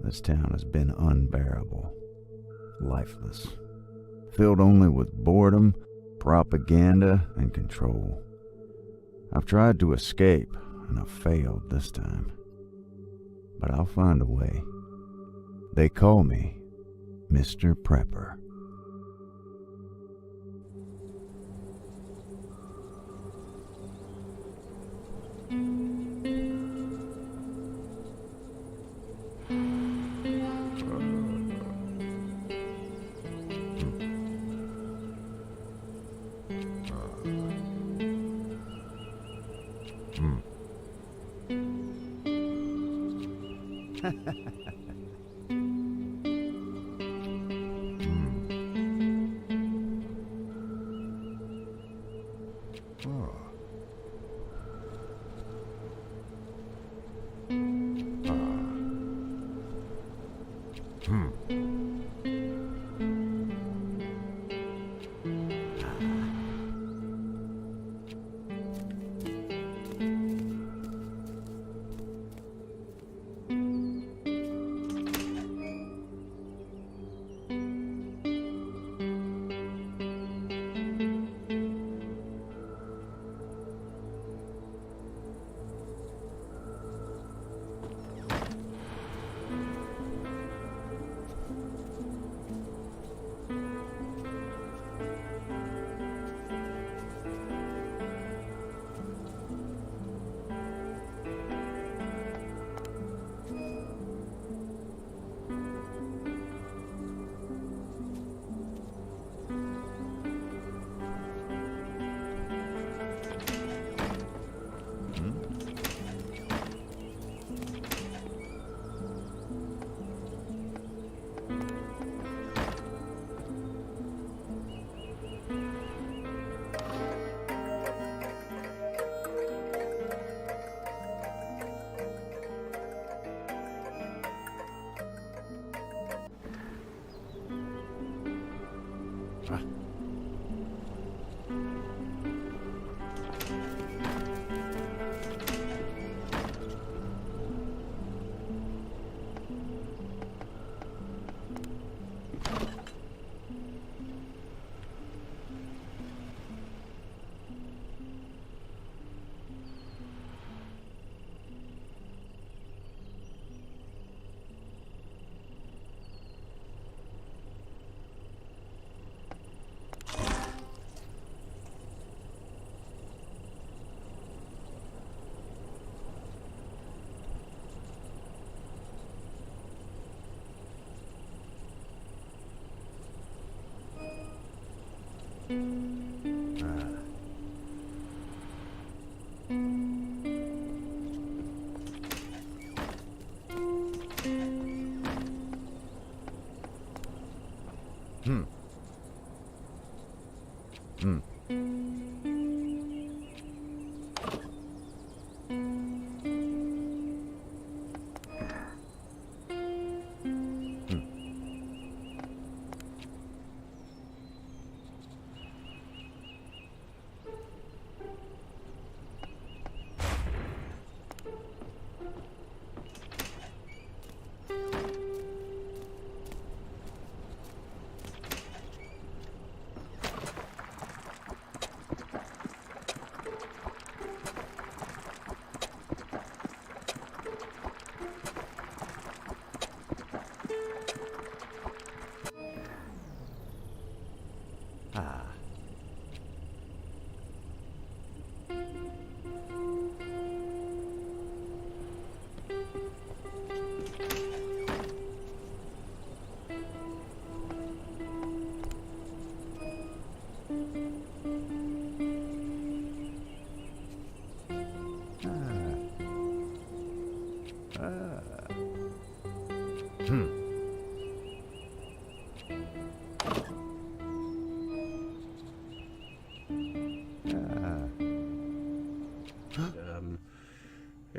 This town has been unbearable, lifeless, filled only with boredom, propaganda, and control. I've tried to escape, and I've failed this time. But I'll find a way. They call me Mr. Prepper.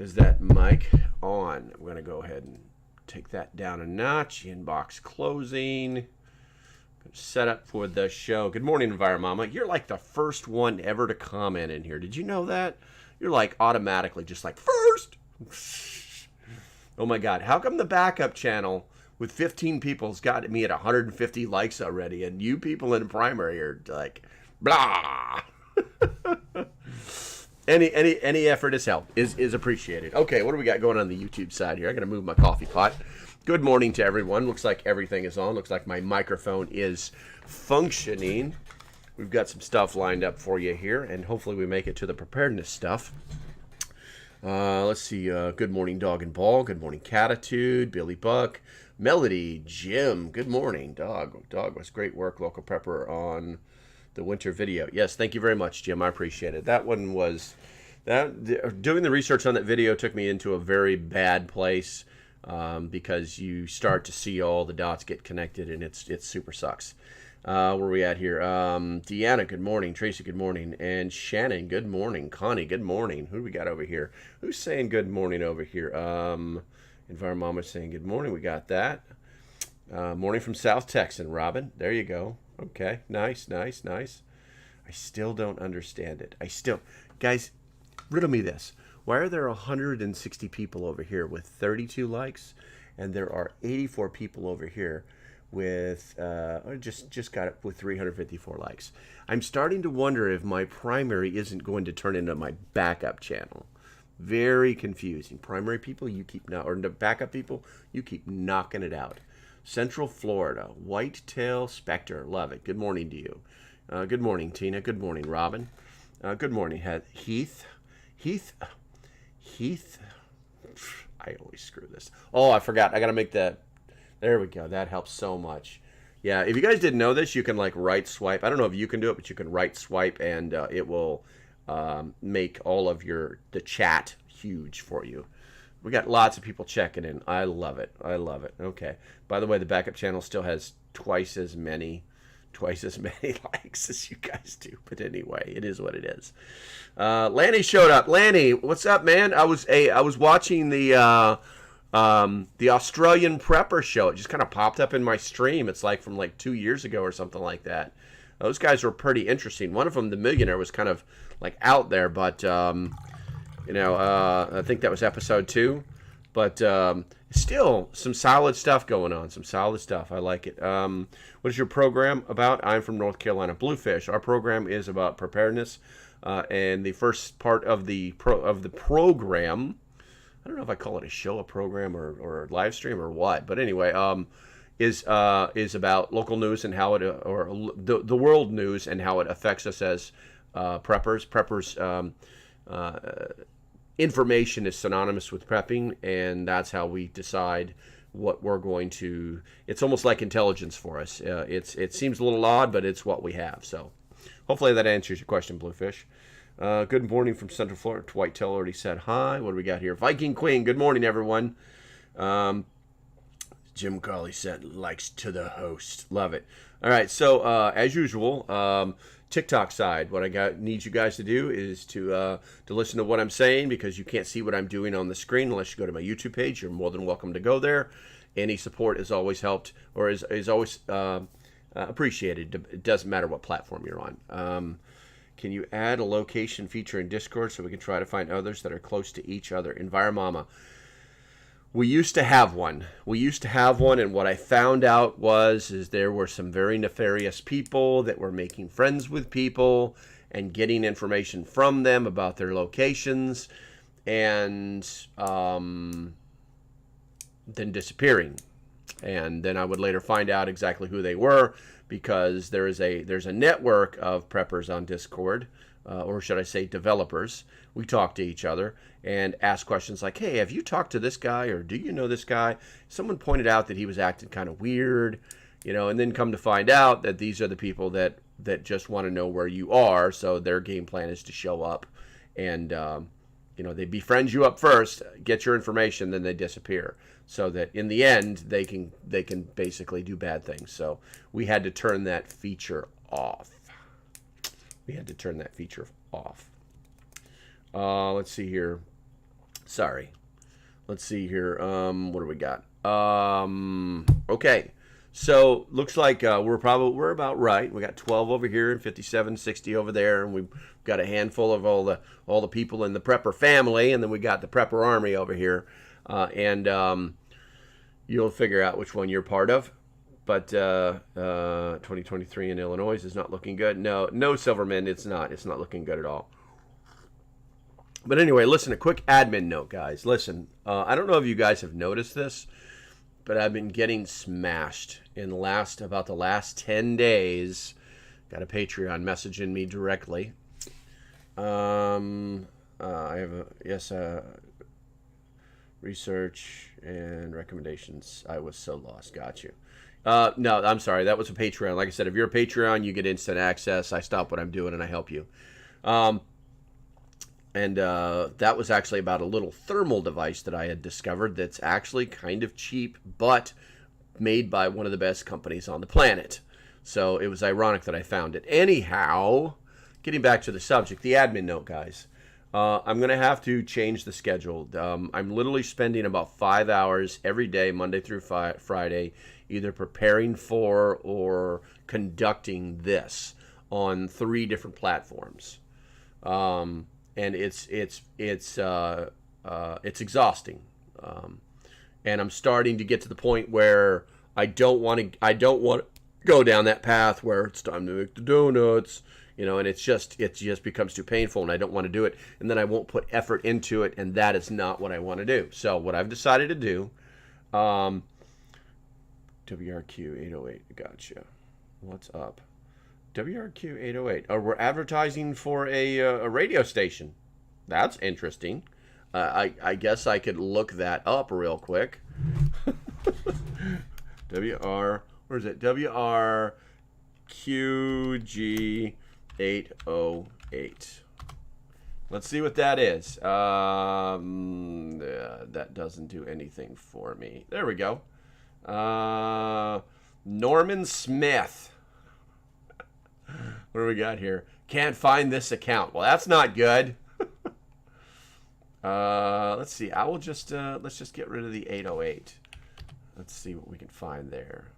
Is that mic on? I'm going to go ahead and take that down a notch. Inbox closing. Set up for the show. Good morning, Enviromama. You're like the first one ever to comment in here. Did you know that? You're like automatically just like first. Oh my God. How come the backup channel with 15 people's got me at 150 likes already, and you people in the primary are like, blah. Any effort is help is appreciated. Okay, what do we got going on the YouTube side here? I'm gonna move my coffee pot. Good morning to everyone. Looks like everything is on. Looks like my microphone is functioning. We've got some stuff lined up for you here, and hopefully we make it to the preparedness stuff. Let's see. Good morning, Dog and Ball. Good morning, Catitude, Billy Buck, Melody, Jim. Good morning, Dog. Dog was great work, local prepper on the winter video. Yes, thank you very much, Jim. I appreciate it. That one was doing the research on that video took me into a very bad place because you start to see all the dots get connected, and it super sucks. Where are we at here? Deanna, good morning. Tracy, good morning. And Shannon, good morning. Connie, good morning. Who do we got over here? Who's saying good morning over here? Environmama saying good morning. We got that. Morning from South Texan, Robin. There you go. Okay. Nice. I still don't understand it. Guys, riddle me this. Why are there 160 people over here with 32 likes, and there are 84 people over here with just got it with 354 likes? I'm starting to wonder if my primary isn't going to turn into my backup channel. Very confusing. Primary people, you keep or the backup people, you keep knocking it out. Central Florida, Whitetail Spectre, love it. Good morning to you. Good morning, Tina. Good morning, Robin. Good morning, Heath. I always screw this. Oh, I forgot. I got to make that. There we go. That helps so much. Yeah, if you guys didn't know this, you can like right swipe. I don't know if you can do it, but you can right swipe, and it will make all of the chat huge for you. We got lots of people checking in. I love it. Okay. By the way, the backup channel still has twice as many likes as you guys do. But anyway, it is what it is. Lanny showed up. Lanny, what's up, man? I was watching the Australian Prepper show. It just kind of popped up in my stream. It's like from like 2 years ago or something like that. Those guys were pretty interesting. One of them, the millionaire, was kind of like out there, but I think that was episode 2. But still, some solid stuff going on. Some solid stuff. I like it. What is your program about? I'm from North Carolina. Bluefish. Our program is about preparedness. And the first part of the program, I don't know if I call it a show, a program, or a live stream, or what. But anyway, is about local news and how it, or the world news and how it affects us as preppers. Information is synonymous with prepping, and that's how we decide what we're going to. It's almost like intelligence for us. It seems a little odd, but it's what we have. So hopefully that answers your question, Bluefish. Good morning from Central Florida. Whitetail already said hi. What do we got here? Viking Queen. Good morning, everyone. Jim Carley said likes to the host. Love it. All right. So as usual, TikTok side, what I need you guys to do is to listen to what I'm saying, because you can't see what I'm doing on the screen unless you go to my YouTube page. You're more than welcome to go there. Any support is always helped, or is always appreciated. It doesn't matter what platform you're on. Can you add a location feature in Discord so we can try to find others that are close to each other? Enviromama. We used to have one. And what I found out is there were some very nefarious people that were making friends with people and getting information from them about their locations, and then disappearing. And then I would later find out exactly who they were, because there's a network of preppers on Discord, or should I say developers. We talk to each other and ask questions like, hey, have you talked to this guy, or do you know this guy? Someone pointed out that he was acting kind of weird, and then come to find out that these are the people that just want to know where you are, so their game plan is to show up and they befriend you up first, get your information, then they disappear, so that in the end they can basically do bad things. So we had to turn that feature off. Let's see here. Sorry. Let's see here. What do we got? Okay. So looks like we're about right. We got 12 over here and 57, 60 over there, and we've got a handful of all the people in the prepper family, and then we got the prepper army over here. and you'll figure out which one you're part of. But 2023 in Illinois is not looking good. No, Silverman, it's not. It's not looking good at all. But anyway, listen, a quick admin note, guys. Listen, I don't know if you guys have noticed this, but I've been getting smashed in the last 10 days. Got a Patreon messaging me directly. I have research and recommendations. I was so lost. Got you. No, I'm sorry. That was a Patreon. Like I said, if you're a Patreon, you get instant access. I stop what I'm doing and I help you. And that was actually about a little thermal device that I had discovered that's actually kind of cheap, but made by one of the best companies on the planet. So it was ironic that I found it. Anyhow, getting back to the subject, the admin note, guys. I'm going to have to change the schedule. I'm literally spending about 5 hours every day, Monday through Friday, either preparing for or conducting this on 3 different platforms. And it's exhausting, and I'm starting to get to the point where I don't want to go down that path where it's time to make the donuts, and it just becomes too painful, and I don't want to do it, and then I won't put effort into it, and that is not what I want to do. So what I've decided to do, WRQ 808, gotcha. What's up? WRQ 808. Oh, we're advertising for a radio station. That's interesting. I guess I could look that up real quick. Where is it? WRQG 808. Let's see what that is. That doesn't do anything for me. There we go. Norman Smith. What do we got here? Can't find this account. Well, that's not good. Let's see. I will just let's just get rid of the 808. Let's see what we can find there.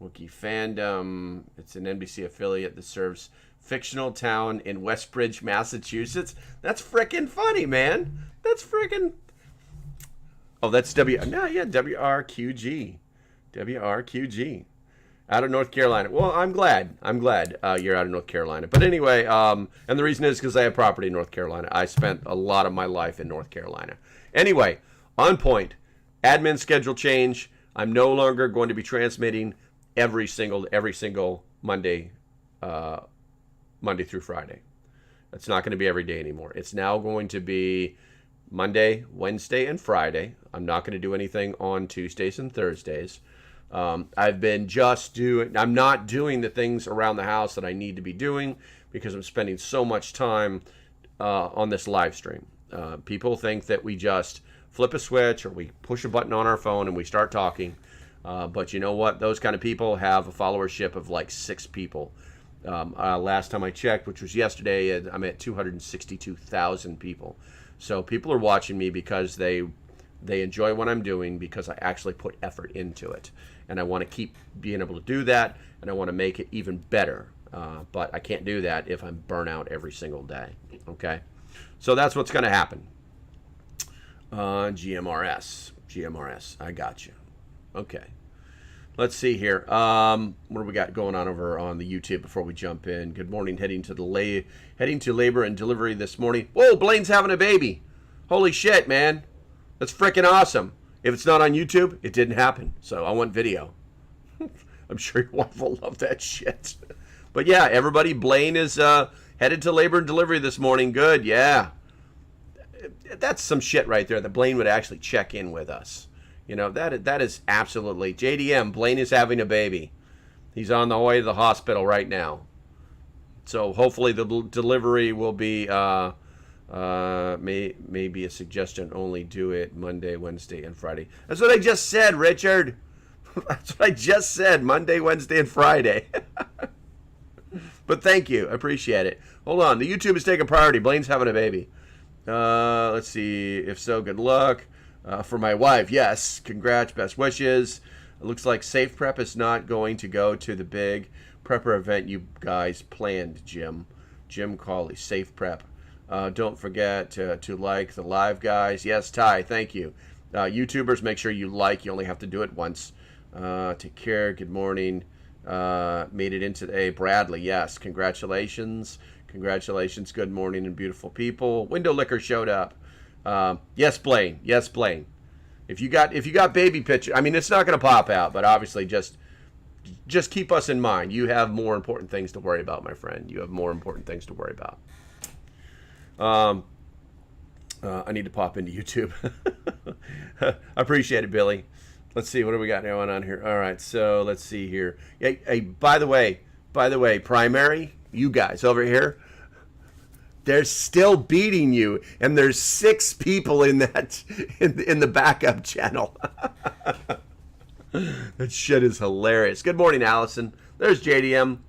Wookiee Fandom. It's an NBC affiliate that serves fictional town in Westbridge, Massachusetts. That's freaking funny, man. That's freaking. Oh, that's WRQG. WRQG. Out of North Carolina. Well, I'm glad you're out of North Carolina. But anyway, and the reason is because I have property in North Carolina. I spent a lot of my life in North Carolina. Anyway, on point. Admin schedule change. I'm no longer going to be transmitting every single Monday, Monday through Friday. It's not going to be every day anymore. It's now going to be Monday, Wednesday, and Friday. I'm not going to do anything on Tuesdays and Thursdays. I've been I'm not doing the things around the house that I need to be doing because I'm spending so much time on this live stream. People think that we just flip a switch or we push a button on our phone and we start talking. But you know what? Those kind of people have a followership of like 6 people. Last time I checked, which was yesterday, I'm at 262,000 people. So people are watching me because they enjoy what I'm doing because I actually put effort into it. And I want to keep being able to do that, and I want to make it even better. But I can't do that if I'm burnt out every single day. Okay? So that's what's going to happen. GMRS. I got you. Okay. Let's see here. What do we got going on over on the YouTube before we jump in? Good morning. Heading to labor and delivery this morning. Whoa, Blaine's having a baby. Holy shit, man. That's freaking awesome. If it's not on YouTube, it didn't happen. So I want video. I'm sure your wife will love that shit. But yeah, everybody, Blaine is headed to labor and delivery this morning. Good, yeah. That's some shit right there that Blaine would actually check in with us. That is absolutely. JDM, Blaine is having a baby. He's on the way to the hospital right now. So hopefully the delivery will be... maybe a suggestion, only do it Monday, Wednesday, and Friday. That's what I just said, Richard. That's what I just said, Monday, Wednesday, and Friday. But thank you. I appreciate it. Hold on. The YouTube is taking priority. Blaine's having a baby. Let's see. If so, good luck. For my wife, yes. Congrats. Best wishes. It looks like Safe Prep is not going to go to the big prepper event you guys planned, Jim. Jim Cawley, Safe Prep. Don't forget to like the live, guys. Yes, Ty, thank you. YouTubers, make sure you like. You only have to do it once. Take care. Good morning. Made it in today. Bradley, yes. Congratulations. Congratulations. Good morning and beautiful people. Window Liquor showed up. Yes, Blaine. Yes, Blaine. If you got baby picture, I mean, it's not going to pop out, but obviously just keep us in mind. You have more important things to worry about, my friend. You have more important things to worry about. I need to pop into YouTube. I appreciate it, Billy. Let's see, what do we got going on here? All right, so let's see here. Hey, by the way, primary, you guys over here, they're still beating you, and there's 6 people in that in the backup channel. That shit is hilarious. Good morning, Allison. There's JDM.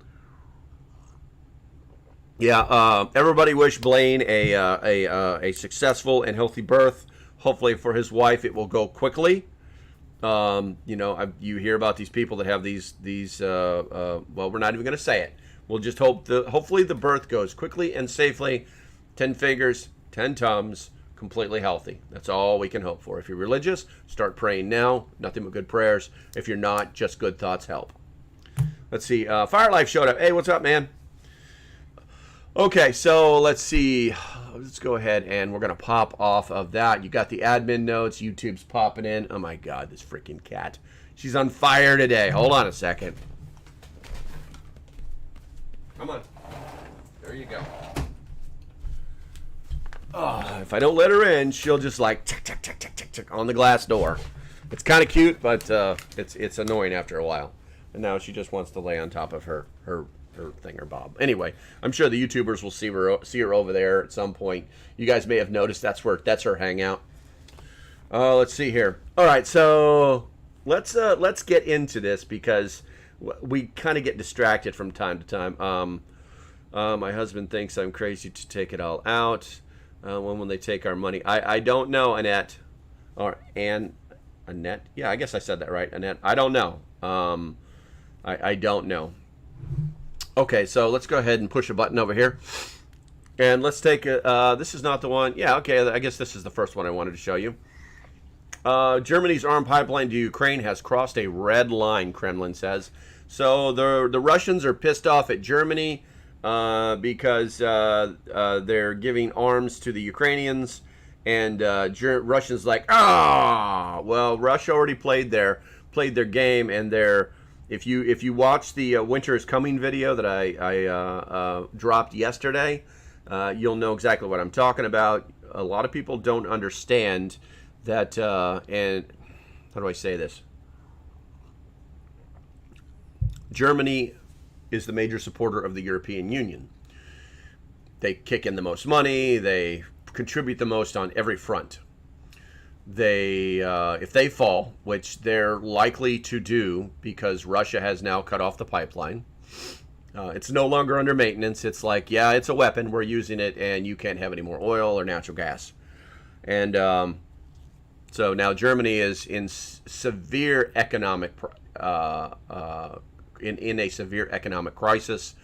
Yeah, everybody wish Blaine a successful and healthy birth. Hopefully for his wife, it will go quickly. You you hear about these people that have these well, we're not even going to say it. We'll just hopefully the birth goes quickly and safely. 10 fingers, 10 tums, completely healthy. That's all we can hope for. If you're religious, start praying now. Nothing but good prayers. If you're not, just good thoughts help. Let's see. Fire Life showed up. Hey, what's up, man? Okay, so let's see. Let's go ahead and we're going to pop off of that. You got the admin notes. YouTube's popping in. Oh, my God, this freaking cat. She's on fire today. Hold on a second. Come on. There you go. Oh, if I don't let her in, she'll just like tick, tick, tick, tick, tick, tick on the glass door. It's kind of cute, but it's annoying after a while. And now she just wants to lay on top of her thingerbob. Anyway, I'm sure the YouTubers will see her over there at some point. You guys may have noticed that's her hangout. Let's see here. All right, so let's get into this because we kind of get distracted from time to time. My husband thinks I'm crazy to take it all out. When will they take our money? I don't know, Annette. Or Annette? Yeah, I guess I said that right, Annette. I don't know. I don't know. Okay, so let's go ahead and push a button over here. And let's take this is not the one. Yeah, okay, I guess this is the first one I wanted to show you. Germany's armed pipeline to Ukraine has crossed a red line, Kremlin says. So the Russians are pissed off at Germany because they're giving arms to the Ukrainians. And Russians like, well, Russia already played their game, and if you watch the Winter is Coming video that I dropped yesterday, you'll know exactly what I'm talking about. A lot of people don't understand that, and how do I say this? Germany is the major supporter of the European Union. They kick in the most money. They contribute the most on every front. They, if they fall, which they're likely to do because Russia has now cut off the pipeline, it's no longer under maintenance. It's like, yeah, it's a weapon. We're using it, and you can't have any more oil or natural gas. And so now Germany is in severe economic in a severe economic crisis,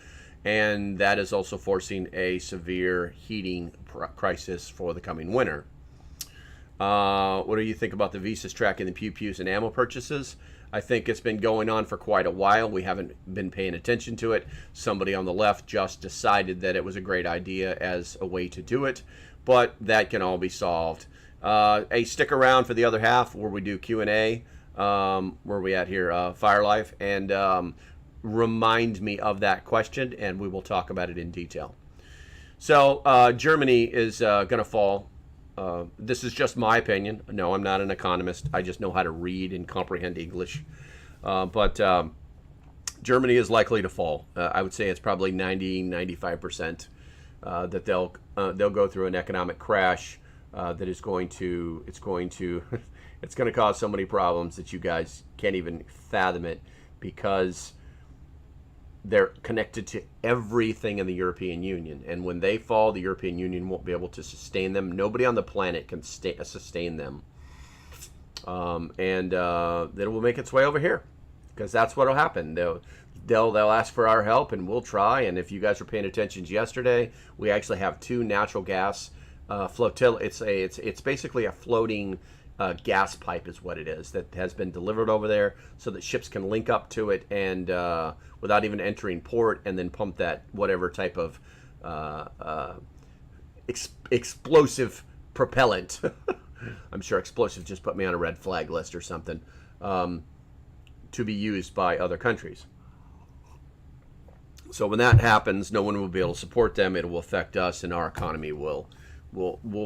and that is also forcing a severe heating crisis for the coming winter. What do you think about the visas tracking the pew-pews and ammo purchases? I think it's been going on for quite a while. We haven't been paying attention to it. Somebody on the left just decided that it was a great idea as a way to do it, but that can all be solved. Stick around for the other half where we do Q&A. Where are we at here? Fire Life. And remind me of that question, and we will talk about it in detail. So Germany is going to fall. This is just my opinion. No, I'm not an economist. I just know how to read and comprehend English. But Germany is likely to fall. I would say it's probably 90-95% that they'll go through an economic crash that is going to it's going to cause so many problems that you guys can't even fathom it, because they're connected to everything in the European Union. And when they fall, the European Union won't be able to sustain them. Nobody on the planet can sustain them. And then it will make its way over here, because that's what will happen. they'll ask for our help, and we'll try. And if you guys were paying attention yesterday, we actually have 2 natural gas flotilla. It's basically a floating gas pipe is what it is that has been delivered over there, so that ships can link up to it and without even entering port, and then pump that whatever type of explosive propellant. I'm sure explosive just put me on a red flag list or something, to be used by other countries. So when that happens, no one will be able to support them. It will affect us, and our economy will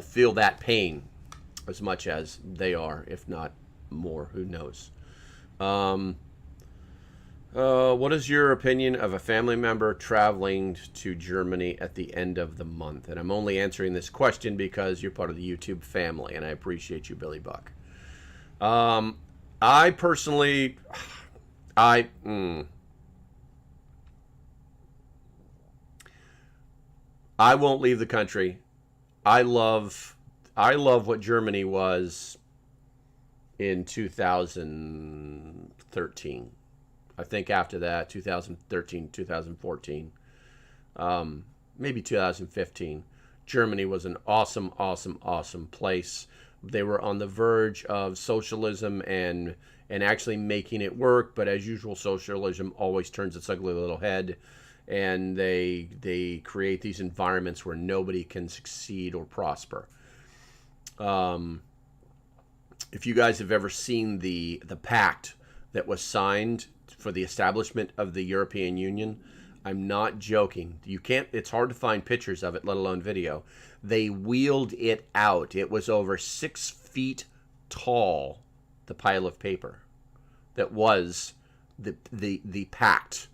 feel that pain as much as they are, if not more. Who knows? What is your opinion of a family member traveling to Germany at the end of the month? And I'm only answering this question because you're part of the YouTube family, and I appreciate you, Billy Buck. I personally, I won't leave the country. I love what Germany was in 2013. I think after that, 2013, 2014, maybe 2015, Germany was an awesome, awesome, awesome place. They were on the verge of socialism and actually making it work, but as usual, socialism always turns its ugly little head, and they create these environments where nobody can succeed or prosper. If you guys have ever seen the pact that was signed for the establishment of the European Union, I'm not joking. You can't, it's hard to find pictures of it, let alone video. They wheeled it out. It was over 6 feet tall, the pile of paper that was the pact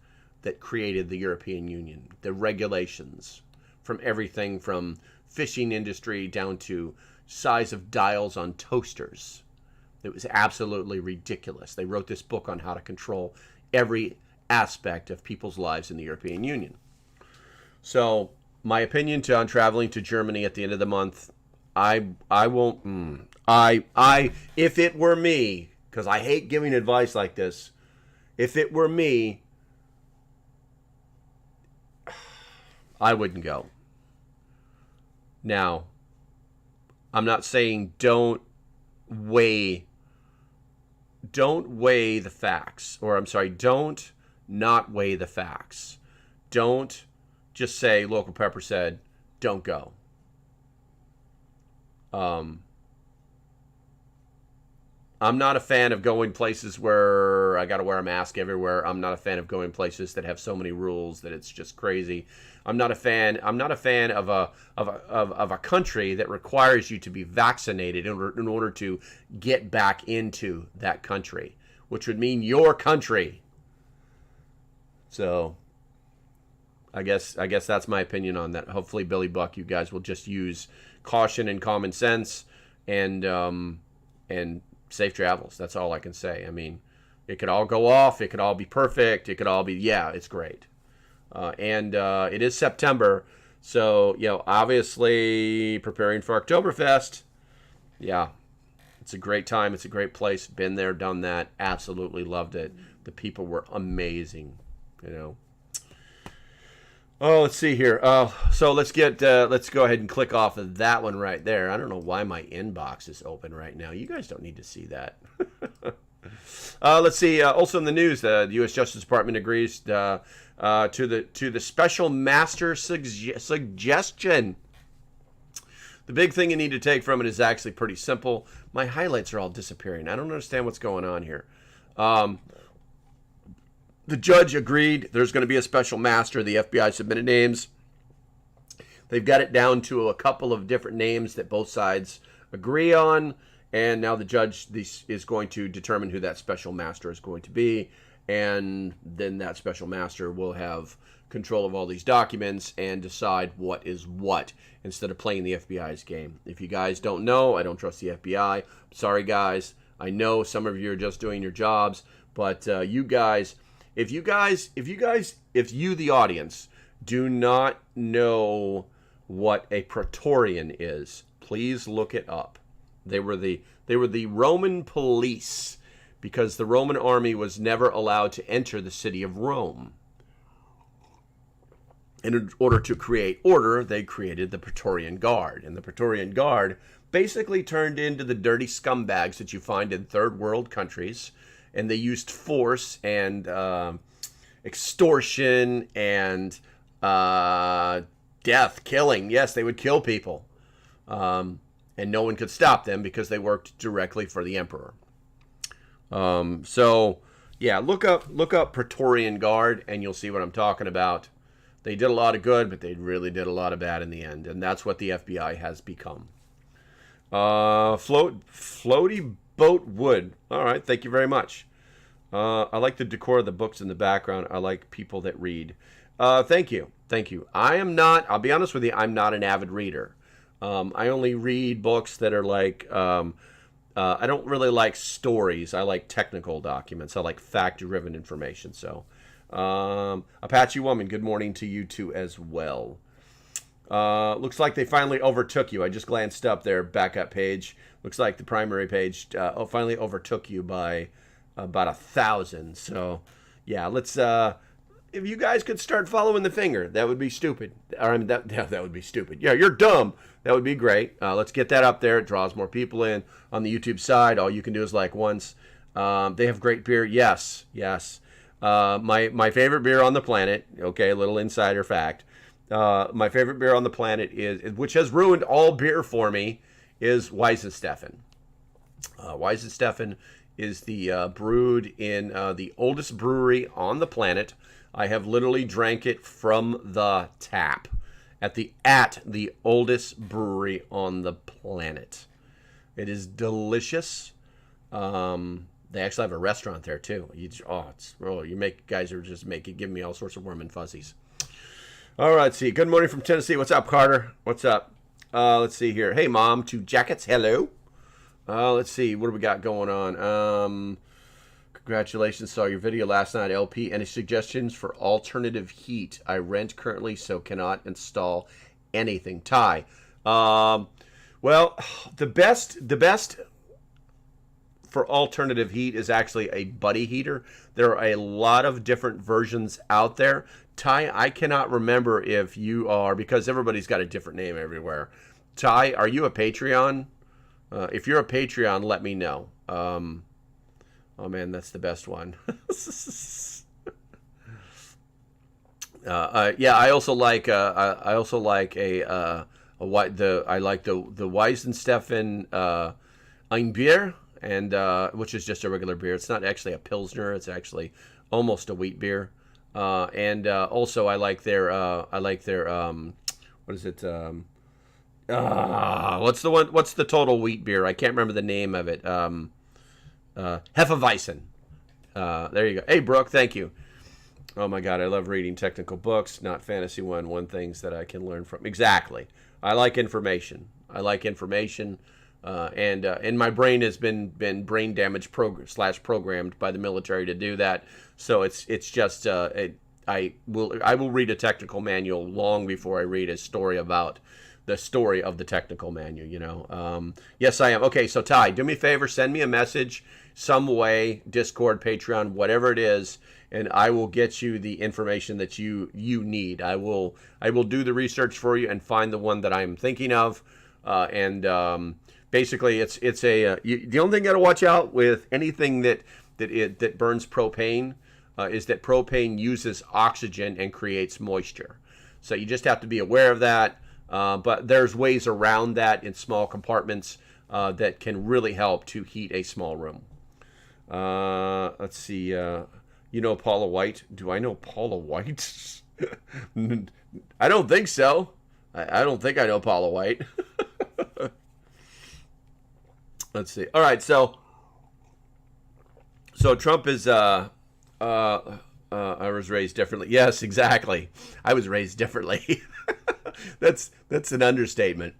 that created the European Union, the regulations, from everything from fishing industry down to size of dials on toasters. It was absolutely ridiculous. They wrote this book on how to control every aspect of people's lives in the European Union. So my opinion on traveling to Germany at the end of the month, I won't. If it were me, because I hate giving advice like this, if it were me, I wouldn't go. Now, I'm not saying don't weigh the facts, or I'm sorry, don't not weigh the facts. Don't just say local pepper said, don't go. I'm not a fan of going places where I got to wear a mask everywhere. I'm not a fan of going places that have so many rules that it's just crazy. I'm not a fan of a country that requires you to be vaccinated in order to get back into that country, which would mean your country. So I guess that's my opinion on that. Hopefully, Billy Buck, you guys will just use caution and common sense and safe travels. That's all I can say. I mean, it could all go off. It could all be perfect. It could all be, yeah, it's great. And it is September. So, obviously preparing for Oktoberfest. Yeah, it's a great time. It's a great place. Been there, done that. Absolutely loved it. The people were amazing, Oh, let's see here. So let's go ahead and click off of that one right there. I don't know why my inbox is open right now. You guys don't need to see that. Let's see. Also in the news, the U.S. Justice Department agrees to the special master suggestion. The big thing you need to take from it is actually pretty simple. My highlights are all disappearing. I don't understand what's going on here. The judge agreed there's going to be a special master. The FBI submitted names. They've got it down to a couple of different names that both sides agree on. And now the judge is going to determine who that special master is going to be. And then that special master will have control of all these documents and decide what is what instead of playing the FBI's game. If you guys don't know, I don't trust the FBI. Sorry, guys. I know some of you are just doing your jobs. But you guys... If you, the audience, do not know what a Praetorian is, please look it up. They were the Roman police because the Roman army was never allowed to enter the city of Rome. In order to create order, they created the Praetorian Guard. And the Praetorian Guard basically turned into the dirty scumbags that you find in third world countries. And they used force and extortion and death, killing. Yes, they would kill people. And no one could stop them because they worked directly for the emperor. So, yeah, look up Praetorian Guard and you'll see what I'm talking about. They did a lot of good, but they really did a lot of bad in the end. And that's what the FBI has become. Floaty Boat Wood. All right, thank you very much. I like the decor of the books in the background. I like people that read. Thank you. I'll be honest with you, I'm not an avid reader. I only read books that are like, I don't really like stories. I like technical documents. I like fact-driven information. So, Apache Woman, good morning to you too as well. Looks like they finally overtook you. I just glanced up their backup page. Looks like the primary page finally overtook you by about 1,000. So, yeah, let's... if you guys could start following the finger, that would be stupid. Or, I mean, that would be stupid. Yeah, you're dumb. That would be great. Let's get that up there. It draws more people in. On the YouTube side, all you can do is like once. They have great beer. Yes. My favorite beer on the planet. Okay, a little insider fact. My favorite beer on the planet is, which has ruined all beer for me, is Weizensteffen. Weizensteffen is the brewed in the oldest brewery on the planet. I have literally drank it from the tap at the oldest brewery on the planet. It is delicious. They actually have a restaurant there too. Guys are just giving me all sorts of warm and fuzzies. All right, see. Good morning from Tennessee. What's up, Carter? What's up? Let's see here. Hey, Mom, 2 jackets. Hello. Let's see. What do we got going on? Congratulations. Saw your video last night, LP. Any suggestions for alternative heat? I rent currently, so cannot install anything. Ty. Well, the best for alternative heat is actually a buddy heater. There are a lot of different versions out there. Ty, I cannot remember if you are, because everybody's got a different name everywhere. Ty, are you a Patreon? If you're a Patreon, let me know. Oh man, that's the best one. Yeah, I also like the Weizensteffen ein Bier, and which is just a regular beer. It's not actually a pilsner. It's actually almost a wheat beer. And also I like their what is it? What's the total wheat beer? I can't remember the name of it. Hefeweizen. There you go. Hey, Brooke, thank you. Oh my God, I love reading technical books, not fantasy one things that I can learn from. Exactly. I like information. And my brain has been brain damaged programmed by the military to do that. So it's just I will read a technical manual long before I read a story about the story of the technical manual. You know. Yes, I am. Okay, so Ty, do me a favor, send me a message some way, Discord, Patreon, whatever it is, and I will get you the information that you need. I will do the research for you and find the one that I'm thinking of, basically, it's the only thing you got to watch out with anything that burns propane is that propane uses oxygen and creates moisture. So you just have to be aware of that. But there's ways around that in small compartments that can really help to heat a small room. Let's see. You know Paula White? Do I know Paula White? I don't think so. I don't think I know Paula White. Let's see. All right, so Trump is I was raised differently. Yes, exactly. I was raised differently. That's an understatement.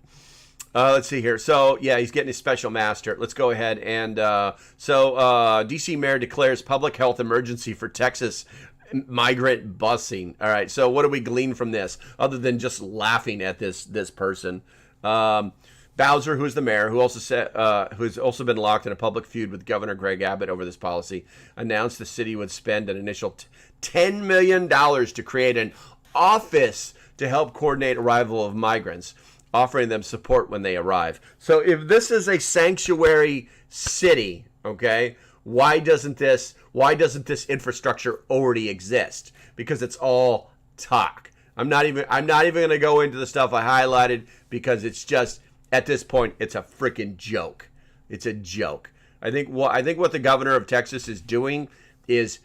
Let's see here. So yeah, he's getting his special master. Let's go ahead and D.C. mayor declares public health emergency for Texas migrant busing. All right. So what do we glean from this other than just laughing at this person? Bowser, who is the mayor, who's also been locked in a public feud with Governor Greg Abbott over this policy, announced the city would spend an initial $10 million to create an office to help coordinate arrival of migrants, offering them support when they arrive. So if this is a sanctuary city, okay, why doesn't this infrastructure already exist? Because it's all talk. I'm not even going to go into the stuff I highlighted because it's just, at this point, it's a freaking joke. It's a joke. I think what the governor of Texas is doing is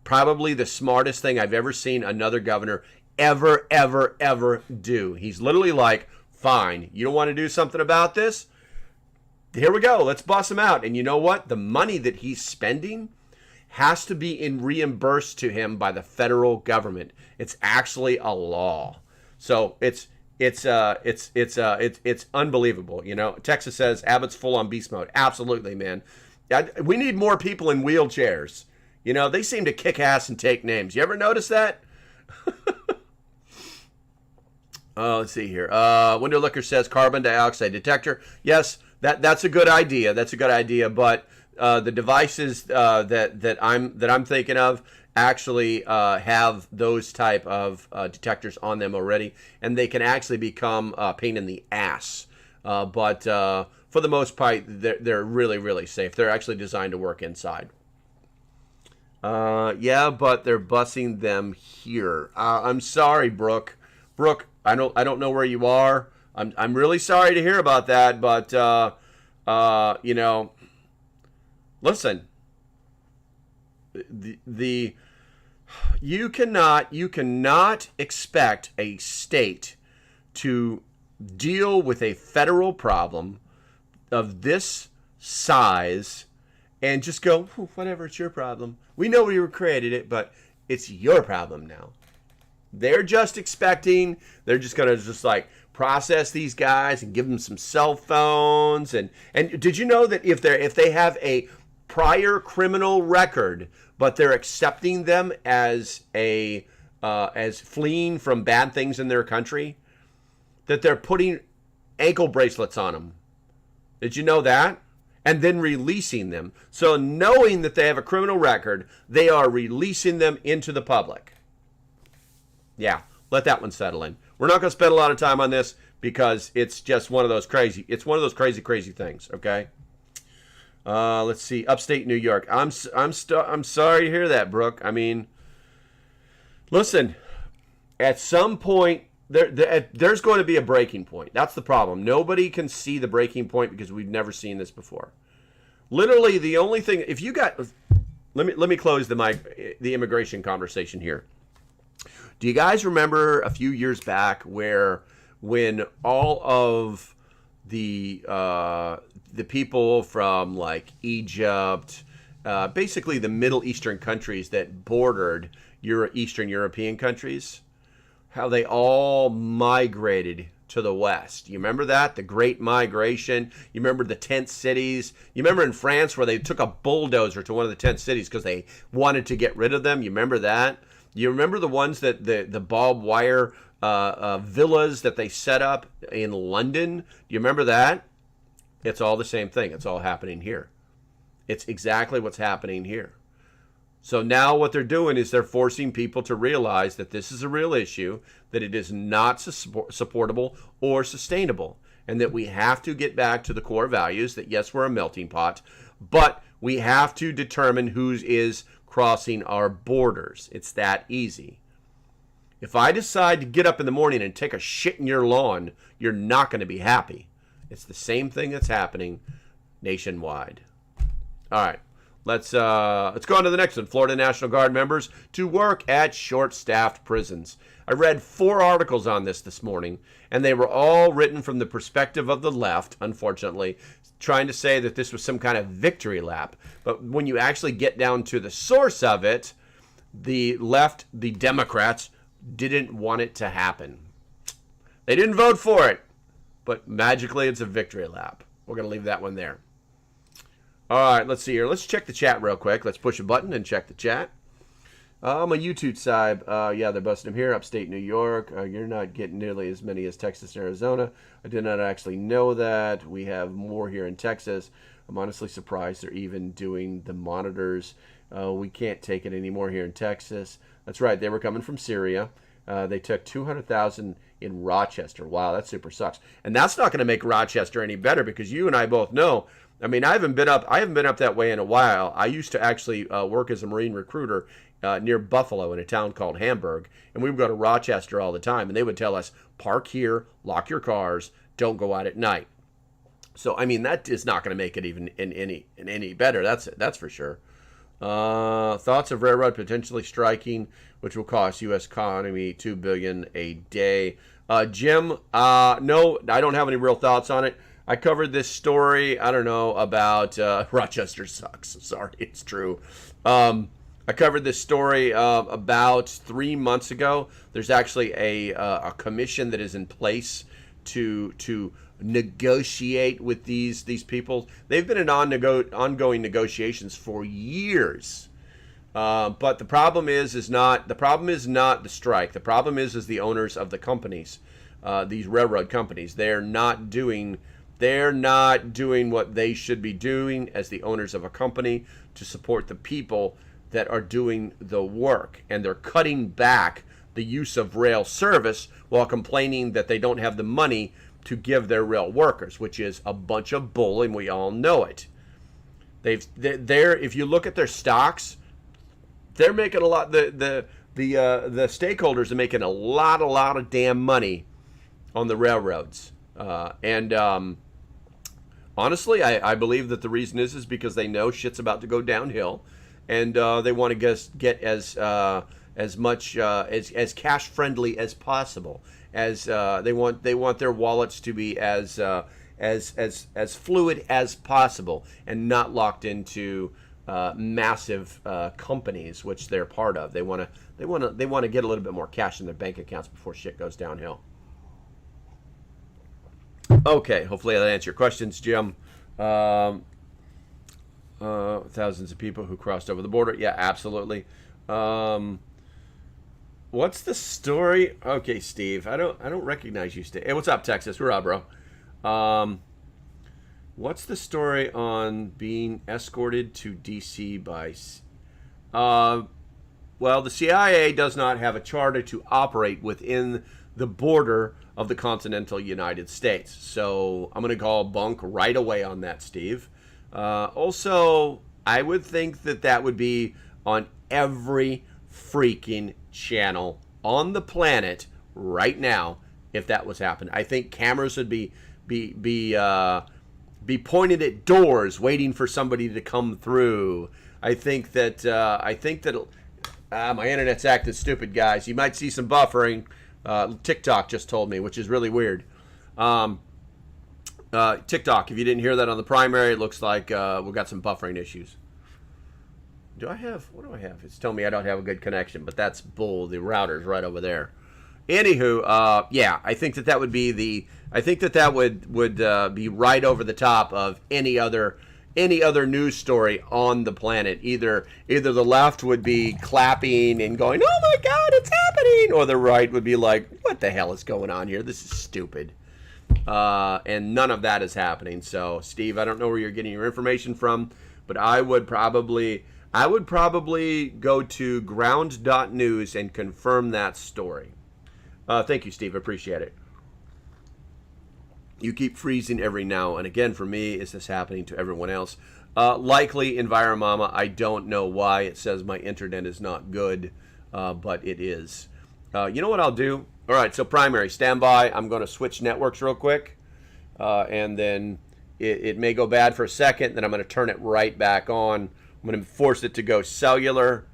probably the smartest thing I've ever seen another governor ever do. He's literally like, fine, you don't want to do something about this? Here we go. Let's bust him out. And you know what? The money that he's spending has to be reimbursed to him by the federal government. It's actually a law. So it's unbelievable. You know, Texas says Abbott's full on beast mode. Absolutely, man. We need more people in wheelchairs. You know, they seem to kick ass and take names. You ever notice that? Let's see here. Window Liquor says carbon dioxide detector. Yes, that's a good idea. That's a good idea. But the devices that I'm thinking of actually have those type of detectors on them already, and they can actually become a pain in the ass. But for the most part, they're really safe. They're actually designed to work inside. Yeah, but they're busing them here. I'm sorry, Brooke. Brooke, I don't know where you are. I'm really sorry to hear about that, but you know, listen. You cannot expect a state to deal with a federal problem of this size and just go, whatever, it's your problem. We know we created it, but it's your problem now. They're just expecting, they're just going to just like process these guys and give them some cell phones. And did you know that if they have a prior criminal record, but they're accepting them as fleeing from bad things in their country, that they're putting ankle bracelets on them? Did you know that? And then releasing them. So knowing that they have a criminal record, they are releasing them into the public. Yeah, let that one settle in. We're not going to spend a lot of time on this because it's just one of those crazy things, okay? Let's see, upstate New York. I'm sorry to hear that, Brooke. I mean, listen, at some point, there's going to be a breaking point. That's the problem. Nobody can see the breaking point because we've never seen this before. Literally, the only thing, if you got, let me close the immigration conversation here. Do you guys remember a few years back when all of the people from like Egypt, basically the Middle Eastern countries that bordered Eastern European countries, how they all migrated to the West? You remember that? The Great Migration. You remember the tent cities? You remember in France where they took a bulldozer to one of the tent cities because they wanted to get rid of them? You remember that? You remember the ones that the barbed wire villas that they set up in London? Do you remember that? It's all the same thing. It's all happening here. It's exactly what's happening here. So now what they're doing is they're forcing people to realize that this is a real issue, that it is not supportable or sustainable, and that we have to get back to the core values that, yes, we're a melting pot, but we have to determine who is crossing our borders. It's that easy. If I decide to get up in the morning and take a shit in your lawn, you're not going to be happy. It's the same thing that's happening nationwide. All right, let's go on to the next one. Florida National Guard members to work at short-staffed prisons. I read 4 articles on this morning, and they were all written from the perspective of the left, unfortunately, trying to say that this was some kind of victory lap. But when you actually get down to the source of it, the left, the Democrats, didn't want it to happen. They didn't vote for it, but magically it's a victory lap. We're going to leave that one there. All right, let's see here. Let's check the chat real quick. Let's push a button and check the chat. On my YouTube side, yeah, they're busting him here, upstate New York. You're not getting nearly as many as Texas and Arizona. I did not actually know that. We have more here in Texas. I'm honestly surprised they're even doing the monitors. We can't take it anymore here in Texas. That's right, they were coming from Syria. They took 200,000 in Rochester. Wow, that super sucks. And that's not going to make Rochester any better because you and I both know. I mean, I haven't been up that way in a while. I used to actually work as a Marine recruiter near Buffalo in a town called Hamburg, and we would go to Rochester all the time, and they would tell us, park here, lock your cars, don't go out at night. So, I mean, that is not going to make it even in any better. That's for sure. Thoughts of railroad potentially striking, which will cost U.S. economy $2 billion a day. Jim, no, I don't have any real thoughts on it. I covered this story, I don't know, about Rochester sucks. Sorry, it's true. I covered this story about 3 months ago. There's actually a commission that is in place to negotiate with these people. They've been in ongoing negotiations for years. But the problem is not the strike. The problem is the owners of the companies, these railroad companies. They're not doing what they should be doing as the owners of a company to support the people that are doing the work, and they're cutting back the use of rail service while complaining that they don't have the money to give their rail workers, which is a bunch of bull, and we all know it. If you look at their stocks, they're making a lot. The stakeholders are making a lot of damn money on the railroads, and honestly, I believe that the reason is because they know shit's about to go downhill. And they want to get as much as cash friendly as possible. As they want their wallets to be as fluid as possible, and not locked into massive companies which they're part of. They want to get a little bit more cash in their bank accounts before shit goes downhill. Okay, hopefully that answers your questions, Jim. Thousands of people who crossed over the border. Yeah, absolutely. What's the story? Okay, Steve. I don't recognize you, Steve. Hey, what's up, Texas? Hurrah, bro. What's the story on being escorted to D.C. by... well, the CIA does not have a charter to operate within the border of the continental United States. So I'm going to call bunk right away on that, Steve. Also, I would think that would be on every freaking channel on the planet right now if that was happening. I think cameras would be pointed at doors waiting for somebody to come through. I think that my internet's acting stupid, guys. You might see some buffering. TikTok just told me, which is really weird. TikTok, if you didn't hear that on the primary, it looks like we've got some buffering issues. What do I have? It's telling me I don't have a good connection, but that's bull. The router's right over there. Anywho, yeah, I think that would be would be right over the top of any other news story on the planet. Either the left would be clapping and going, "Oh my God, it's happening," or the right would be like, "What the hell is going on here? This is stupid." And none of that is happening. So, Steve, I don't know where you're getting your information from, but I would probably go to ground.news and confirm that story. Thank you, Steve. I appreciate it. You keep freezing every now and again. For me, is this happening to everyone else? Likely, Enviromama. I don't know why. It says my internet is not good, but it is. You know what I'll do? All right, so primary, stand by. I'm going to switch networks real quick, and then it may go bad for a second. Then I'm going to turn it right back on. I'm going to force it to go cellular.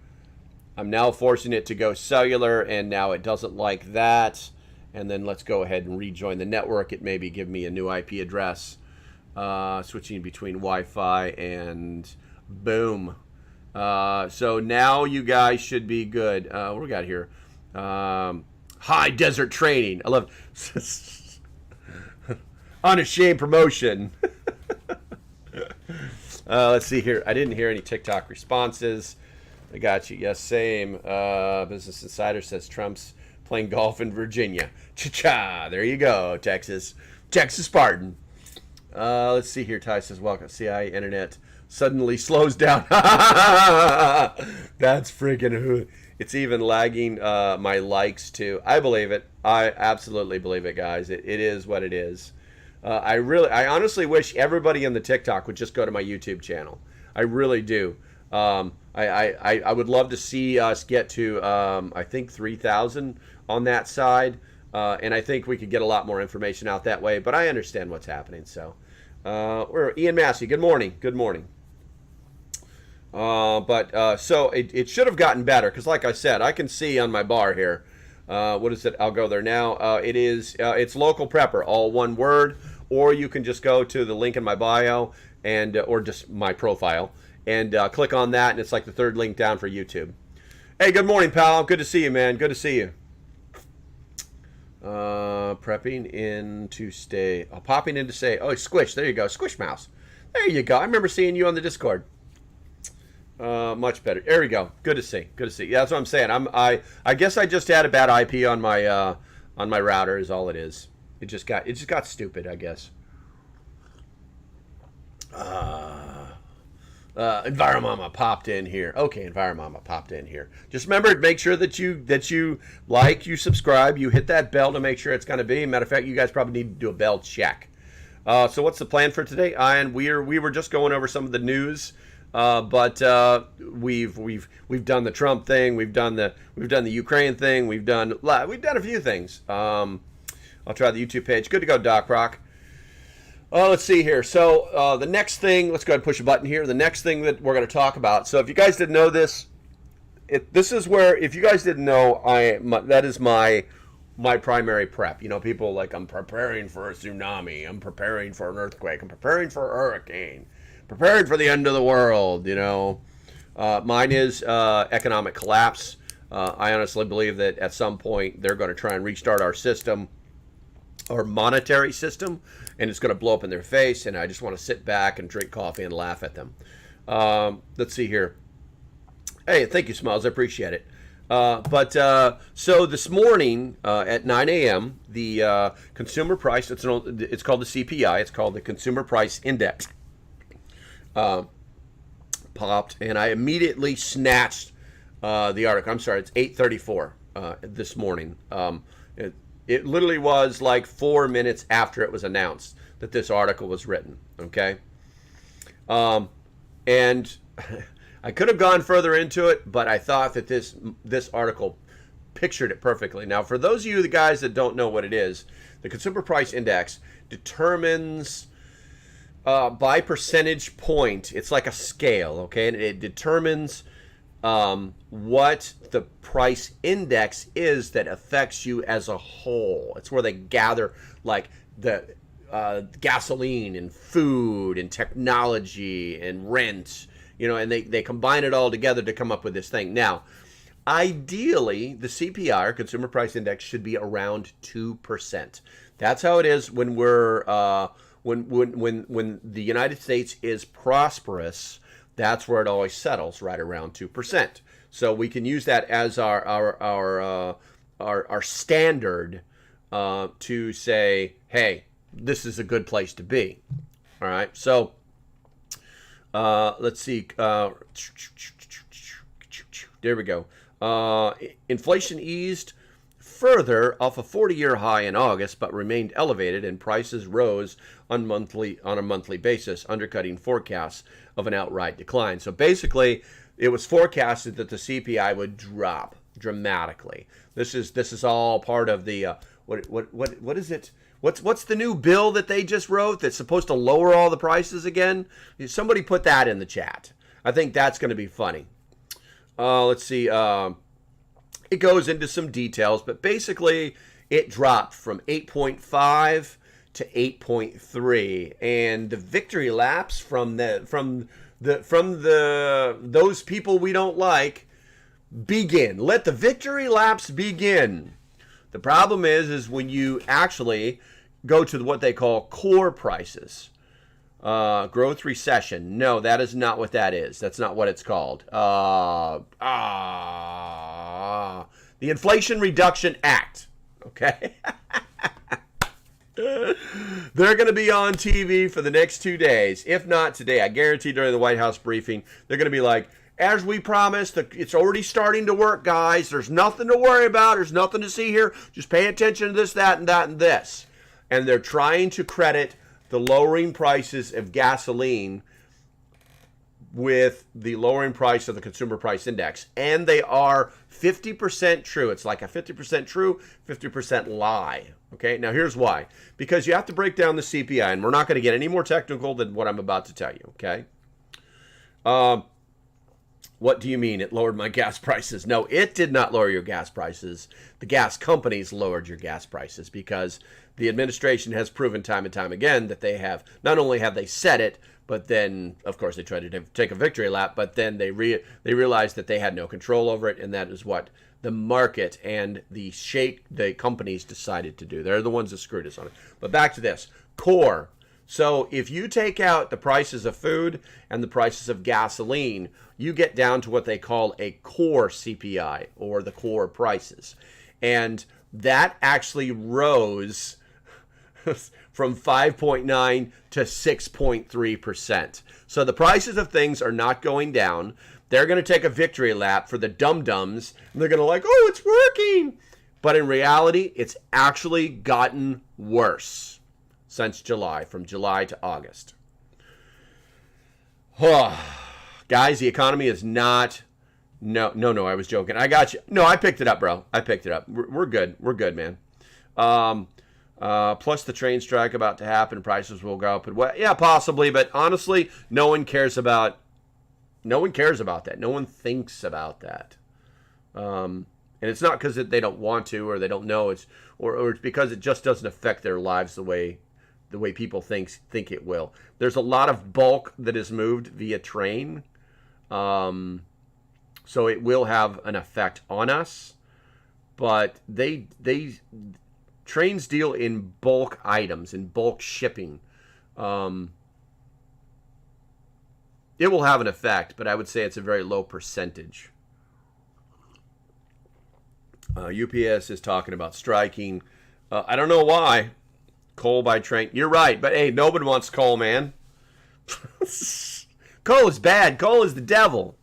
I'm now forcing it to go cellular, and now it doesn't like that. And then let's go ahead and rejoin the network. It maybe give me a new IP address. Switching between Wi-Fi and boom. So now you guys should be good. What we got here? High desert training. I love unashamed promotion. Let's see here. I didn't hear any TikTok responses. I got you. Yes, same. Business Insider says Trump's playing golf in Virginia. Cha-cha. There you go, Texas. Texas Spartan. Let's see here. Ty says, welcome. CIA internet suddenly slows down. That's freaking who. It's even lagging my likes too. I believe it. I absolutely believe it, guys. It is what it is. I honestly wish everybody in the TikTok would just go to my YouTube channel. I really do. I would love to see us get to, I think 3,000 on that side. And I think we could get a lot more information out that way, but I understand what's happening. So, we're Ian Massey. Good morning. Good morning. So it should have gotten better because, like I said, I can see on my bar here. What is it? I'll go there now. It's local prepper, all one word, or you can just go to the link in my bio and or just my profile and click on that, and it's like the third link down for YouTube. Hey, good morning, pal. Good to see you, man. Good to see you. Popping in to say, oh, Squish. There you go, Squish Mouse. There you go. I remember seeing you on the Discord. Much better. There we go. Good to see. Good to see. Yeah, that's what I'm saying. I guess I just had a bad IP on my router. Is all it is. It just got stupid, I guess. Enviromama popped in here. Okay, Enviromama popped in here. Just remember, make sure that you like, you subscribe, you hit that bell to make sure it's going to be. Matter of fact, you guys probably need to do a bell check. So what's the plan for today, Ian? We were just going over some of the news. But we've done the Trump thing, we've done the Ukraine thing, we've done a few things. I'll try the YouTube page. Good to go, Doc Rock. Let's see here. So the next thing, let's go ahead and push a button here. The next thing that we're going to talk about. So if you guys didn't know this, this is where, if you guys didn't know, that is my primary prep. You know, people like, I'm preparing for a tsunami, I'm preparing for an earthquake, I'm preparing for a hurricane, preparing for the end of the world, you know. Mine is economic collapse. I honestly believe that at some point they're going to try and restart our system, our monetary system, and it's going to blow up in their face, and I just want to sit back and drink coffee and laugh at them. Let's see here. Hey, thank you, Smiles. I appreciate it. So this morning at 9 a.m., the consumer price, it's called the CPI, it's called the Consumer Price Index, popped, and I immediately snatched the article. I'm sorry, it's 8:34 this morning. It literally was like 4 minutes after it was announced that this article was written, okay? And I could have gone further into it, but I thought that this article pictured it perfectly. Now, for those of you, the guys that don't know what it is, the Consumer Price Index determines by percentage point. It's like a scale, okay? And it determines what the price index is that affects you as a whole. It's where they gather like the gasoline and food and technology and rent, you know, and they combine it all together to come up with this thing. Now, ideally, the CPI, or Consumer Price Index, should be around 2%. That's how it is when we're when the United States is prosperous. That's where it always settles, right around 2%. So we can use that as our standard to say, hey, this is a good place to be. All right. So let's see. There we go. Inflation eased further off a 40-year high in August, but remained elevated, and prices rose on a monthly basis, undercutting forecasts of an outright decline. So basically, it was forecasted that the CPI would drop dramatically. This is all part of the what is it? What's the new bill that they just wrote that's supposed to lower all the prices again? Somebody put that in the chat. I think that's going to be funny. Let's see. It goes into some details, but basically it dropped from 8.5 to 8.3, and the victory laps from those people we don't like begin. Let the victory laps begin. The problem is when you actually go to what they call core prices. Growth recession. No, that is not what that is. That's not what it's called. The Inflation Reduction Act. Okay. They're going to be on TV for the next 2 days. If not today, I guarantee during the White House briefing, they're going to be like, as we promised, it's already starting to work, guys. There's nothing to worry about. There's nothing to see here. Just pay attention to this, that, and that, and this. And they're trying to credit the lowering prices of gasoline with the lowering price of the consumer price index. And they are 50% true. It's like a 50% true, 50% lie. Okay, now here's why. Because you have to break down the CPI, and we're not going to get any more technical than what I'm about to tell you, okay? What do you mean it lowered my gas prices? No, it did not lower your gas prices. The gas companies lowered your gas prices because the administration has proven time and time again that they have, not only have they said it, but then, of course, they tried to take a victory lap, but then they realized that they had no control over it, and that is what the market and the companies decided to do. They're the ones that screwed us on it. But back to this. Core. So if you take out the prices of food and the prices of gasoline, you get down to what they call a core CPI, or the core prices. And that actually rose from 5.9 to 6.3%. So the prices of things are not going down. They're going to take a victory lap for the dum-dums, and they're going to like, oh, it's working. But in reality, it's actually gotten worse since July, from July to August. Guys, the economy is not... No, I was joking. I got you. No, I picked it up, bro. I picked it up. We're good. We're good, man. Plus the train strike about to happen, prices will go up. And yeah, possibly, but honestly, no one cares about that. No one thinks about that. And it's not because they don't want to or they don't know. It's because it just doesn't affect their lives the way people think it will. There's a lot of bulk that is moved via train. So it will have an effect on us. But trains deal in bulk items, in bulk shipping. It will have an effect, but I would say it's a very low percentage. UPS is talking about striking. I don't know why. Coal by train. You're right, but hey, nobody wants coal, man. Coal is bad. Coal is the devil.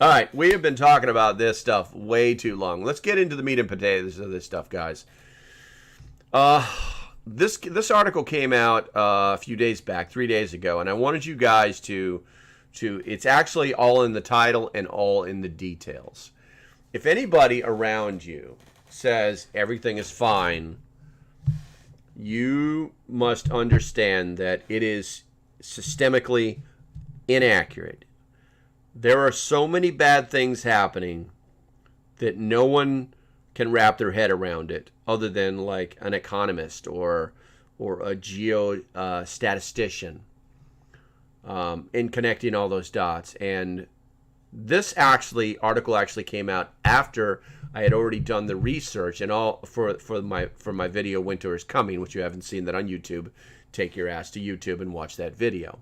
All right, we have been talking about this stuff way too long. Let's get into the meat and potatoes of this stuff, guys. This article came out a few days back, 3 days ago, and I wanted you guys to it's actually all in the title and all in the details. If anybody around you says everything is fine, you must understand that it is systemically inaccurate. There are so many bad things happening that no one can wrap their head around it other than like an economist or a geostatistician in connecting all those dots. And this article actually came out after I had already done the research and all for my video Winter is Coming, which you haven't seen that on YouTube. Take your ass to YouTube and watch that video.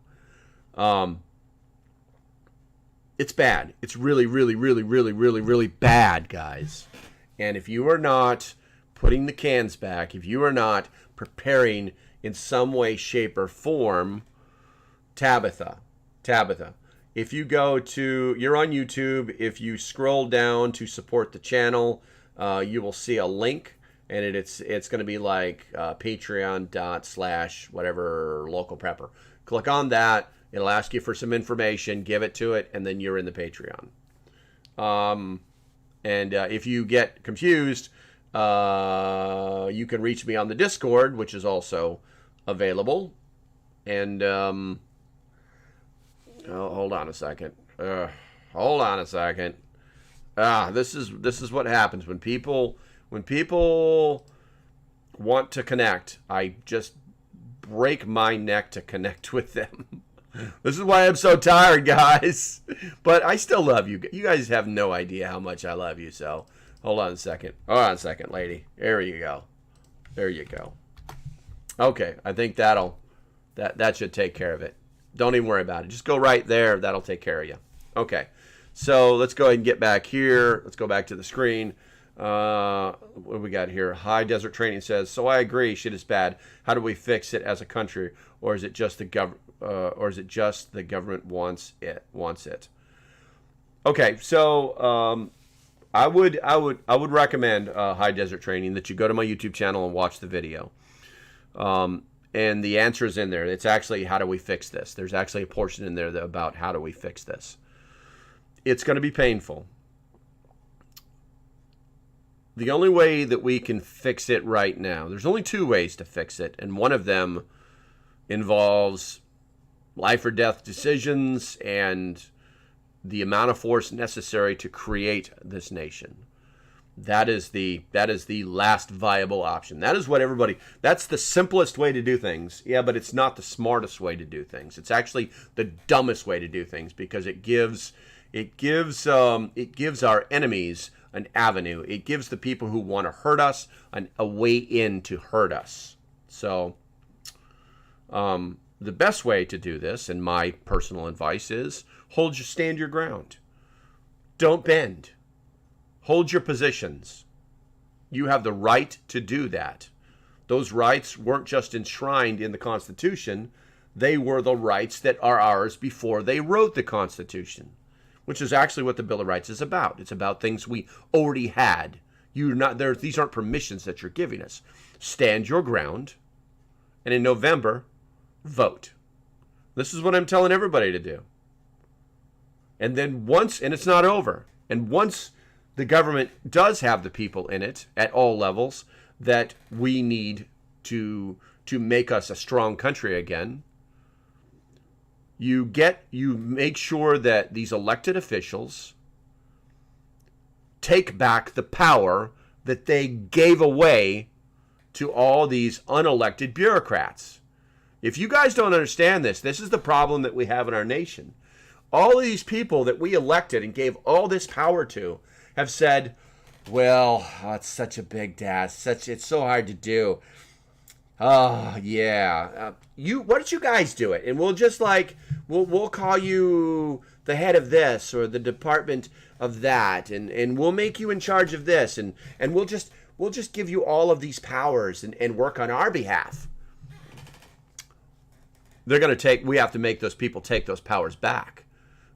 It's bad. It's really, really, really, really, really, really bad, guys. And if you are not putting the cans back, if you are not preparing in some way, shape, or form, Tabitha, if you you're on YouTube, if you scroll down to support the channel, you will see a link, and it's going to be like patreon.com/ whatever local prepper. Click on that. It'll ask you for some information, give it to it, and then you're in the Patreon. And if you get confused, you can reach me on the Discord, which is also available. And hold on a second. This is what happens when people want to connect. I just break my neck to connect with them. This is why I'm so tired, guys. But I still love you. You guys have no idea how much I love you. So hold on a second. Hold on a second, lady. There you go. There you go. Okay, I think that'll That should take care of it. Don't even worry about it. Just go right there. That'll take care of you. Okay. So let's go ahead and get back here. Let's go back to the screen. What do we got here? High Desert Training says, so I agree, shit is bad. How do we fix it as a country? Or is it just the government wants it? Okay, so I would recommend High Desert Training that you go to my YouTube channel and watch the video. And the answer is in there. It's actually, how do we fix this? There's actually a portion in there about how do we fix this. It's going to be painful. The only way that we can fix it right now, there's only two ways to fix it, and one of them involves life or death decisions and the amount of force necessary to create this nation. That is the last viable option. That is what everybody, that's the simplest way to do things. Yeah, but it's not the smartest way to do things. It's actually the dumbest way to do things, because it gives our enemies an avenue. It gives the people who want to hurt us a way in to hurt us. So the best way to do this, and my personal advice, is stand your ground. Don't bend. Hold your positions. You have the right to do that. Those rights weren't just enshrined in the Constitution. They were the rights that are ours before they wrote the Constitution, which is actually what the Bill of Rights is about. It's about things we already had. These aren't permissions that you're giving us. Stand your ground, and in November, vote. This is what I'm telling everybody to do. And then and it's not over, and once the government does have the people in it at all levels that we need to make us a strong country again, you make sure that these elected officials take back the power that they gave away to all these unelected bureaucrats. If you guys don't understand this is the problem that we have in our nation. All of these people that we elected and gave all this power to have said, well, it's such a big task. It's so hard to do. Oh, yeah. Why don't you guys do it? And we'll just we'll call you the head of this or the department of that, and we'll make you in charge of this, and we'll just give you all of these powers and work on our behalf. We have to make those people take those powers back.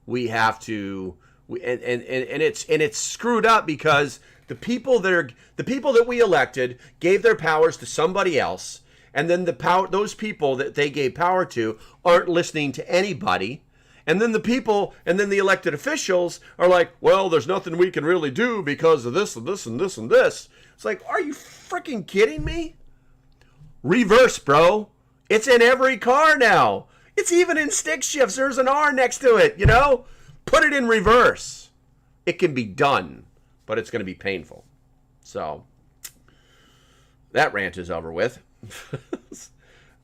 We have to, and it's screwed up because the people that we elected gave their powers to somebody else, and then those people that they gave power to aren't listening to anybody. And then the elected officials are like, well, there's nothing we can really do because of this and this and this and this. It's like, are you freaking kidding me? Reverse, bro. It's in every car now. It's even in stick shifts. There's an R next to it, Put it in reverse. It can be done, but it's going to be painful. So, that rant is over with.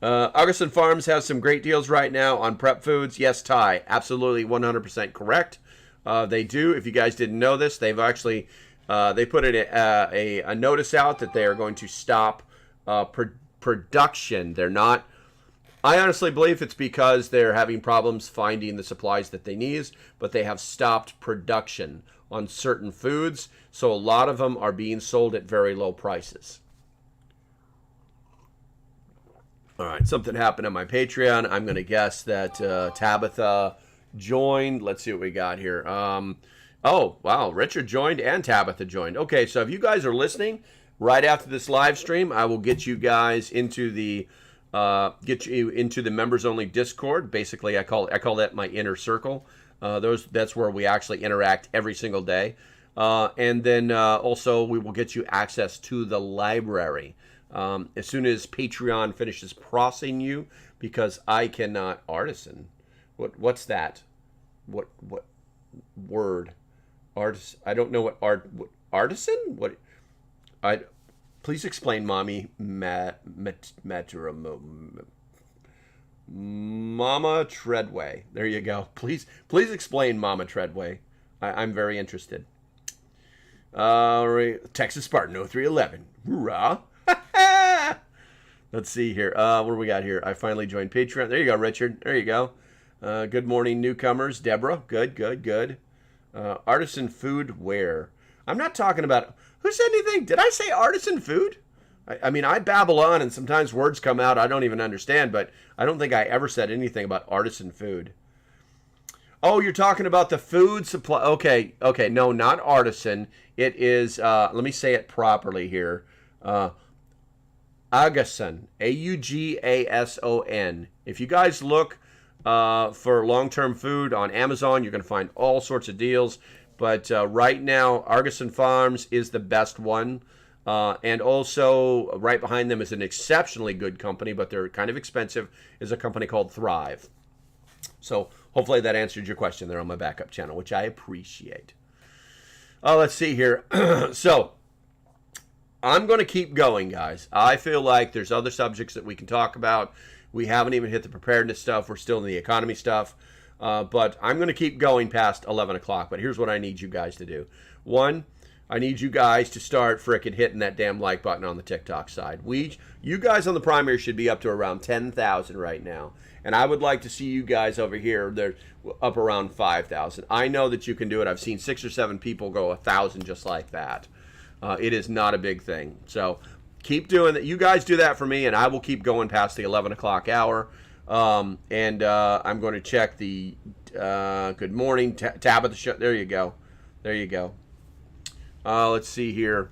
Augustin Farms has some great deals right now on prep foods. Yes, Ty, absolutely 100% correct. They do. If you guys didn't know this, they've actually they put a notice out that they are going to stop production. They're not. I honestly believe it's because they're having problems finding the supplies that they need, but they have stopped production on certain foods, so a lot of them are being sold at very low prices. All right, something happened on my Patreon. I'm going to guess that Tabitha joined. Let's see what we got here. Oh, wow, Richard joined and Tabitha joined. Okay, so if you guys are listening, right after this live stream, I will get you guys into the members only Discord. Basically, I call that my inner circle. That's where we actually interact every single day. And then also we will get you access to the library. As soon as Patreon finishes processing you, because I cannot artisan. What's that? What word? Artist? I don't know what artisan? What? Please explain, Mommy. Mama Treadway. There you go. Please explain, Mama Treadway. I'm very interested. Texas Spartan 0311. Hoorah! Let's see here. What do we got here? I finally joined Patreon. There you go, Richard. There you go. Good morning, newcomers. Deborah. Good, good, good. Artisan food where? I'm not talking about... Who said anything? Did I say artisan food? I mean, I babble on and sometimes words come out I don't even understand, but I don't think I ever said anything about artisan food. Oh, you're talking about the food supply. Okay, okay. No, not artisan. It is, let me say it properly here. Augason, Augason. If you guys look for long-term food on Amazon, you're going to find all sorts of deals. But right now, Argason Farms is the best one. And also, right behind them is an exceptionally good company, but they're kind of expensive, is a company called Thrive. So hopefully that answered your question there on my backup channel, which I appreciate. Let's see here. So I'm going to keep going, guys. I feel like there's other subjects that we can talk about. We haven't even hit the preparedness stuff. We're still in the economy stuff. But I'm going to keep going past 11 o'clock. But here's what I need you guys to do. One, I need you guys to start frickin' hitting that damn like button on the TikTok side. You guys on the primary should be up to around 10,000 right now. And I would like to see you guys over here. They're up around 5,000. I know that you can do it. I've seen 6 or 7 people go 1,000 just like that. It is not a big thing. So keep doing that. You guys do that for me, and I will keep going past the 11 o'clock hour. I'm going to check the good morning tab of the show. There you go. There you go. Let's see here.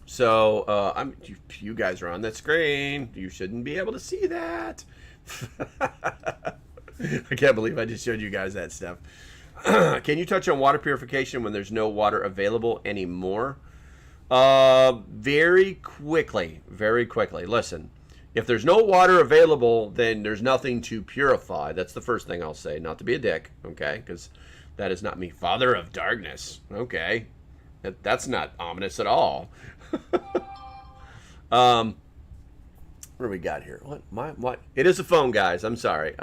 So you guys are on that screen. You shouldn't be able to see that. I can't believe I just showed you guys that stuff. Can you touch on water purification when there's no water available anymore? Very quickly. Very quickly. Listen, if there's no water available, then there's nothing to purify. That's the first thing I'll say. Not to be a dick, okay? Because that is not me. Father of darkness. Okay. That's not ominous at all. What do we got here? What? It is a phone, guys. I'm sorry.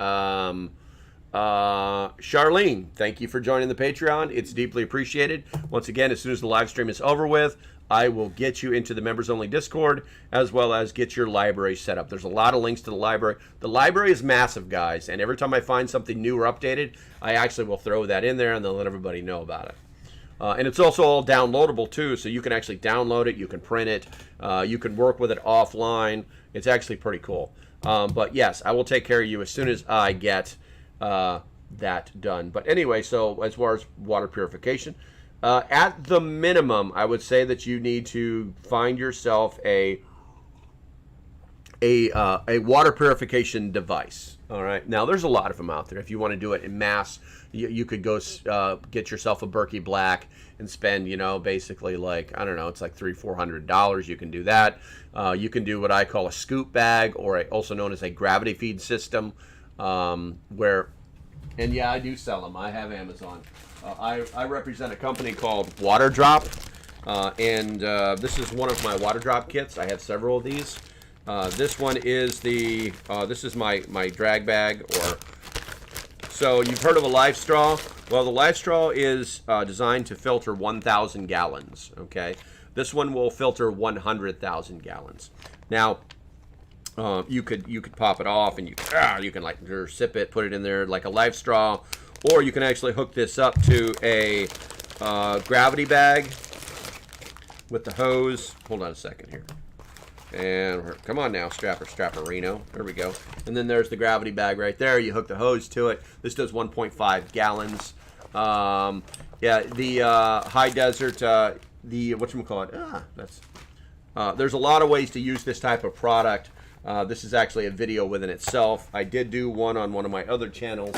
Charlene, thank you for joining the Patreon. It's deeply appreciated. Once again, as soon as the live stream is over with, I will get you into the members-only Discord, as well as get your library set up. There's a lot of links to the library. The library is massive, guys, and every time I find something new or updated, I actually will throw that in there and then let everybody know about it. And it's also all downloadable, too, so you can actually download it, you can print it, you can work with it offline. It's actually pretty cool. But, yes, I will take care of you as soon as I get that done. But anyway, so as far as water purification, at the minimum, I would say that you need to find yourself a water purification device. All right. Now, there's a lot of them out there. If you want to do it in mass, you could go get yourself a Berkey Black and spend, basically like, I don't know, it's like $300-400. You can do that. You can do what I call a scoop bag, or also known as a gravity feed system, where, and yeah, I do sell them. I have Amazon. I represent a company called Water Drop, and this is one of my Water Drop kits. I have several of these. This one is this is my drag bag. So you've heard of a life straw? Well, the life straw is designed to filter 1,000 gallons, okay? This one will filter 100,000 gallons. Now, you could pop it off, and you can like sip it, put it in there like a life straw, or you can actually hook this up to a gravity bag with the hose. Hold on a second here. And come on now, strapperino. There we go. And then there's the gravity bag right there. You hook the hose to it. This does 1.5 gallons. Yeah, the high desert, the whatchamacallit, there's a lot of ways to use this type of product. This is actually a video within itself. I did do one on one of my other channels,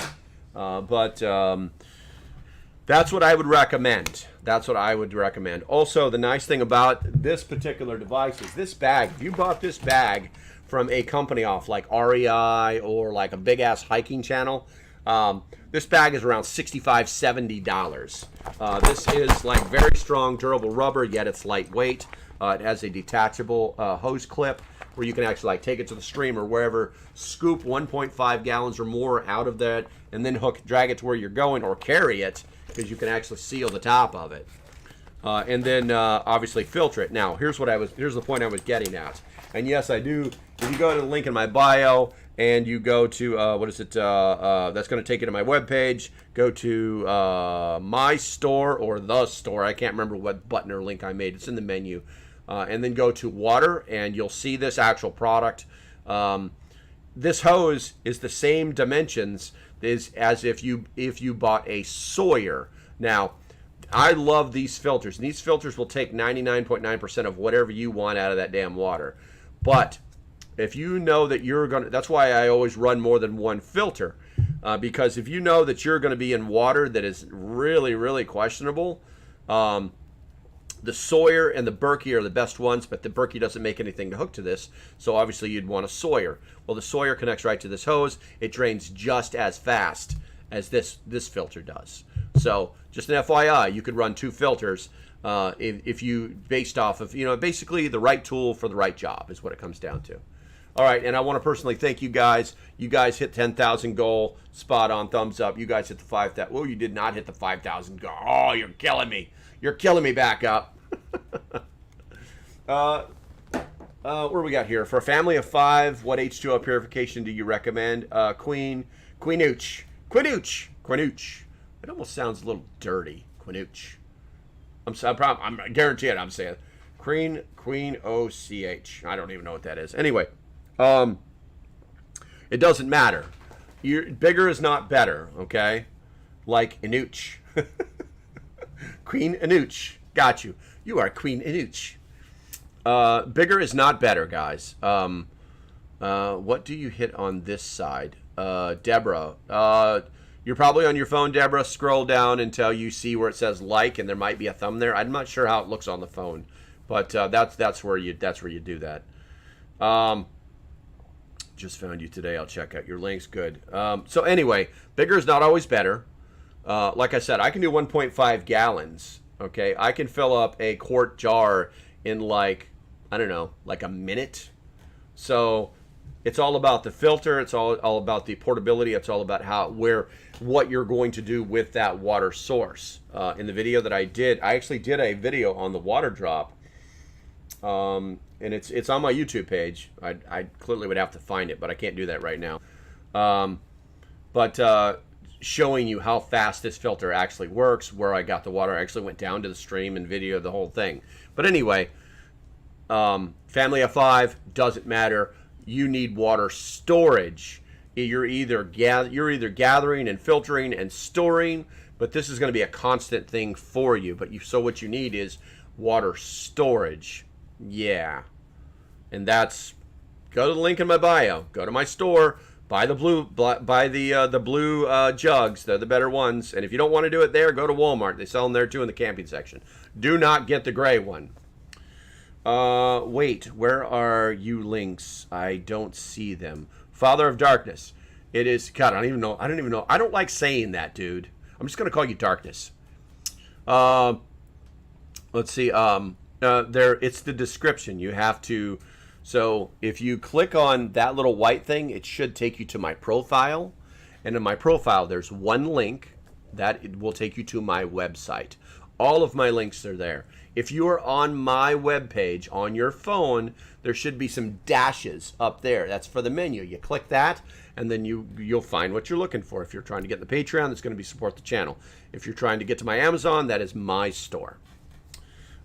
but that's what I would recommend. That's what I would recommend. Also, the nice thing about this particular device is this bag. If you bought this bag from a company off like REI or like a big-ass hiking channel, this bag is around $65-70. This is like very strong, durable rubber, yet it's lightweight. It has a detachable hose clip where you can actually like take it to the stream or wherever, scoop 1.5 gallons or more out of that, and then drag it to where you're going, or carry it, because you can actually seal the top of it. and then obviously filter it. Now, here's the point I was getting at. And yes, I do. If you go to the link in my bio and you go to that's going to take you to my webpage. Go to my store or the store. I can't remember what button or link I made. It's in the menu, and then go to water, and you'll see this actual product. This hose is the same dimensions as if you bought a Sawyer. Now, I love these filters. And these filters will take 99.9% of whatever you want out of that damn water. But if you know that you're going to, that's why I always run more than one filter. Because if you know that you're going to be in water that is really, really questionable, the Sawyer and the Berkey are the best ones, but the Berkey doesn't make anything to hook to this, so obviously you'd want a Sawyer. Well, the Sawyer connects right to this hose. It drains just as fast as this filter does. So just an FYI, you could run two filters if you, based off of, basically the right tool for the right job is what it comes down to. All right, and I want to personally thank you guys. You guys hit 10,000 goal, spot on, thumbs up. You guys hit the 5,000. Well, you did not hit the 5,000 goal. Oh, you're killing me. You're killing me back up. What do we got here? For a family of 5, what H2O purification do you recommend? Quinooch. It almost sounds a little dirty. Quinooch. I'm guaranteed I'm saying Queen O-C-H. I don't even know what that is. Anyway, it doesn't matter. Bigger is not better, okay? Like Anooch. Queen Anooch. Got you. You are Queen Anooch. Bigger is not better, guys. What do you hit on this side? Deborah. You're probably on your phone, Deborah. Scroll down until you see where it says like, and there might be a thumb there. I'm not sure how it looks on the phone, but that's where you do that. Just found you today. I'll check out your links. Good. So anyway, bigger is not always better. Like I said, I can do 1.5 gallons. Okay, I can fill up a quart jar in like a minute. So it's all about the filter. It's all about the portability. It's all about what you're going to do with that water source. In the video that I did, I actually did a video on the water drop, and it's on my YouTube page. I clearly would have to find it, but I can't do that right now. Showing you how fast this filter actually works, where I got the water. I actually went down to the stream and videoed the whole thing. But anyway, family of 5, doesn't matter. You need water storage. You're either gathering and filtering and storing, but this is going to be a constant thing for you. So what you need is water storage. Yeah, and that's, go to the link in my bio. Go to my store. Buy the blue jugs. They're the better ones. And if you don't want to do it there, go to Walmart. They sell them there too in the camping section. Do not get the gray one. Wait, where are you links? I don't see them. Father of Darkness. It is, God, I don't even know. I don't like saying that, dude. I'm just going to call you Darkness. Let's see. It's the description. You have to... So if you click on that little white thing, it should take you to my profile. And in my profile, there's one link that it will take you to my website. All of my links are there. If you are on my webpage on your phone, there should be some dashes up there. That's for the menu. You click that, and then you'll find what you're looking for. If you're trying to get the Patreon, that's going to be support the channel. If you're trying to get to my Amazon, that is my store.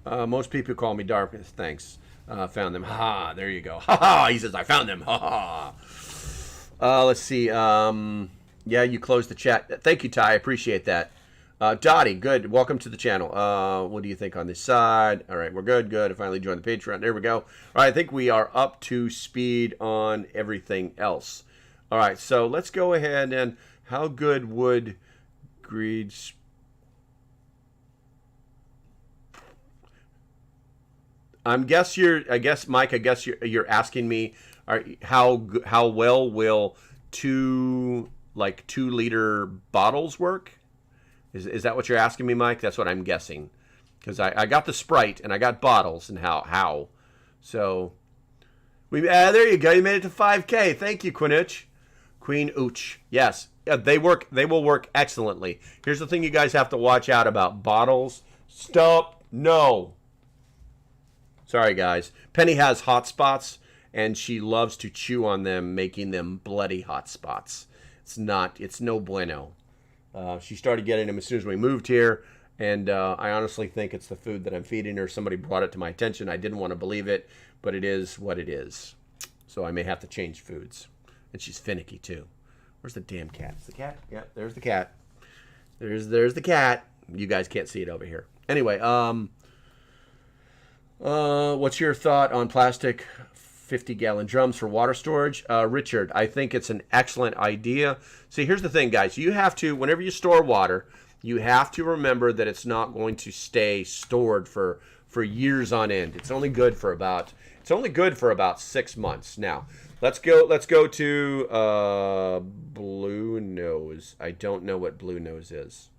Most people call me Darkness. Thanks. Found them. Ha, there you go. Ha ha. He says, I found them. Ha ha. Let's see. Yeah, you closed the chat. Thank you, Ty. I appreciate that. Dottie, good. Welcome to the channel. What do you think on this side? All right, we're good. Good. I finally joined the Patreon. There we go. All right, I think we are up to speed on everything else. All right, so let's go ahead and how good would greed... I guess Mike, you're asking me how well will 2-liter bottles work? Is that what you're asking me, Mike? That's what I'm guessing, because I got the Sprite and I got bottles and how. So there you go. You made it to 5K. Thank you, Queen Ooch. Yes, they work. They will work excellently. Here's the thing you guys have to watch out about bottles. Stop. No. Sorry, guys. Penny has hot spots, and she loves to chew on them, making them bloody hot spots. It's no bueno. She started getting them as soon as we moved here, and I honestly think it's the food that I'm feeding her. Somebody brought it to my attention. I didn't want to believe it, but it is what it is. So I may have to change foods. And she's finicky, too. Where's the damn cat? Is the cat? Yeah, there's the cat. There's the cat. You guys can't see it over here. Anyway, what's your thought on plastic 50-gallon drums for water storage? Richard, I think it's an excellent idea. See, here's the thing, guys. You have to, whenever you store water, you have to remember that it's not going to stay stored for years on end. It's only good for about 6 months. Now, let's go to Blue Nose. I don't know what Blue Nose is.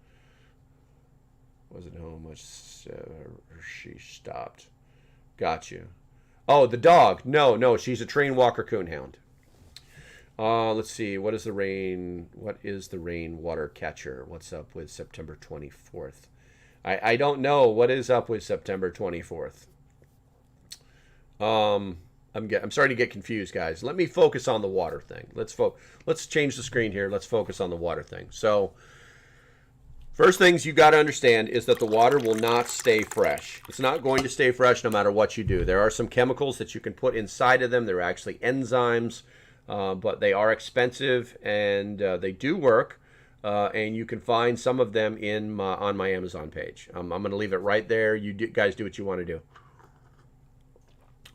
Wasn't home much. She stopped. Got you. Oh, the dog. No, she's a trained Walker Coonhound. Let's see. What is the rain water catcher? What's up with September 24th? I don't know. What is up with September 24th? I'm starting to get confused, guys. Let me focus on the water thing. Let's change the screen here. Let's focus on the water thing. So, first things you got to understand is that the water will not stay fresh. It's not going to stay fresh no matter what you do. There are some chemicals that you can put inside of them. They're actually enzymes, but they are expensive, and they do work. And you can find some of them on my Amazon page. I'm going to leave it right there. Guys do what you want to do.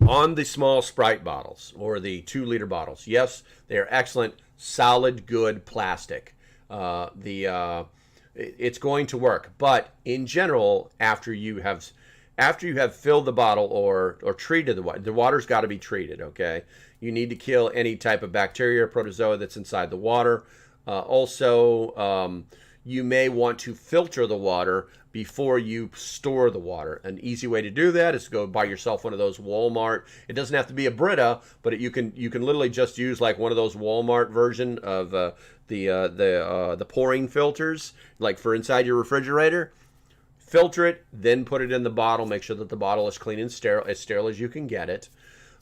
On the small Sprite bottles or the 2-liter bottles, yes, they are excellent, solid, good plastic. It's going to work, but in general, after you have filled the bottle or treated the water's got to be treated. Okay, you need to kill any type of bacteria or protozoa that's inside the water. Also, you may want to filter the water before you store the water. An easy way to do that is to go buy yourself one of those Walmart. It doesn't have to be a Brita, but you can literally just use like one of those Walmart version of the pouring filters, like for inside your refrigerator. Filter it, then put it in the bottle. Make sure that the bottle is clean and sterile as you can get it.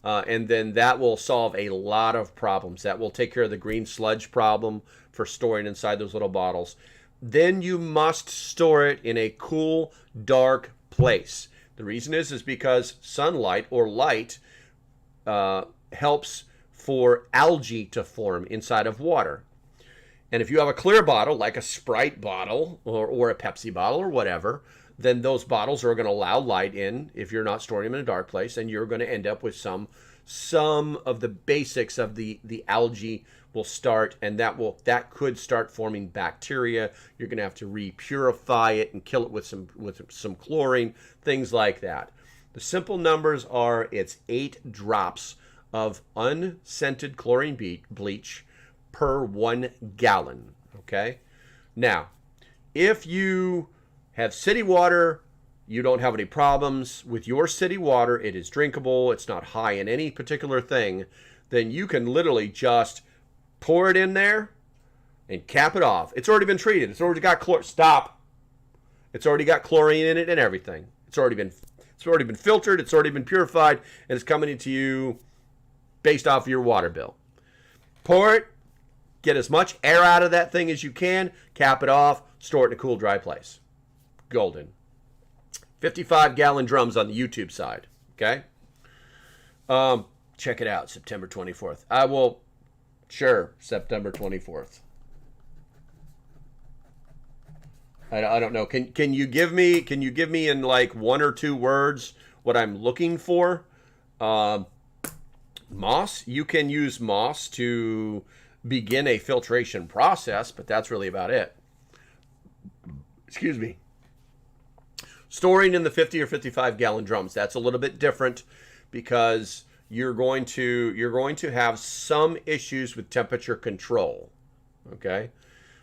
And then that will solve a lot of problems. That will take care of the green sludge problem for storing inside those little bottles. Then you must store it in a cool, dark place. The reason is because sunlight or light helps for algae to form inside of water. And if you have a clear bottle, like a Sprite bottle or a Pepsi bottle or whatever, then those bottles are going to allow light in if you're not storing them in a dark place, and you're going to end up with some of the basics of the algae will start, and that could start forming bacteria. You're going to have to repurify it and kill it with some chlorine, things like that. The simple numbers are it's 8 drops of unscented chlorine bleach per 1 gallon. Okay? Now, if you have city water, you don't have any problems with your city water, it is drinkable, it's not high in any particular thing, then you can literally just pour it in there and cap it off. It's already been treated. It's already got Stop. It's already got chlorine in it and everything. It's already been filtered, it's already been purified, and it's coming into you based off of your water bill. Pour it, get as much air out of that thing as you can, cap it off, store it in a cool, dry place. Golden. 55-gallon drums on the YouTube side. Okay? Check it out, September 24th. Sure, September 24th. I don't know. Can you give me in like 1 or 2 words what I'm looking for? Moss. You can use moss to begin a filtration process, but that's really about it. Excuse me. Storing in the 50 or 55-gallon drums, that's a little bit different because you're going to have some issues with temperature control. Okay?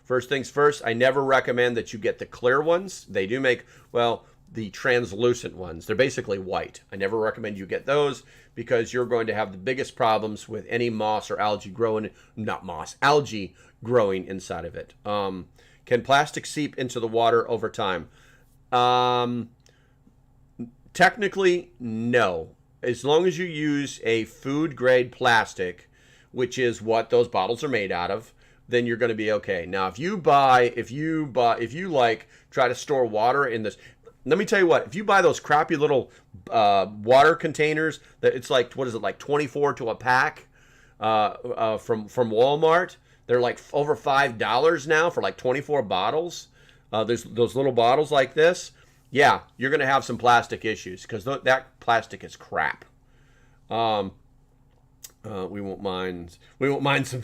First things first, I never recommend that you get the clear ones. They do make, the translucent ones. They're basically white. I never recommend you get those because you're going to have the biggest problems with any moss or algae growing inside of it. Can plastic seep into the water over time? Technically, no. As long as you use a food grade plastic, which is what those bottles are made out of, then you're going to be okay. Now, if you like try to store water in this, let me tell you what, if you buy those crappy little water containers that it's like, what is it, like 24 to a pack from Walmart, they're like over $5 now for like 24 bottles. There's those little bottles like this. Yeah, you're going to have some plastic issues because that plastic is crap. We won't mind some.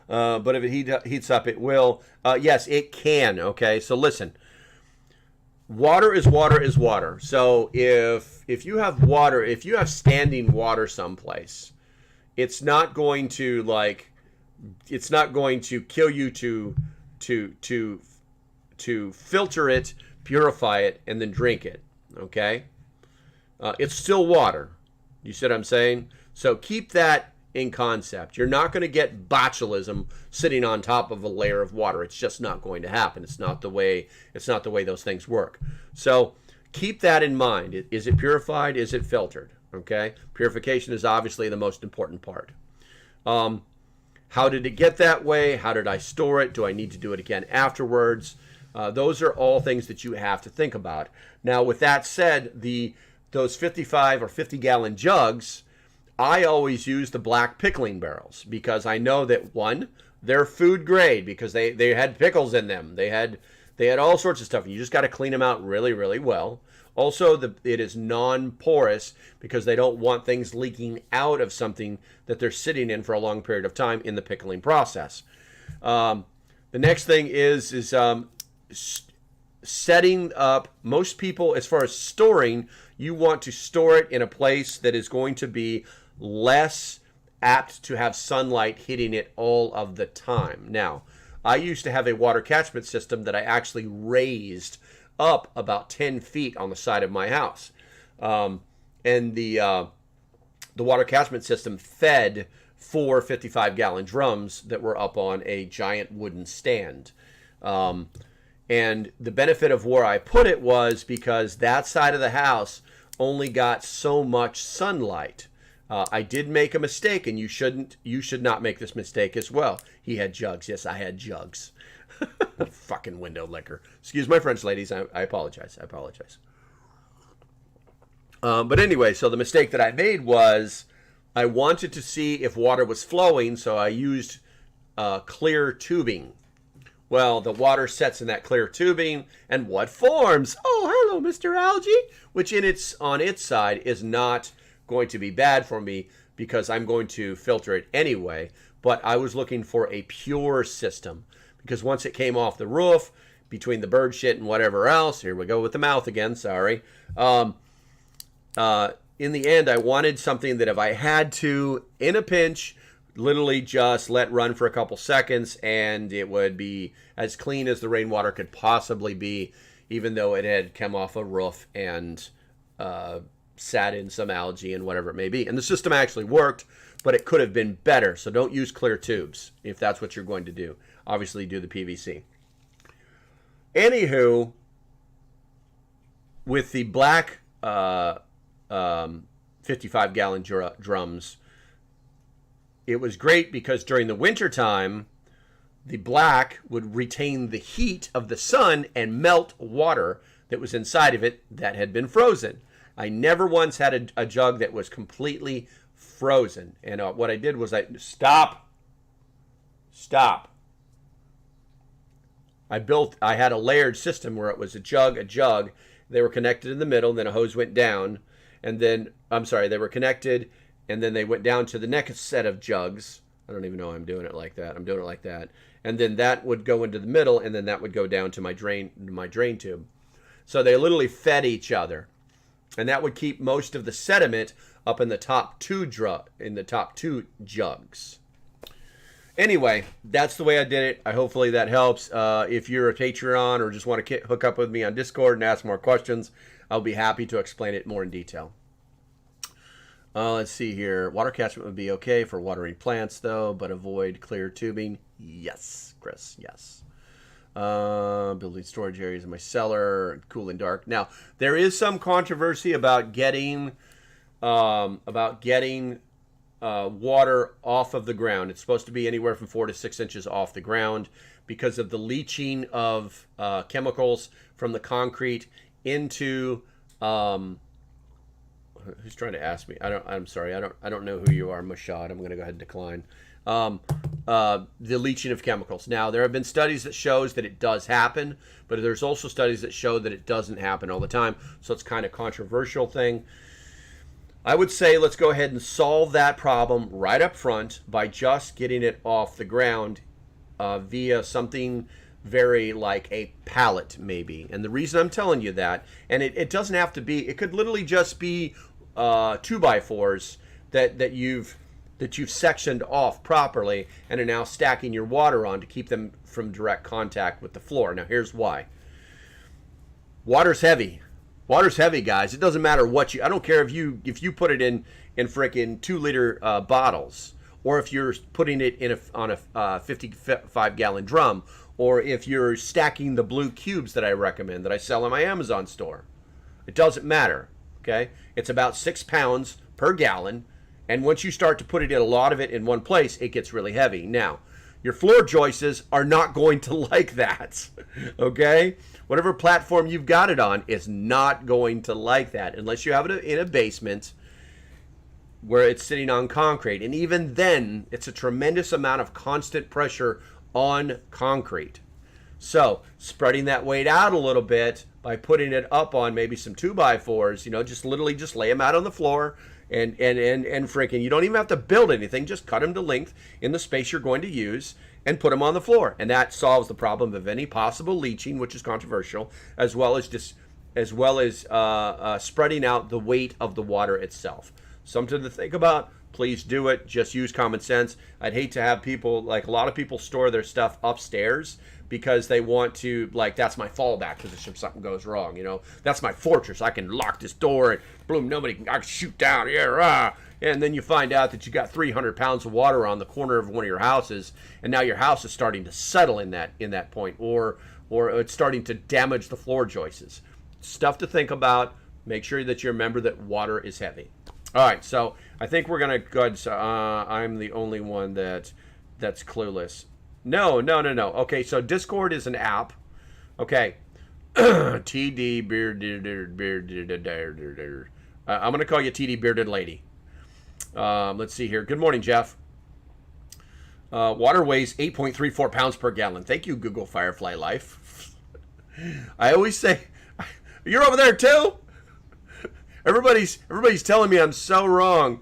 But if it heats up, it will. Yes, it can. Okay, so listen. Water is water is water. So if you have water, if you have standing water someplace, it's not going to kill you to filter it, purify it, and then drink it. Okay, it's still water. You see what I'm saying? So keep that in concept. You're not going to get botulism sitting on top of a layer of water. It's just not going to happen. It's not the way those things work. So keep that in mind. Is it purified? Is it filtered? Okay? Purification is obviously the most important part. How did it get that way? How did I store it? Do I need to do it again afterwards? Those are all things that you have to think about. Now, with that said, those 55 or 50-gallon jugs, I always use the black pickling barrels because I know that, one, they're food grade because they had pickles in them. They had all sorts of stuff. And you just got to clean them out really, really well. Also, it is non-porous because they don't want things leaking out of something that they're sitting in for a long period of time in the pickling process. The next thing is setting up. Most people, as far as storing, you want to store it in a place that is going to be less apt to have sunlight hitting it all of the time. Now, I used to have a water catchment system that I actually raised up about 10 feet on the side of my house. And the water catchment system fed 4 55-gallon drums that were up on a giant wooden stand. And the benefit of where I put it was because that side of the house only got so much sunlight. I did make a mistake, and you should not make this mistake as well. He had jugs. Yes, I had jugs. Fucking window liquor. Excuse my French, ladies. I apologize. But anyway, so the mistake that I made was I wanted to see if water was flowing, so I used clear tubing. Well, the water sets in that clear tubing, and what forms? Oh, hello, Mr. Algae, which on its side is not going to be bad for me because I'm going to filter it anyway. But I was looking for a pure system because once it came off the roof, between the bird shit and whatever else, here we go with the mouth again, sorry. In the end, I wanted something that if I had to, in a pinch, literally just let run for a couple seconds and it would be as clean as the rainwater could possibly be, even though it had come off a roof and sat in some algae and whatever it may be. And the system actually worked, but it could have been better. So don't use clear tubes if that's what you're going to do. Obviously do the PVC. Anywho, with the black 55-gallon drums, it was great because during the winter time, the black would retain the heat of the sun and melt water that was inside of it that had been frozen. I never once had a jug that was completely frozen. And what I did was Stop. I had a layered system where it was a jug. They were connected in the middle, and then a hose went down. And then, they were connected, and then they went down to the next set of jugs. I don't even know I'm doing it like that. I'm doing it like that. And then that would go into the middle, and then that would go down to my drain tube. So they literally fed each other. And that would keep most of the sediment up in the top two jugs. Anyway, that's the way I did it. Hopefully that helps. If you're a Patreon or just want to hook up with me on Discord and ask more questions, I'll be happy to explain it more in detail. Let's see here. Water catchment would be okay for watering plants, though, but avoid clear tubing. Yes, Chris, yes. Building storage areas in my cellar, cool and dark. Now, there is some controversy about getting water off of the ground. It's supposed to be anywhere from 4 to 6 inches off the ground because of the leaching of chemicals from the concrete into. Who's trying to ask me? I'm sorry. I don't know who you are, Mashad. I'm going to go ahead and decline. The leaching of chemicals. Now, there have been studies that shows that it does happen, but there's also studies that show that it doesn't happen all the time. So it's kind of controversial thing. I would say let's go ahead and solve that problem right up front by just getting it off the ground via something very like a pallet maybe. And the reason I'm telling you that, and it doesn't have to be, it could literally just be 2x4s that you've sectioned off properly and are now stacking your water on to keep them from direct contact with the floor. Now here's why. Water's heavy. Water's heavy, guys. It doesn't matter what I don't care if you put it in frickin' 2-liter bottles, or if you're putting it on a 55-gallon drum, or if you're stacking the blue cubes that I recommend, that I sell on my Amazon store. It doesn't matter, okay? It's about 6 pounds per gallon, and once you start to put a lot of it in one place, it gets really heavy. Now, your floor joists are not going to like that, okay? Whatever platform you've got it on is not going to like that unless you have it in a basement where it's sitting on concrete. And even then, it's a tremendous amount of constant pressure on concrete. So spreading that weight out a little bit by putting it up on maybe some 2x4s, just literally just lay them out on the floor and freaking, you don't even have to build anything, just cut them to length in the space you're going to use and put them on the floor. And that solves the problem of any possible leaching, which is controversial, as well as spreading out the weight of the water itself. Something to think about. Please do it. Just use common sense. I'd hate to have people, like a lot of people store their stuff upstairs because they want to, like, that's my fallback position if something goes wrong, That's my fortress. I can lock this door and boom, I can shoot down. Yeah, and then you find out that you got 300 pounds of water on the corner of one of your houses, and now your house is starting to settle in that point, or it's starting to damage the floor joists. Stuff to think about. Make sure that you remember that water is heavy. All right, so I think we're gonna go ahead. I'm the only one that's clueless. No. Okay, so Discord is an app. Okay, TD bearded. I'm gonna call you TD bearded lady. Let's see here. Good morning, Jeff. Water weighs 8.34 pounds per gallon. Thank you, Google Firefly Life. I always say, you're over there too. Everybody's telling me I'm so wrong,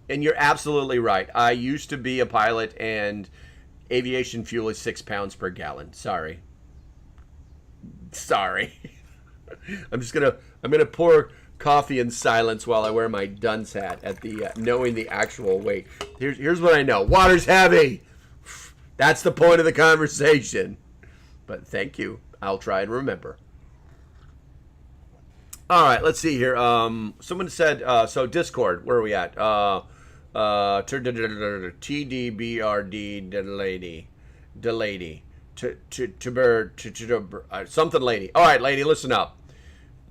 and you're absolutely right. I used to be a pilot, and aviation fuel is 6 pounds per gallon. Sorry. I'm gonna pour coffee in silence while I wear my dunce hat at the knowing the actual weight. Here's what I know. Water's heavy. That's the point of the conversation. But thank you. I'll try and remember. All right, let's see here. Someone said, so Discord, where are we at? TDBRD, something lady. All right, lady, listen up.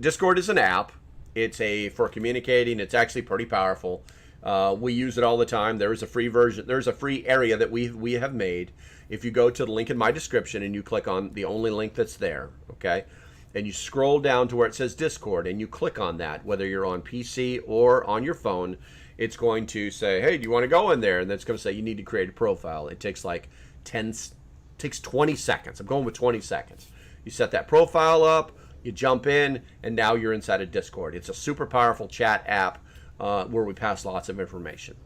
Discord is an app. It's for communicating. It's actually pretty powerful. We use it all the time. There is a free version. There's a free area that we have made. If you go to the link in my description and you click on the only link that's there, okay? And you scroll down to where it says Discord and you click on that, whether you're on PC or on your phone, it's going to say, hey, do you want to go in there? And then it's going to say you need to create a profile. It takes like 20 seconds. I'm going with 20 seconds. You set that profile up, you jump in, and now you're inside of Discord. It's a super powerful chat app where we pass lots of information.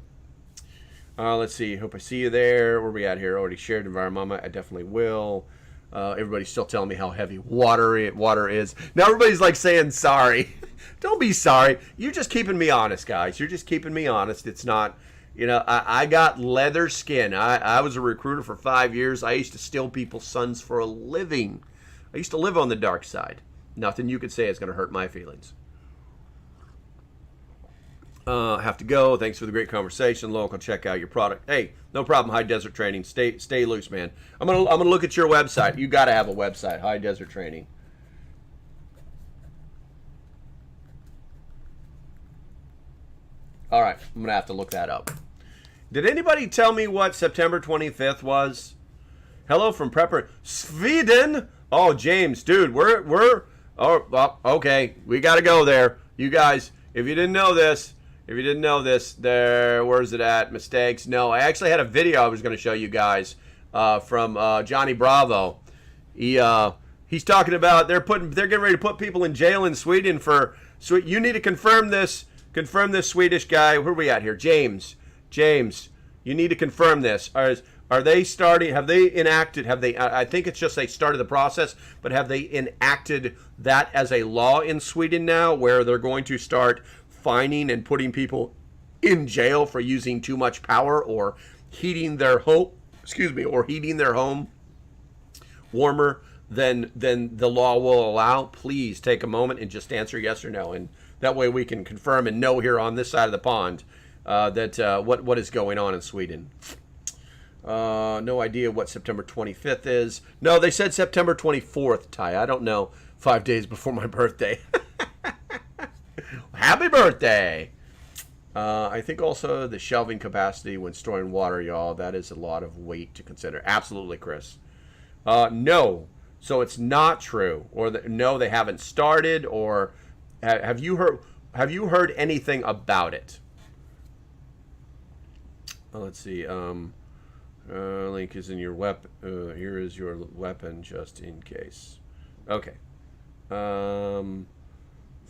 Let's see. Hope I see you there. Where are we at here? Already shared Environmama. I definitely will. Everybody's still telling me how heavy water is. Now everybody's like saying sorry. Don't be sorry. You're just keeping me honest, guys. You're just keeping me honest. It's not, I got leather skin. I was a recruiter for 5 years. I used to steal people's sons for a living. I used to live on the dark side. Nothing you could say is going to hurt my feelings. Have to go. Thanks for the great conversation. Local, check out your product. Hey, no problem. High Desert Training. Stay loose, man. I'm gonna look at your website. You got to have a website. High Desert Training. All right, I'm gonna have to look that up. Did anybody tell me what September 25th was? Hello from Prepper Sweden. Oh, James, dude, we're well, okay. We got to go there. You guys, if you didn't know this, there, where's it at? Mistakes. No, I actually had a video I was going to show you guys from Johnny Bravo. He's talking about they're getting ready to put people in jail in Sweden for. So you need to confirm this Swedish guy. Where are we at here? James, you need to confirm this. Are they starting? Have they enacted? I think it's just they started the process, but have they enacted that as a law in Sweden now, where they're going to start fining and putting people in jail for using too much power or heating their home? Heating their home warmer than the law will allow? Please take a moment and just answer yes or no, and that way we can confirm and know here on this side of the pond that what is going on in Sweden. No idea what September 25th is. No, they said September 24th, Ty. I don't know. 5 days before my birthday. Happy birthday! I think also the shelving capacity when storing water, y'all, that is a lot of weight to consider. Absolutely, Chris. No. So it's not true. Or no, they haven't started. Or have you heard anything about it? Let's see. Link is in your weapon. Here is your weapon, just in case. Okay.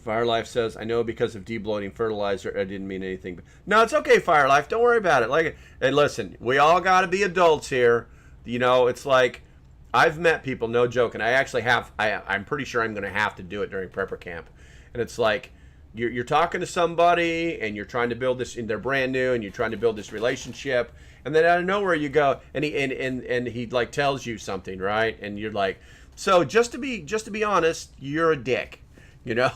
Firelife says, I know because of debloating fertilizer, I didn't mean anything. No, it's okay, Firelife. Don't worry about it. And listen, we all got to be adults here. You know, it's like, I've met people, no joke, and I actually have, I'm pretty sure I'm going to have to do it during prepper camp. And it's like, you're talking to somebody, and you're trying to build this, and they're brand new, and you're trying to build this relationship, and then out of nowhere you go, and he like tells you something, right? And you're like, so just to be honest, you're a dick, you know?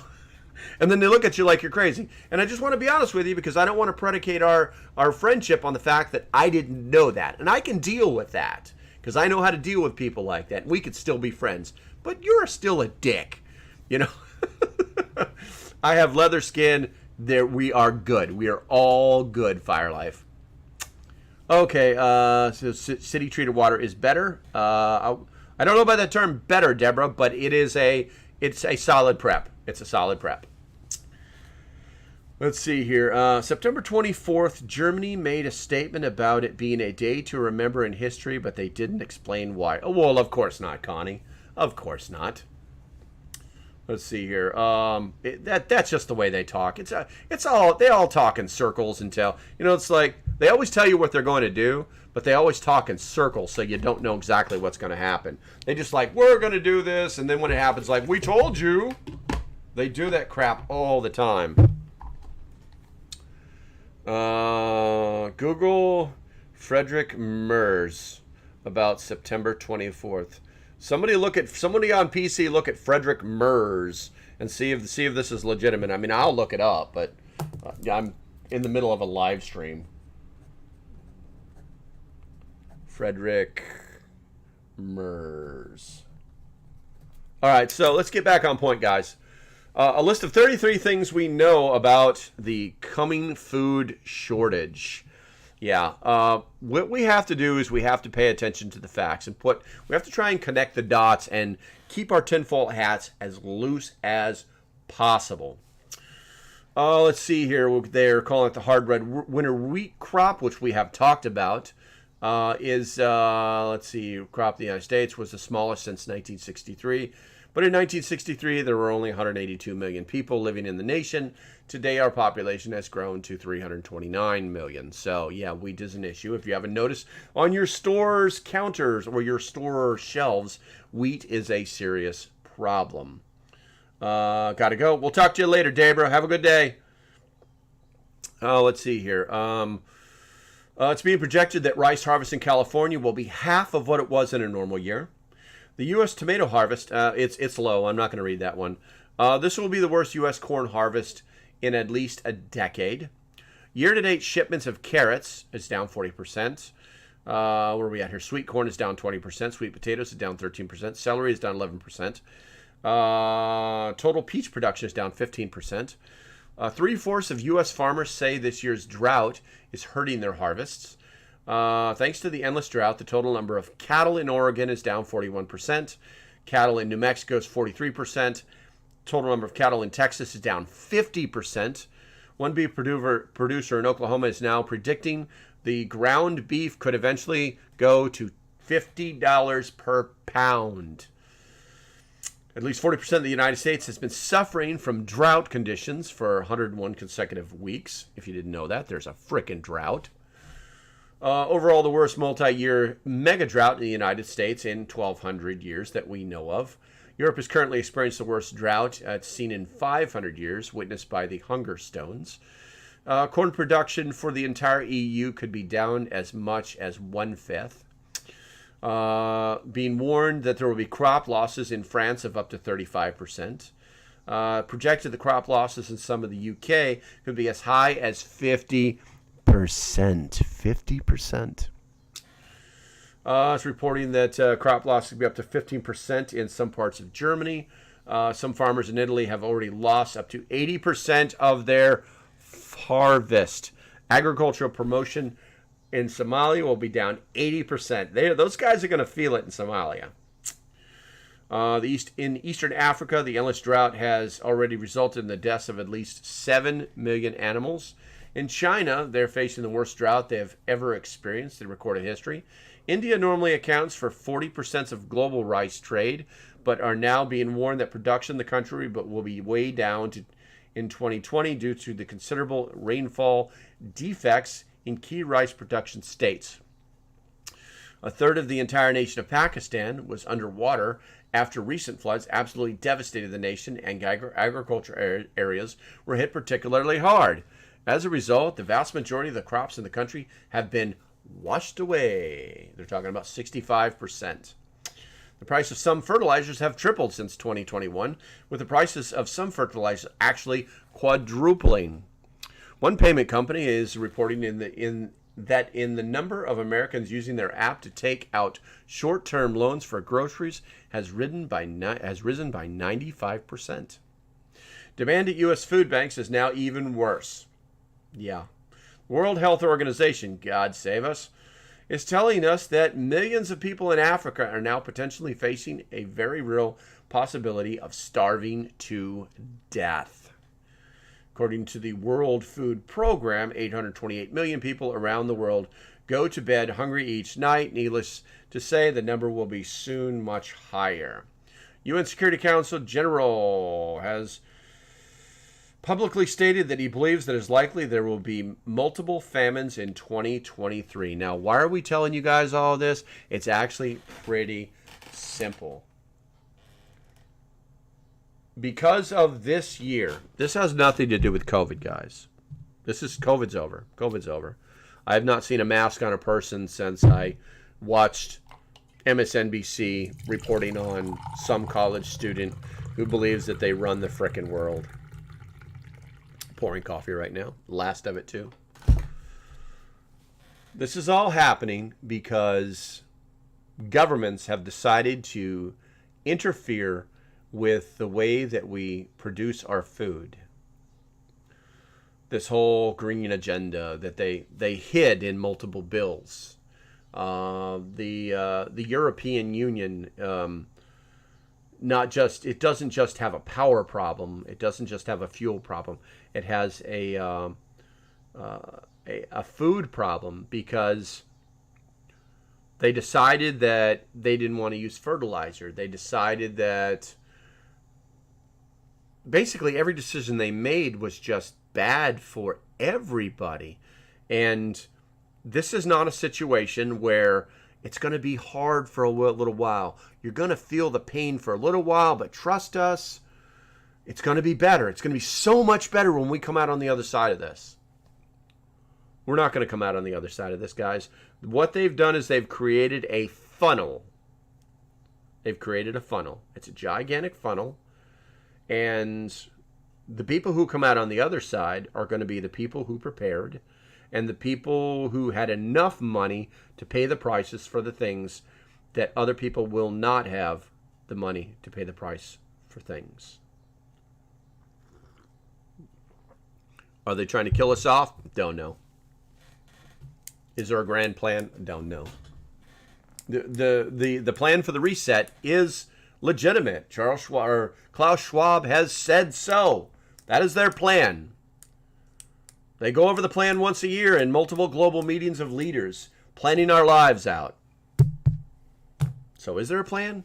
And then they look at you like you're crazy. And I just want to be honest with you because I don't want to predicate our friendship on the fact that I didn't know that. And I can deal with that because I know how to deal with people like that. We could still be friends. But you're still a dick, you know? I have leather skin. There, we are good. We are all good, Firelife. Okay, so city treated water is better. I don't know about that term better, Deborah, but it's a solid prep. It's a solid prep. Let's see here. September 24th, Germany made a statement about it being a day to remember in history, but they didn't explain why. Oh, well, of course not, Connie. Of course not. Let's see here. That's just the way they talk. They all talk in circles until, you know, it's like they always tell you what they're going to do, but they always talk in circles so you don't know exactly what's going to happen. They just like, we're going to do this, and then when it happens, like, we told you. They do that crap all the time. Google Frederick Merz about September 24th. Somebody on PC look at Frederick Merz and see if this is legitimate. I mean, I'll look it up, but I'm in the middle of a live stream. Frederick Merz. All right, so let's get back on point, guys. A list of 33 things we know about the coming food shortage. Yeah, what we have to do is we have to pay attention to the facts and we have to try and connect the dots and keep our tinfoil hats as loose as possible. Let's see here. They're calling it the hard red winter wheat crop, which we have talked about. Let's see, crop of the United States was the smallest since 1963. But in 1963, there were only 182 million people living in the nation. Today, our population has grown to 329 million. So, yeah, wheat is an issue. If you haven't noticed, on your store's counters or your store shelves, wheat is a serious problem. Gotta go. We'll talk to you later, Deborah. Have a good day. Let's see here. It's being projected that rice harvest in California will be half of what it was in a normal year. The U.S. tomato harvest, it's low. I'm not going to read that one. This will be the worst U.S. corn harvest in at least a decade. Year-to-date shipments of carrots is down 40%. Where are we at here? Sweet corn is down 20%. Sweet potatoes is down 13%. Celery is down 11%. Total peach production is down 15%. 3/4 of U.S. farmers say this year's drought is hurting their harvests. Thanks to the endless drought, the total number of cattle in Oregon is down 41%. Cattle in New Mexico is 43%. Total number of cattle in Texas is down 50%. One beef producer in Oklahoma is now predicting the ground beef could eventually go to $50 per pound. At least 40% of the United States has been suffering from drought conditions for 101 consecutive weeks. If you didn't know that, there's a frickin' drought. Overall, the worst multi-year mega drought in the United States in 1,200 years that we know of. Europe is currently experiencing the worst drought it's seen in 500 years, witnessed by the hunger stones. Corn production for the entire EU could be down as much as 1/5. Being warned that there will be crop losses in France of up to 35%. Projected the crop losses in some of the UK could be as high as 50%. 50%. It's reporting that crop loss could be up to 15% in some parts of Germany. Some farmers in Italy have already lost up to 80% of their harvest. Agricultural promotion in Somalia will be down 80%. Those guys are going to feel it in Somalia. In Eastern Africa, the endless drought has already resulted in the deaths of at least 7 million animals. In China, they're facing the worst drought they have ever experienced in recorded history. India normally accounts for 40% of global rice trade, but are now being warned that production in the country will be way down in 2020 due to the considerable rainfall defects in key rice production states. A third of the entire nation of Pakistan was underwater after recent floods absolutely devastated the nation, and agriculture areas were hit particularly hard. As a result, the vast majority of the crops in the country have been washed away. They're talking about 65%. The price of some fertilizers have tripled since 2021, with the prices of some fertilizers actually quadrupling. One payment company is reporting that the number of Americans using their app to take out short-term loans for groceries has risen by 95%. Demand at U.S. food banks is now even worse. Yeah. World Health Organization, God save us, is telling us that millions of people in Africa are now potentially facing a very real possibility of starving to death. According to the World Food Program, 828 million people around the world go to bed hungry each night. Needless to say, the number will be soon much higher. UN Security Council General has publicly stated that he believes that it's likely there will be multiple famines in 2023. Now, why are we telling you guys all this? It's actually pretty simple. Because of this year, this has nothing to do with COVID, guys. COVID's over. COVID's over. I have not seen a mask on a person since I watched MSNBC reporting on some college student who believes that they run the frickin' world. Pouring coffee right now. Last of it, too. This is all happening because governments have decided to interfere with the way that we produce our food. This whole green agenda that they hid in multiple bills. The European Union, it doesn't just have a power problem. It doesn't just have a fuel problem. It has a food problem because they decided that they didn't want to use fertilizer. They decided that basically every decision they made was just bad for everybody. And this is not a situation where it's going to be hard for a little while. You're going to feel the pain for a little while, but trust us, it's going to be better. It's going to be so much better when we come out on the other side of this. We're not going to come out on the other side of this, guys. What they've done is they've created a funnel. They've created a funnel. It's a gigantic funnel. And the people who come out on the other side are going to be the people who prepared and the people who had enough money to pay the prices for the things that other people will not have the money to pay the price for things. Are they trying to kill us off? Don't know. Is there a grand plan? Don't know. The plan for the reset is legitimate. Klaus Schwab has said so. That is their plan. They go over the plan once a year in multiple global meetings of leaders, planning our lives out. So is there a plan?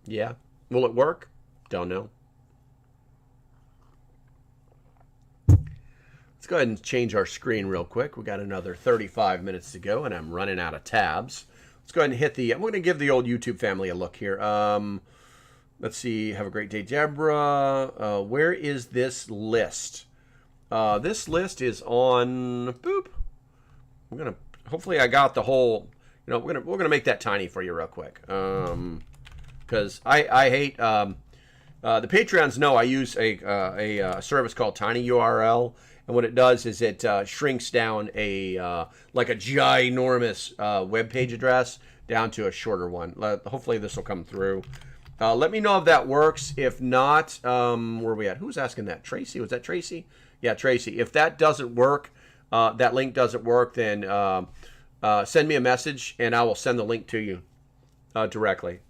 Yeah. Will it work? Don't know. Let's go ahead and change our screen real quick. We got another 35 minutes to go, and I'm running out of tabs. Let's go ahead and hit the... I'm going to give the old YouTube family a look here. Let's see. Have a great day, Deborah. Where is this list? This list is on... Boop. I'm going to... Hopefully I got the whole... You know, we're gonna make that tiny for you real quick. Because I hate... the Patreons know I use a service called TinyURL. And what it does is it shrinks down like a ginormous web page address down to a shorter one. Hopefully this will come through. Let me know if that works. If not, where are we at? Who's asking that? Tracy? Was that Tracy? Yeah, Tracy. If that doesn't work, that link doesn't work, then send me a message and I will send the link to you directly.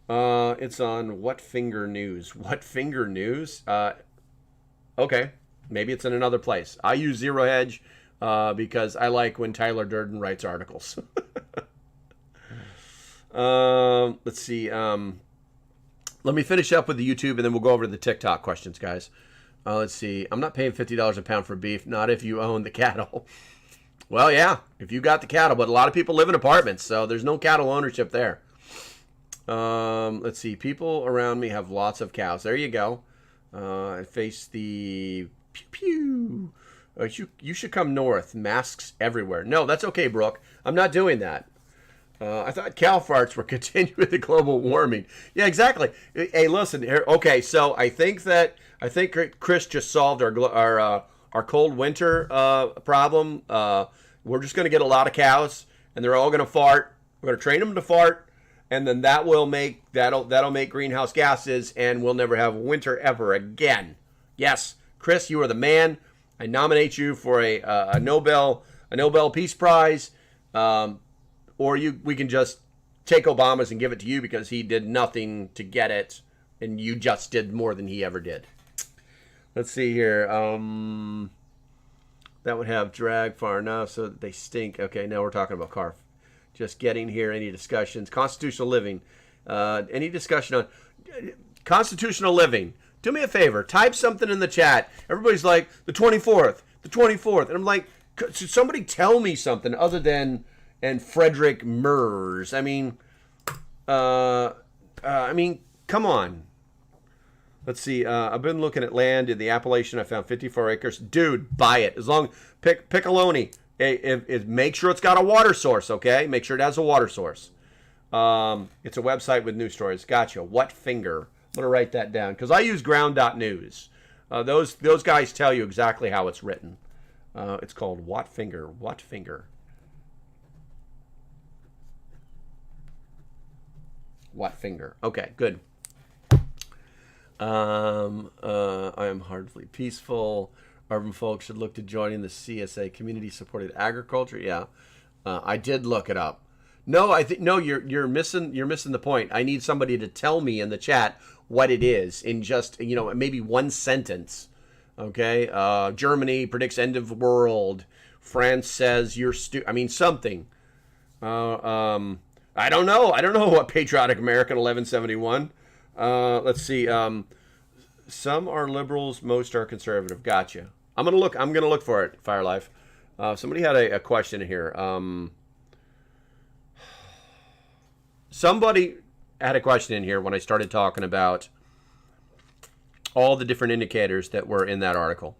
It's on What Finger News. What Finger News? Okay. Maybe it's in another place. I use Zero Hedge because I like when Tyler Durden writes articles. Let's see. Let me finish up with the YouTube, and then we'll go over to the TikTok questions, guys. Let's see. I'm not paying $50 a pound for beef, not if you own the cattle. Well, yeah, if you got the cattle, but a lot of people live in apartments, so there's no cattle ownership there. Let's see. People around me have lots of cows. There you go. I face the... Pew, pew. You should come north. Masks everywhere. No, that's okay, Brooke. I'm not doing that. I thought cow farts were continuing with the global warming. Yeah, exactly. Hey, listen here. Okay, so I think Chris just solved our cold winter problem. We're just going to get a lot of cows, and they're all going to fart. We're going to train them to fart, and then that'll make greenhouse gases, and we'll never have winter ever again. Yes. Chris, you are the man. I nominate you for a Nobel Peace Prize, or we can just take Obama's and give it to you because he did nothing to get it, and you just did more than he ever did. Let's see here. That would have drag far enough so that they stink. Okay, now we're talking about carf. Just getting here. Any discussions? Constitutional living. Any discussion on constitutional living? Do me a favor, type something in the chat. Everybody's like, the 24th. And I'm like, should somebody tell me something other than, and Frederick Mers? I mean, come on. Let's see. I've been looking at land in the Appalachian. I found 54 acres. Dude, buy it. As long, Piccoloni. Make sure it's got a water source, okay? Make sure it has a water source. It's a website with news stories. Gotcha. What Finger? I'm going to write that down because I use ground.news. Those guys tell you exactly how it's written. It's called What Finger. What Finger. What Finger. Okay, good. I am hardly peaceful. Urban folks should look to joining the CSA, Community Supported Agriculture. Yeah, I did look it up. No, you're missing the point. I need somebody to tell me in the chat what it is in just maybe one sentence. Okay, Germany predicts end of world. France says you're something. I don't know what Patriotic American 1171. Let's see. Some are liberals, most are conservative. Gotcha. I'm gonna look for it. Fire Life. Somebody had a question here. Somebody had a question in here when I started talking about all the different indicators that were in that article.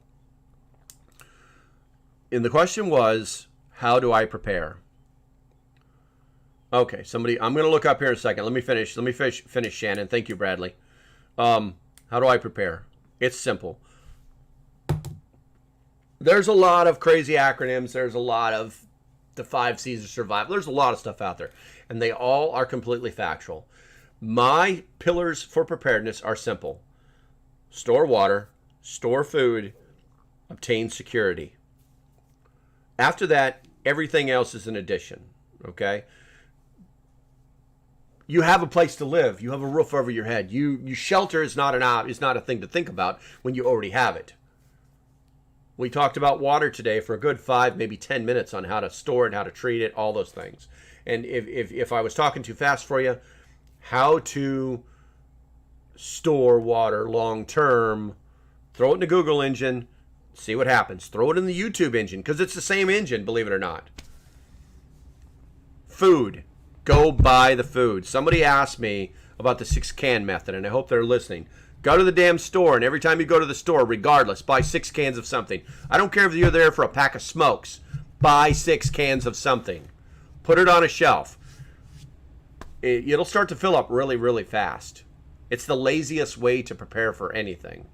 And the question was, how do I prepare? Okay, I'm going to look up here in a second. Let me finish, Shannon. Thank you, Bradley. How do I prepare? It's simple. There's a lot of crazy acronyms. There's a lot of the 5 C's of survival. There's a lot of stuff out there, and they all are completely factual. My pillars for preparedness are simple. Store water, store food, obtain security. After that, everything else is an addition, okay? You have a place to live. You have a roof over your head. You shelter is not a thing to think about when you already have it. We talked about water today for a good 5, maybe 10 minutes on how to store it, how to treat it, all those things. And if I was talking too fast for you, how to store water long term, throw it in the Google engine, see what happens. Throw it in the YouTube engine, because it's the same engine, believe it or not. Food. Go buy the food. Somebody asked me about the 6-can method, and I hope they're listening. Go to the damn store, and every time you go to the store, regardless, buy 6 cans of something. I don't care if you're there for a pack of smokes. Buy 6 cans of something. Put it on a shelf. It'll start to fill up really, really fast. It's the laziest way to prepare for anything.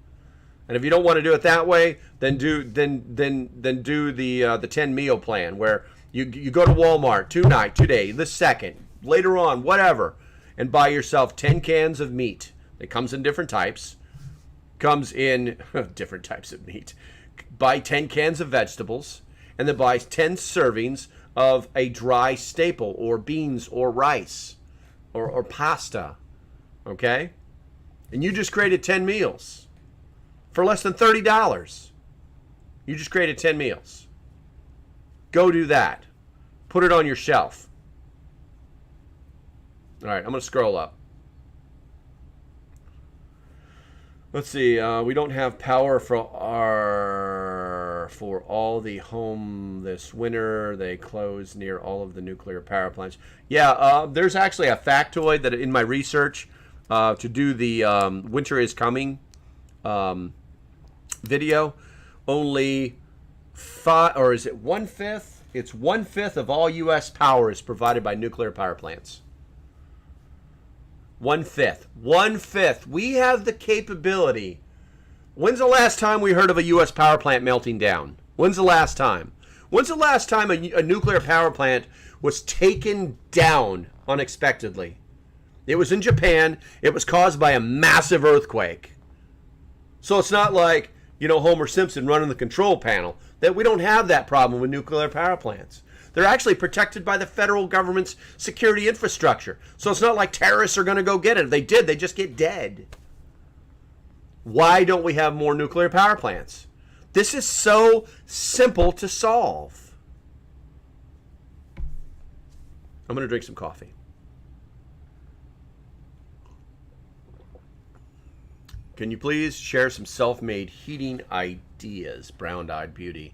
And if you don't want to do it that way, then do the 10 meal plan, where you go to Walmart tonight, today, this second, later on, whatever, and buy yourself 10 cans of meat. It comes in different types. Comes in different types of meat. Buy 10 cans of vegetables, and then buy 10 servings of a dry staple, or beans, or rice, or pasta. Okay? And you just created 10 meals for less than $30. You just created 10 meals. Go do that. Put it on your shelf. All right, I'm going to scroll up. Let's see. We don't have power for all the home this winter. They closed near all of the nuclear power plants. Yeah, there's actually a factoid that in my research to do the winter is coming video. Only 5, or is it 1/5? It's 1/5 of all U.S. power is provided by nuclear power plants. 1/5. 1/5. We have the capability. When's the last time we heard of a U.S. power plant melting down? When's the last time? When's the last time a nuclear power plant was taken down unexpectedly? It was in Japan. It was caused by a massive earthquake. So it's not like, Homer Simpson running the control panel. That we don't have that problem with nuclear power plants. They're actually protected by the federal government's security infrastructure. So it's not like terrorists are going to go get it. If they did, they just get dead. Why don't we have more nuclear power plants? This is so simple to solve. I'm going to drink some coffee. Can you please share some self-made heating ideas, Brown-Eyed Beauty?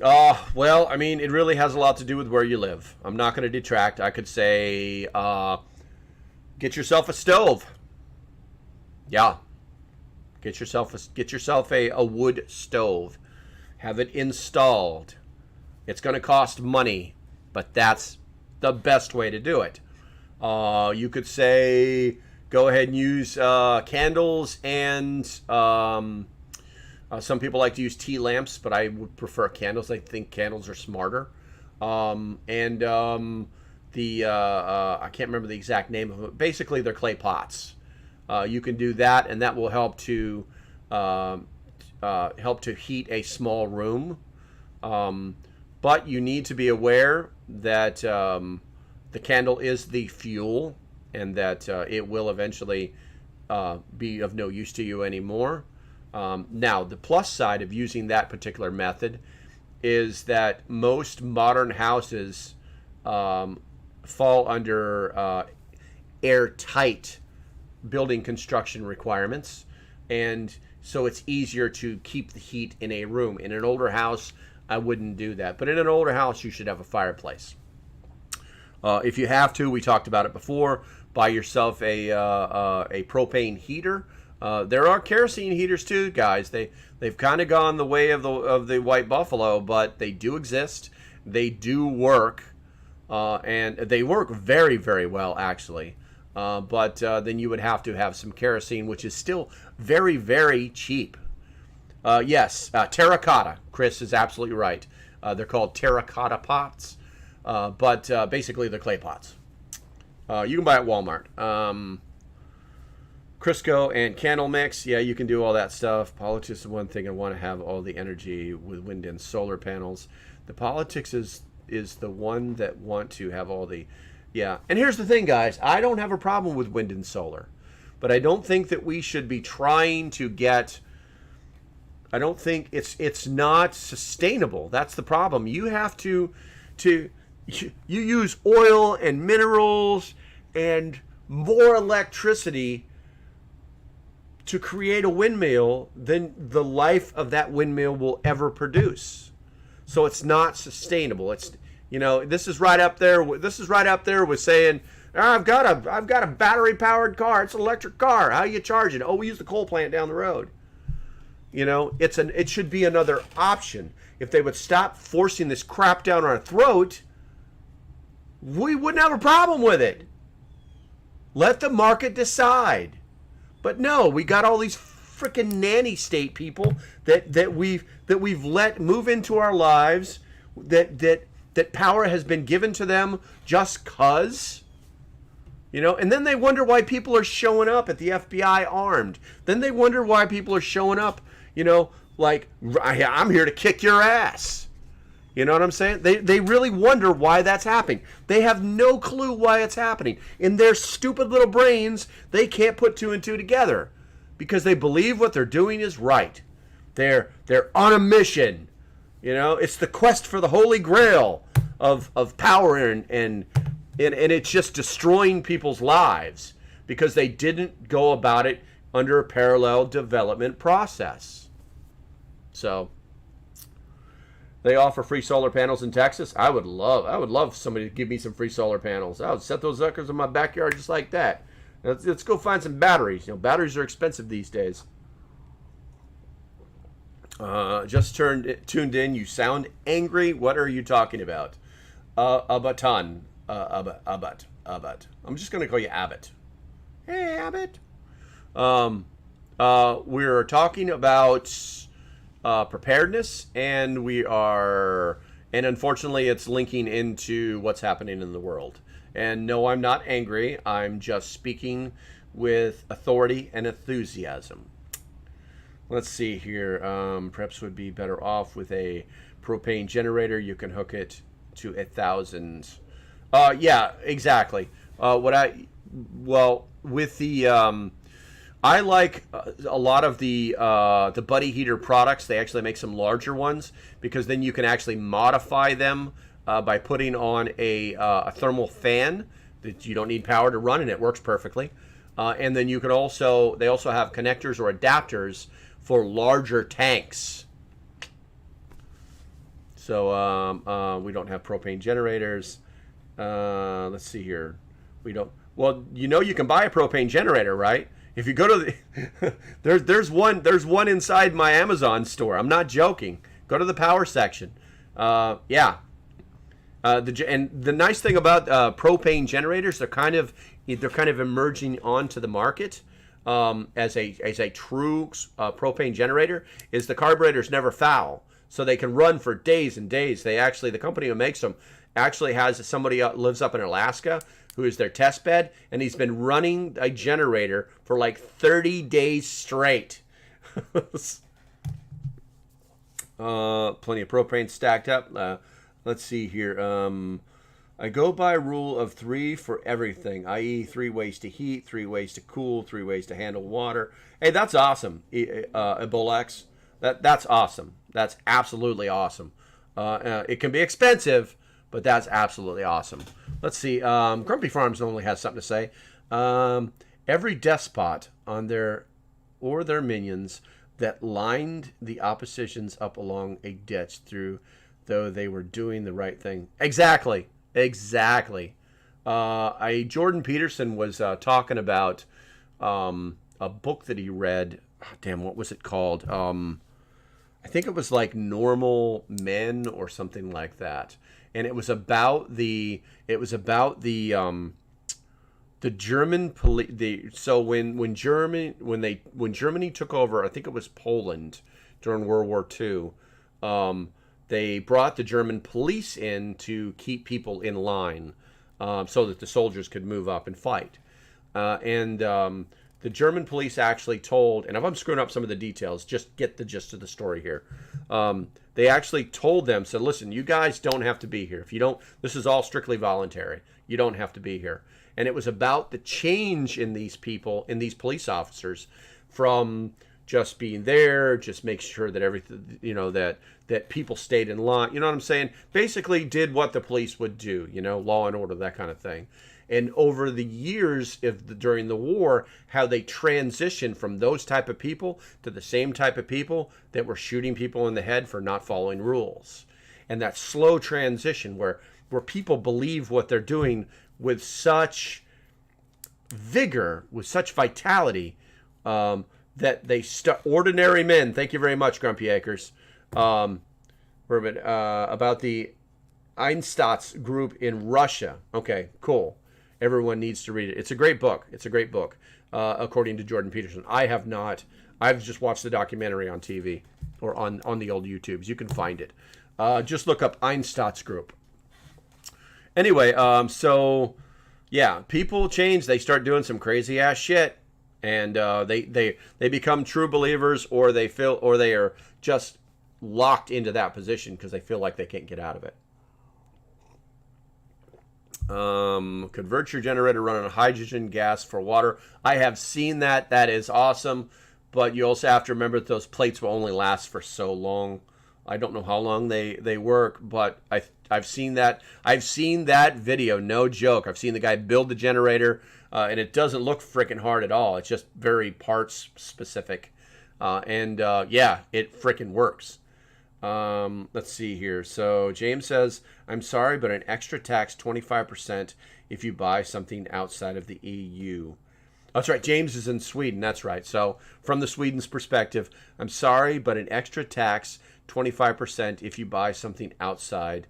Well, I mean, it really has a lot to do with where you live. I'm not going to detract. I could say, get yourself a stove. Yeah. Get yourself a wood stove. Have it installed. It's going to cost money, but that's the best way to do it. You could say, go ahead and use candles, and some people like to use tea lamps, but I would prefer candles. I think candles are smarter. I can't remember the exact name of them. Basically, they're clay pots. You can do that, and that will help to heat a small room. But you need to be aware that the candle is the fuel, and that it will eventually be of no use to you anymore. Now, the plus side of using that particular method is that most modern houses fall under airtight building construction requirements, and so it's easier to keep the heat in a room. In an older house, I wouldn't do that, but in an older house, you should have a fireplace. If you have to, we talked about it before, buy yourself a propane heater. There are kerosene heaters too, guys. They've kind of gone the way of the white buffalo, but they do exist. They do work, and they work very, very well, actually. but then you would have to have some kerosene, which is still very, very cheap. Yes, terracotta. Chris is absolutely right. They're called terracotta pots, but basically they're clay pots. You can buy at Walmart. Crisco and candle mix. Yeah, you can do all that stuff. Politics is one thing. I want to have all the energy with wind and solar panels. The politics is the one that want to have all the... Yeah, and here's the thing, guys. I don't have a problem with wind and solar, but I don't think that we should be trying to get... I don't think it's not sustainable. That's the problem. You have to you use oil and minerals and more electricity to create a windmill than the life of that windmill will ever produce. So it's not sustainable. It's, this is right up there. This is right up there with saying, I've got a battery powered car. It's an electric car. How you charge it? Oh, we use the coal plant down the road. It should be another option. If they would stop forcing this crap down our throat, we wouldn't have a problem with it. Let the market decide. But no, we got all these freaking nanny state people that we've let move into our lives, that power has been given to them just cause. And then they wonder why people are showing up at the FBI armed. Then they wonder why people are showing up, like, I'm here to kick your ass. You know what I'm saying? They really wonder why that's happening. They have no clue why it's happening. In their stupid little brains, they can't put two and two together because they believe what they're doing is right. They're on a mission. It's the quest for the Holy Grail of power, and it's just destroying people's lives because they didn't go about it under a parallel development process. So they offer free solar panels in Texas. I would love somebody to give me some free solar panels. I would set those suckers in my backyard just like that. Let's go find some batteries. Batteries are expensive these days. Just tuned in. You sound angry. What are you talking about? Abaton. Abbott. I'm just going to call you Abbott. Hey, Abbott. We're talking about preparedness, and unfortunately it's linking into what's happening in the world. And no, I'm not angry. I'm just speaking with authority and enthusiasm. Let's see here. Perhaps would be better off with a propane generator. You can hook it to 1,000. Yeah, exactly. With the I like a lot of the Buddy Heater products. They actually make some larger ones because then you can actually modify them by putting on a thermal fan that you don't need power to run, and it works perfectly. And then you could they also have connectors or adapters for larger tanks. So we don't have propane generators. Let's see here. We don't. Well, you can buy a propane generator, right? If you go to the there's one inside my Amazon store. I'm not joking. Go to the power section. Yeah. And the nice thing about propane generators, they're kind of emerging onto the market as a true propane generator. Is the carburetors never foul, so they can run for days and days. The company who makes them actually has somebody lives up in Alaska who is their test bed, and he's been running a generator for like 30 days straight. Plenty of propane stacked up. Let's see here. I go by rule of 3 for everything, i.e. 3 ways to heat, 3 ways to cool, 3 ways to handle water. Hey, that's awesome, Ebolex. That's awesome. That's absolutely awesome. It can be expensive, but that's absolutely awesome. Let's see. Grumpy Farms only has something to say. Every despot on their minions that lined the oppositions up along a ditch though they were doing the right thing. Exactly. Jordan Peterson was talking about a book that he read. Damn, what was it called? I think it was like Normal Men or something like that. And it was about the The German police. So when Germany took over, I think it was Poland during World War II. They brought the German police in to keep people in line, so that the soldiers could move up and fight. The German police actually told, and if I'm screwing up some of the details, just get the gist of the story here. They actually told them, said, listen, you guys don't have to be here. If you don't, this is all strictly voluntary. You don't have to be here. And it was about the change in these people, in these police officers, from just being there, just make sure that everything, that people stayed in line. You know what I'm saying? Basically did what the police would do, law and order, that kind of thing. And over the years during the war, how they transitioned from those type of people to the same type of people that were shooting people in the head for not following rules. And that slow transition where people believe what they're doing with such vigor, with such vitality, that they ordinary men. Thank you very much, Grumpy Acres. About the Einsatz group in Russia. Okay, cool. Everyone needs to read it. It's a great book. According to Jordan Peterson. I have not. I've just watched the documentary on TV or on the old YouTubes. You can find it. Just look up Einsatz group. Anyway, so yeah, people change. They start doing some crazy ass shit, and they become true believers, or they are just locked into that position because they feel like they can't get out of it. Convert your generator running on hydrogen gas for water. I have seen that. That is awesome. But you also have to remember that those plates will only last for so long. I don't know how long they work, but I've seen that. I've seen that video. No joke. I've seen the guy build the generator, and it doesn't look freaking hard at all. It's just very parts specific. Yeah, it freaking works. Let's see here. So James says, I'm sorry, but an extra tax 25% if you buy something outside of the EU. That's right. James is in Sweden. That's right. So from the Sweden's perspective, I'm sorry, but an extra tax 25% if you buy something outside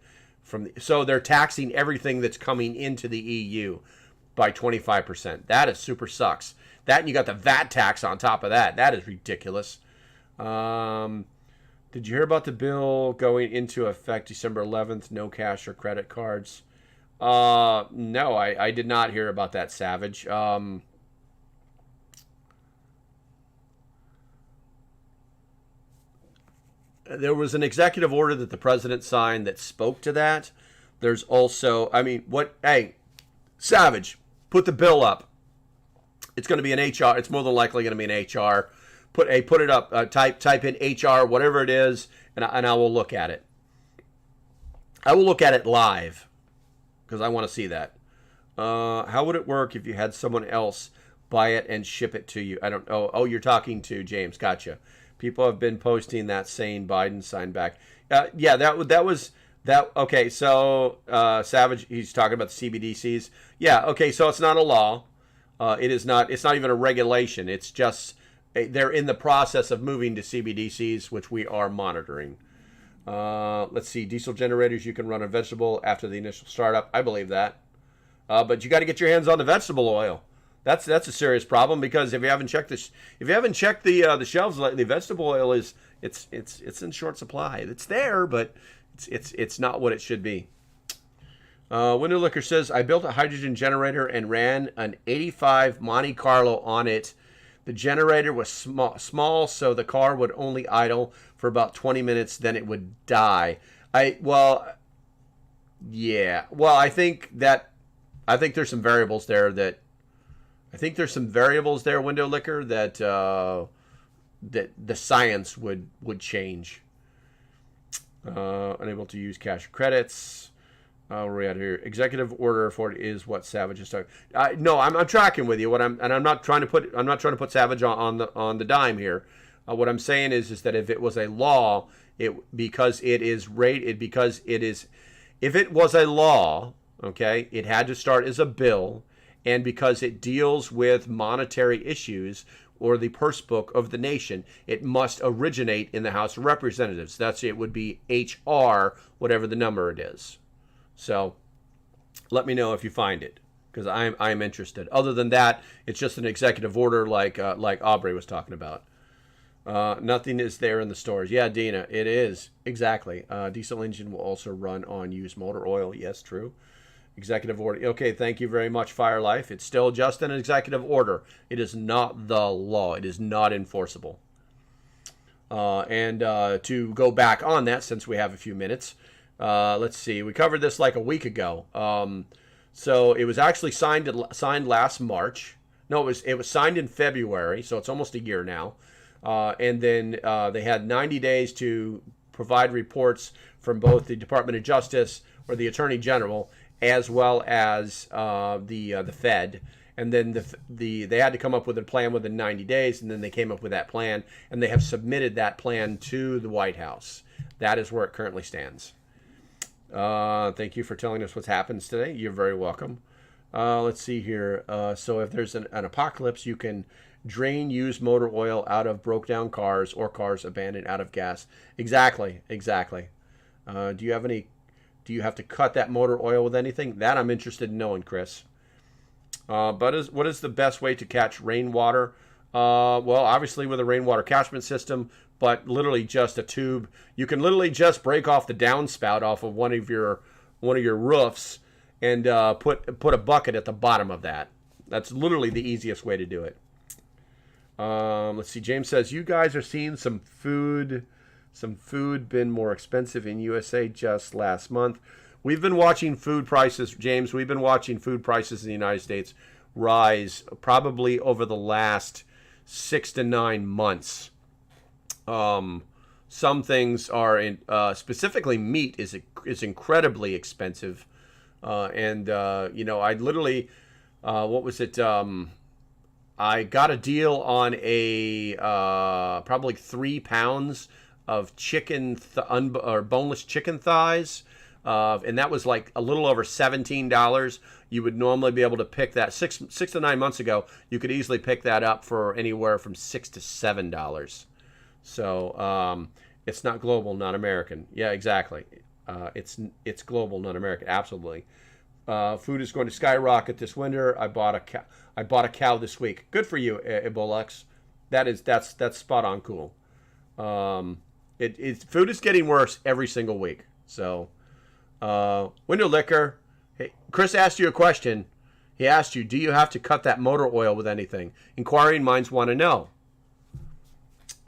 so they're taxing everything that's coming into the EU by 25%. That is super sucks. That, and you got the VAT tax on top of that. That is ridiculous. Did you hear about the bill going into effect December 11th? No cash or credit cards. No, I did not hear about that, Savage. There was an executive order that the president signed that spoke to that. There's also, hey, Savage, put the bill up. It's going to be an HR. It's more than likely going to be an HR. Put it up. Type in HR, whatever it is, and I will look at it. I will look at it live because I want to see that. How would it work if you had someone else buy it and ship it to you? I don't know. Oh, you're talking to James. Gotcha. People have been posting that saying Biden signed back. Yeah, that was. Okay, so Savage, he's talking about the CBDCs. Yeah, okay, so it's not a law. It's not even a regulation. It's just they're in the process of moving to CBDCs, which we are monitoring. Let's see, diesel generators you can run on vegetable after the initial startup. I believe that, but you got to get your hands on the vegetable oil. That's a serious problem because if you haven't checked the shelves lately, vegetable oil it's in short supply. It's there, but it's not what it should be. Window Liquor says, I built a hydrogen generator and ran an 85 Monte Carlo on it. The generator was small, so the car would only idle for about 20 minutes, then it would die. I think there's some variables there Window Liquor, that the science would change. Unable to use cash or credits. Where are we at here? Executive order for it is what Savage is talking. No, I'm tracking with you. I'm not trying to put Savage on the dime here. What I'm saying is that if it was a law, if it was a law, okay, it had to start as a bill, and because it deals with monetary issues or the purse book of the nation, it must originate in the House of Representatives. It would be HR, whatever the number it is. So let me know if you find it. because I'm interested. Other than that, it's just an executive order like Aubrey was talking about. Nothing is there in the stores. Yeah, Dina, it is. Exactly. Diesel engine will also run on used motor oil. Yes, true. Executive order. Okay, thank you very much, Fire Life. It's still just an executive order. It is not the law. It is not enforceable. And to go back on that, since we have a few minutes, let's see. We covered this like a week ago. So it was actually signed last March. No, it was signed in February, so it's almost a year now. And then they had 90 days to provide reports from both the Department of Justice or the Attorney General as well as the Fed. And then they had to come up with a plan within 90 days, and then they came up with that plan, and they have submitted that plan to the White House. That is where it currently stands. Thank you for telling us what's happened today. You're very welcome. Let's see here. So if there's an apocalypse, you can drain used motor oil out of broke down cars or cars abandoned out of gas. Exactly. Do you have to cut that motor oil with anything? That I'm interested in knowing, Chris. But what is the best way to catch rainwater? Well, obviously with a rainwater catchment system, but literally just a tube. You can literally just break off the downspout off of one of your roofs and put a bucket at the bottom of that. That's literally the easiest way to do it. Let's see. James says, you guys are seeing some food been more expensive in USA just last month. We've been watching food prices, James. We've been watching food prices in the United States rise probably over the last 6 to 9 months. Some things are specifically meat is incredibly expensive. I literally, what was it? I got a deal on a probably 3 pounds of chicken or boneless chicken thighs, and that was like a little over $17. You would normally be able to pick that six to 9 months ago. You could easily pick that up for anywhere from $6 to $7. So it's not global, not American. Yeah, exactly. It's global, not American. Absolutely. Food is going to skyrocket this winter. I bought a cow this week. Good for you, Ebolux. That's spot on cool. Food is getting worse every single week. So, window liquor. Hey, Chris asked you a question. He asked you, do you have to cut that motor oil with anything? Inquiring minds want to know.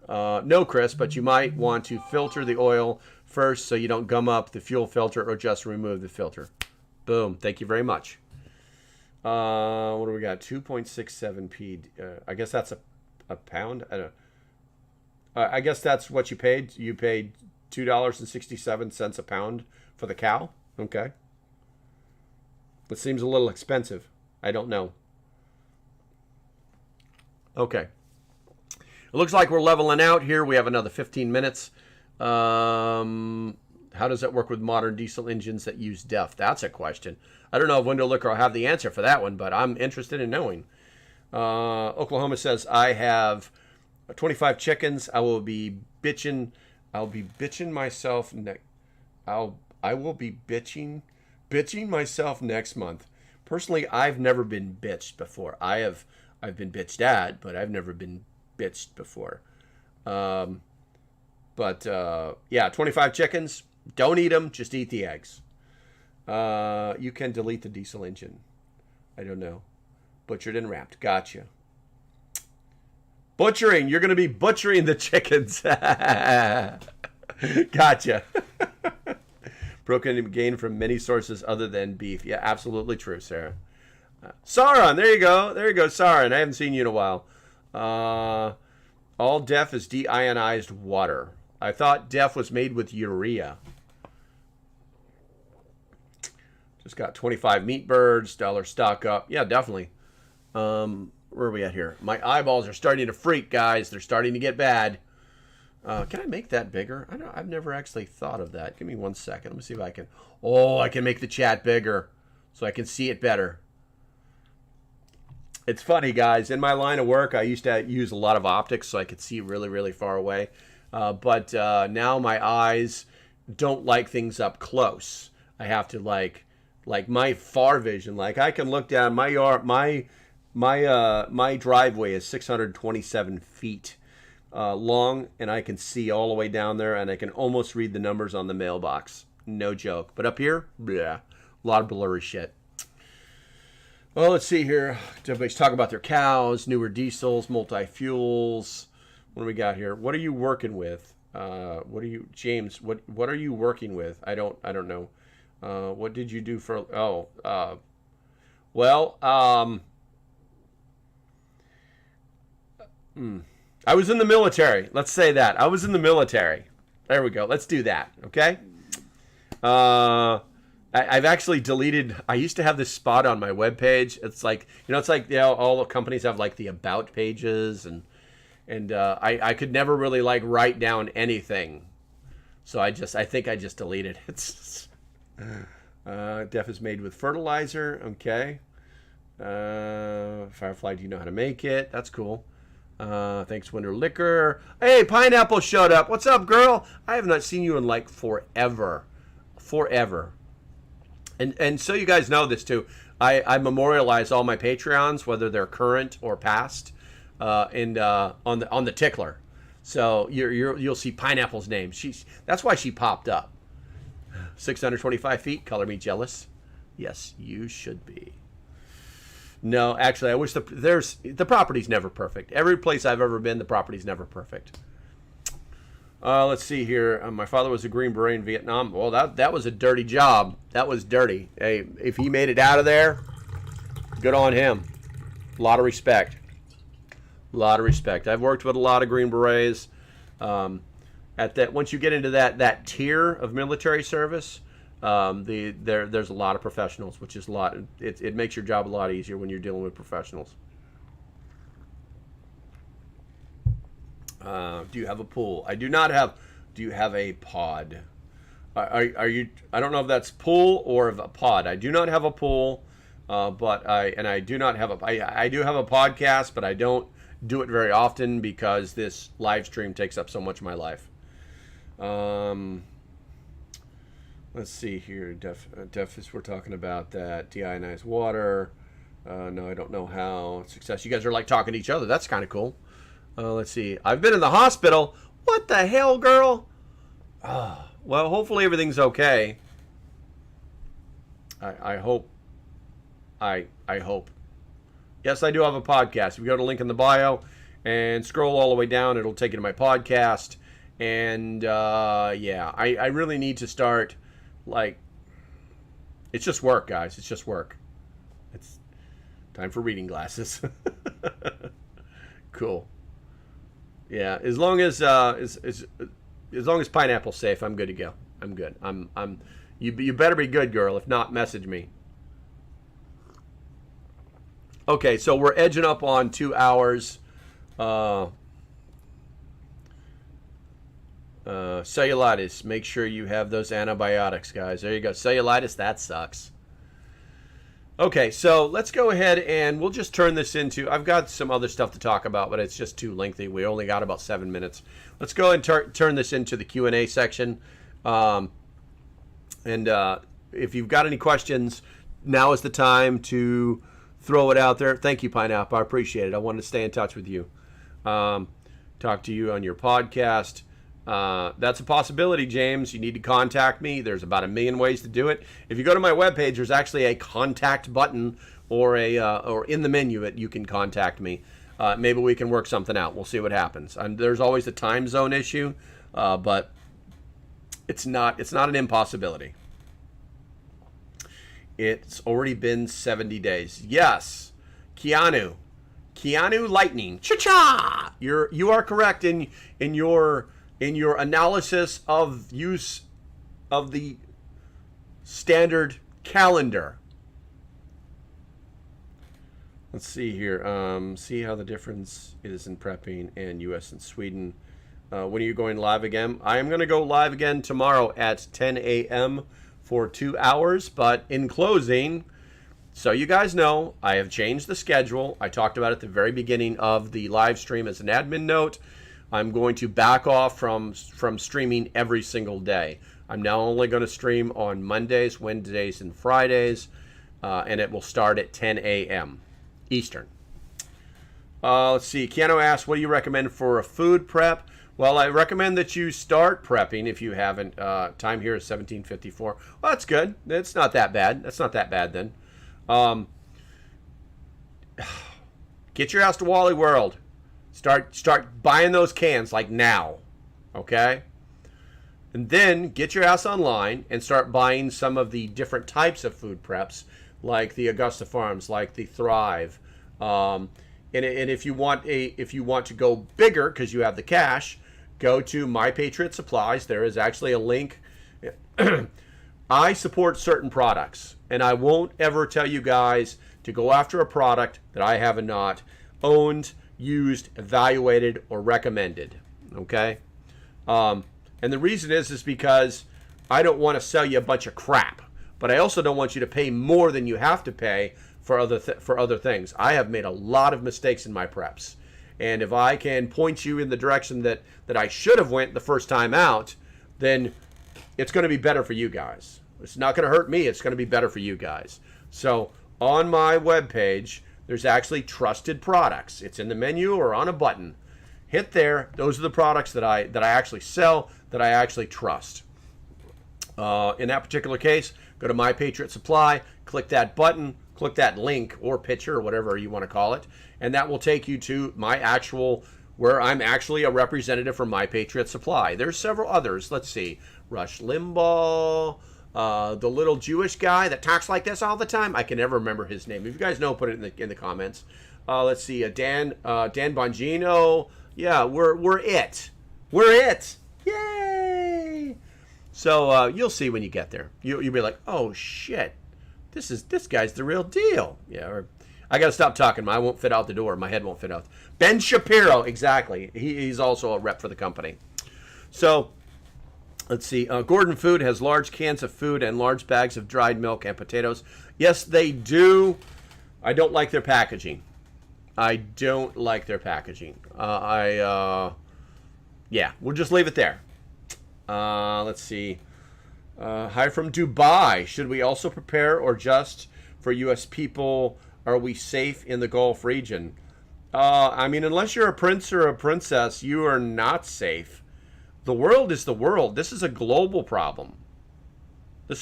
No, Chris, but you might want to filter the oil first so you don't gum up the fuel filter or just remove the filter. Boom. Thank you very much. What do we got? 2.67p. I guess that's a pound. I don't. I guess that's what you paid. You paid $2.67 a pound for the cow. Okay. It seems a little expensive. I don't know. Okay. It looks like we're leveling out here. We have another 15 minutes. How does that work with modern diesel engines that use DEF? That's a question. I don't know if Window Liquor will have the answer for that one, but I'm interested in knowing. Oklahoma says, I have 25 chickens. I will be bitching myself. I will be bitching myself next month. Personally, I've never been bitched before. I've been bitched at, but I've never been bitched before. Yeah, 25 chickens. Don't eat them. Just eat the eggs. You can delete the diesel engine. I don't know. Butchered and wrapped. Gotcha. Butchering. You're going to be butchering the chickens. Gotcha. Protein gained from many sources other than beef. Yeah, absolutely true, Sarah. Sauron. There you go. Sauron. I haven't seen you in a while. All DEF is deionized water. I thought DEF was made with urea. Just got 25 meat birds, dollar stock up. Yeah, definitely. Where are we at here? My eyeballs are starting to freak, guys. They're starting to get bad. Can I make that bigger? I've never actually thought of that. Give me 1 second. Let me see if I can. Oh, I can make the chat bigger so I can see it better. It's funny, guys. In my line of work, I used to use a lot of optics so I could see really, really far away. But now my eyes don't like things up close. I have to Like my far vision, like I can look down my yard, my driveway is 627 feet long, and I can see all the way down there, and I can almost read the numbers on the mailbox. No joke. But up here, yeah, a lot of blurry shit. Well, let's see here. Everybody's talking about their cows, newer diesels, multi-fuels. What do we got here? What are you working with? What are you, James? What are you working with? I don't know. What did you do for? I was in the military. Let's say that I was in the military. There we go. Let's do that. Okay. I've actually deleted. I used to have this spot on my webpage. It's like, all the companies have like the about pages, and I could never really like write down anything, so I think I just deleted it. It's DEF is made with fertilizer. Okay. Firefly, do you know how to make it? That's cool. Thanks, Winter Liquor. Hey, Pineapple showed up. What's up, girl? I have not seen you in like forever. And so you guys know this too. I memorialize all my Patreons, whether they're current or past, and on the tickler. So you'll see Pineapple's name. That's why she popped up. 625 feet. Color me jealous. Yes, you should be. No, actually, I wish the property's never perfect. Every place I've ever been, the property's never perfect. Let's see here. My father was a Green Beret in Vietnam. Well, that was a dirty job. That was dirty. Hey, if he made it out of there, good on him. A lot of respect. I've worked with a lot of Green Berets. Once you get into that tier of military service, there's a lot of professionals, which is a lot. It makes your job a lot easier when you're dealing with professionals. Do you have a pool? I do not have. Do you have a pod? Are you? I don't know if that's pool or a pod. I do not have a pool, but I do not have I do have a podcast, but I don't do it very often because this live stream takes up so much of my life. Let's see here. Def is we're talking about that deionized water. No, I don't know how. Success. You guys are like talking to each other. That's kind of cool. Let's see. I've been in the hospital. What the hell, girl? Well, hopefully everything's okay. I hope. I hope. Yes, I do have a podcast. If you go to the link in the bio and scroll all the way down, it'll take you to my podcast. And yeah, I really need to start, like, it's just work, guys. It's just work. It's time for reading glasses. Cool. Yeah, as long as Pineapple's safe, I'm good to go. I'm good. You better be good, girl. If not, message me. Okay, so we're edging up on 2 hours. Cellulitis. Make sure you have those antibiotics, guys. There you go. Cellulitis, that sucks. Okay, so let's go ahead and we'll just turn this into... I've got some other stuff to talk about, but it's just too lengthy. We only got about 7 minutes. Let's go and turn this into the Q&A section. If you've got any questions, now is the time to throw it out there. Thank you, Pineapple. I appreciate it. I wanted to stay in touch with you. Talk to you on your podcast. That's a possibility, James. You need to contact me. There's about 1 million ways to do it. If you go to my webpage, there's actually a contact button or in the menu that you can contact me. Maybe we can work something out. We'll see what happens. There's always a time zone issue, but it's not an impossibility. It's already been 70 days. Yes, Keanu Lightning. Cha-cha! You are correct in your analysis of use of the standard calendar. Let's see here. See how the difference is in prepping and U.S. and Sweden. When are you going live again? I am going to go live again tomorrow at 10 a.m. for 2 hours. But in closing, so you guys know, I have changed the schedule. I talked about it at the very beginning of the live stream as an admin note. I'm going to back off from streaming every single day. I'm now only going to stream on Mondays, Wednesdays, and Fridays, and it will start at 10 a.m. Eastern. Let's see. Keanu asks, what do you recommend for a food prep? Well, I recommend that you start prepping if you haven't. Time here is 17:54. Well, that's good. It's not that bad. That's not that bad then. Get your ass to Wally World. Start buying those cans like now. Okay? And then get your ass online and start buying some of the different types of food preps, like the Augusta Farms, like the Thrive. And if you want to go bigger because you have the cash, go to My Patriot Supplies. There is actually a link. I support certain products, and I won't ever tell you guys to go after a product that I have not owned, used, evaluated, or recommended. Okay? And the reason is because I don't want to sell you a bunch of crap, but I also don't want you to pay more than you have to pay for other things. I have made a lot of mistakes in my preps, and if I can point you in the direction that I should have went the first time out, then it's going to be better for you guys. It's not going to hurt me. It's going to be better for you guys. So on my webpage, there's actually trusted products. It's in the menu or on a button. Hit there. Those are the products that I actually sell, that I actually trust. In that particular case, go to My Patriot Supply, click that button, click that link or picture or whatever you want to call it, and that will take you to my actual, where I'm actually a representative from My Patriot Supply. There's several others. Let's see. Rush Limbaugh, the little Jewish guy that talks like this all the time. I can never remember his name. If you guys know, put it in the comments. Let's see. Dan Bongino. Yeah, we're it. We're it. Yay! So you'll see when you get there. You'll be like, oh shit, this guy's the real deal. Yeah. Or I got to stop talking. I won't fit out the door. My head won't fit out. Ben Shapiro, exactly. He's also a rep for the company. So let's see. Gordon Food has large cans of food and large bags of dried milk and potatoes. Yes, they do. I don't like their packaging. Yeah, we'll just leave it there. Let's see. Hi from Dubai. Should we also prepare or just for U.S. people? Are we safe in the Gulf region? I mean, unless you're a prince or a princess, you are not safe. The world is the world. This is a global problem. You're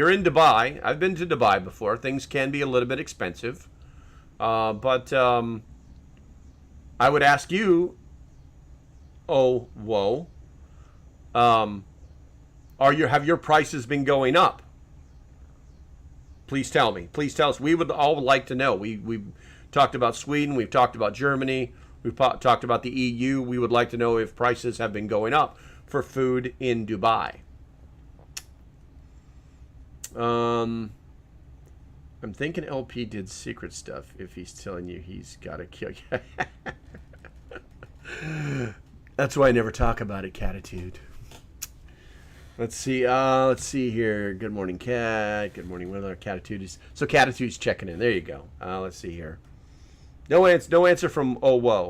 in Dubai. I've been to Dubai before. Things can be a little bit expensive. But I would ask you, have your prices been going up? Please tell me. Please tell us. We would all like to know. We've talked about Sweden. We've talked about Germany. We've talked about the EU. We would like to know if prices have been going up for food in Dubai. I'm thinking LP did secret stuff if he's telling you he's got to kill you. That's why I never talk about it, Catitude. Let's see here. Good morning, Cat. Good morning, Whether Catitude is. So Catitude's checking in. There you go. Let's see here. No answer from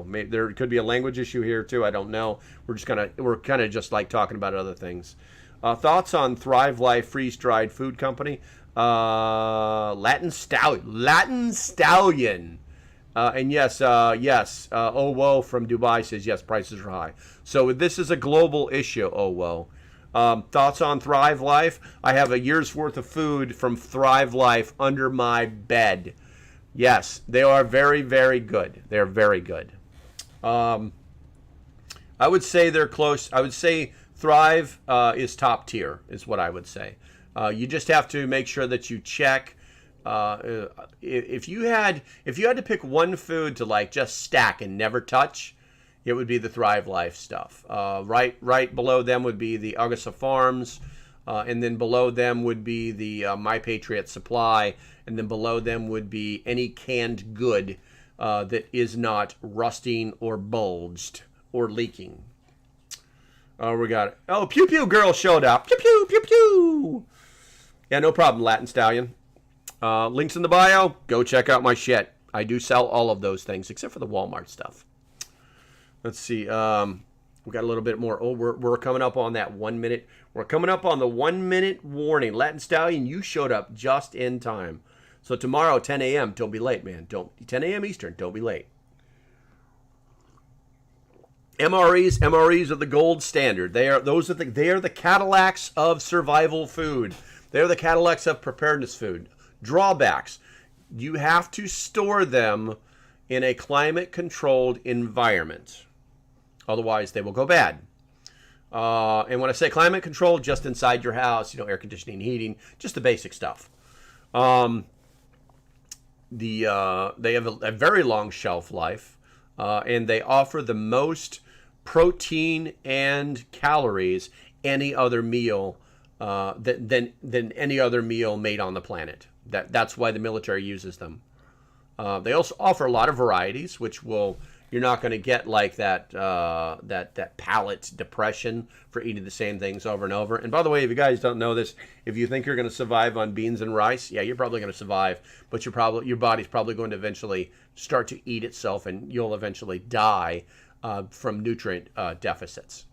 Maybe there could be a language issue here too. I don't know. We're kind of just like talking about other things. Thoughts on Thrive Life Freeze Dried Food Company? Latin Stallion. And yes. From Dubai says yes, prices are high. So this is a global issue. Thoughts on Thrive Life? I have a year's worth of food from Thrive Life under my bed. Yes, they are very, very good. They're very good. I would say they're close. I would say Thrive is top tier, is what I would say. You just have to make sure that you check. If you had to pick one food to like just stack and never touch, it would be the Thrive Life stuff. Right below them would be the Augusta Farms, and then below them would be the My Patriot Supply, and then below them would be any canned good that is not rusting or bulged or leaking. We got it. Oh, Pew Pew Girl showed up. Pew Pew Pew Pew. Yeah, no problem, Latin Stallion. Links in the bio. Go check out my shit. I do sell all of those things except for the Walmart stuff. Let's see. We got a little bit more. Oh, we're coming up on that 1 minute. We're coming up on the 1 minute warning. Latin Stallion, you showed up just in time. So tomorrow, 10 a.m. Don't be late, man. 10 a.m. Eastern. Don't be late. MREs are the gold standard. They are the Cadillacs of survival food. They are the Cadillacs of preparedness food. Drawbacks: you have to store them in a climate-controlled environment. Otherwise, they will go bad. And when I say climate-controlled, just inside your house, air conditioning, heating, just the basic stuff. They have a very long shelf life, and they offer the most protein and calories any other meal than any other meal made on the planet. That's why the military uses them. They also offer a lot of varieties, which you're not going to get like that palate depression for eating the same things over and over. And by the way, if you guys don't know this, if you think you're going to survive on beans and rice, yeah, you're probably going to survive, but your body's probably going to eventually start to eat itself, and you'll eventually die from nutrient deficits.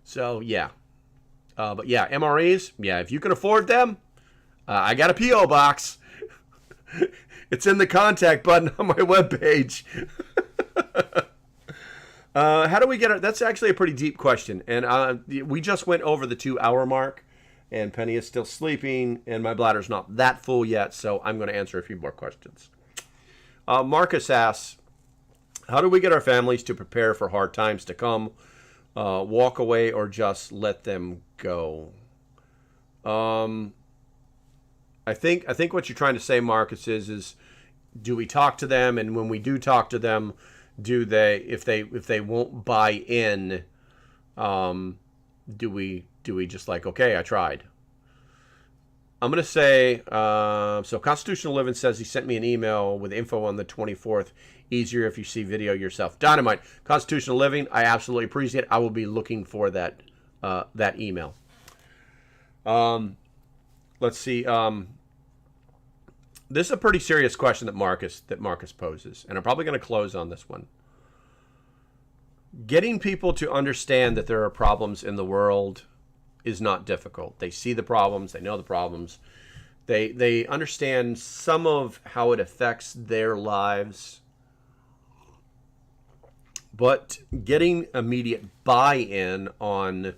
So yeah, but yeah, MREs, yeah, if you can afford them, I got a PO box. It's in the contact button on my webpage. How do we get it? That's actually a pretty deep question. And we just went over the 2-hour mark, and Penny is still sleeping, and my bladder's not that full yet, so I'm going to answer a few more questions. Marcus asks, how do we get our families to prepare for hard times to come? Walk away or just let them go? I think what you're trying to say, Marcus, is do we talk to them, and when we do talk to them, do they if they won't buy in, do we just like, okay, I tried? I'm gonna say so. Constitutional Living says he sent me an email with info on the 24th. Easier if you see video yourself. Dynamite. Constitutional Living, I absolutely appreciate it. I will be looking for that email. Let's see. This is a pretty serious question that Marcus poses, and I'm probably going to close on this one. Getting people to understand that there are problems in the world is not difficult. They see the problems. They know the problems. They understand some of how it affects their lives. But getting immediate buy-in on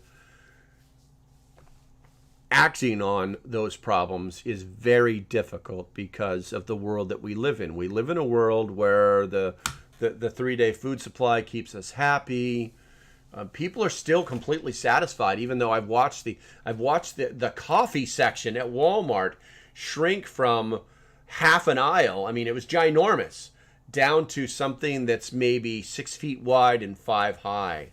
acting on those problems is very difficult because of the world that we live in. We live in a world where the 3-day food supply keeps us happy. People are still completely satisfied, even though I've watched the coffee section at Walmart shrink from half an aisle. I mean, it was ginormous, down to something that's maybe 6 feet wide and 5 high.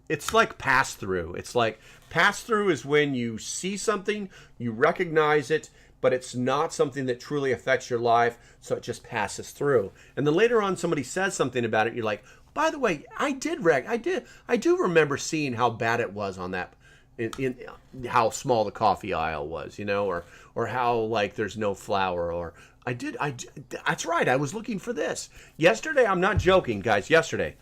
It's like pass-through. It's like pass-through is when you see something, you recognize it, but it's not something that truly affects your life, so it just passes through. And then later on somebody says something about it, you're like, by the way, I do remember seeing how bad it was on that, in how small the coffee aisle was, or how like there's no flour, or that's right, I was looking for this. Yesterday, I'm not joking, guys, yesterday.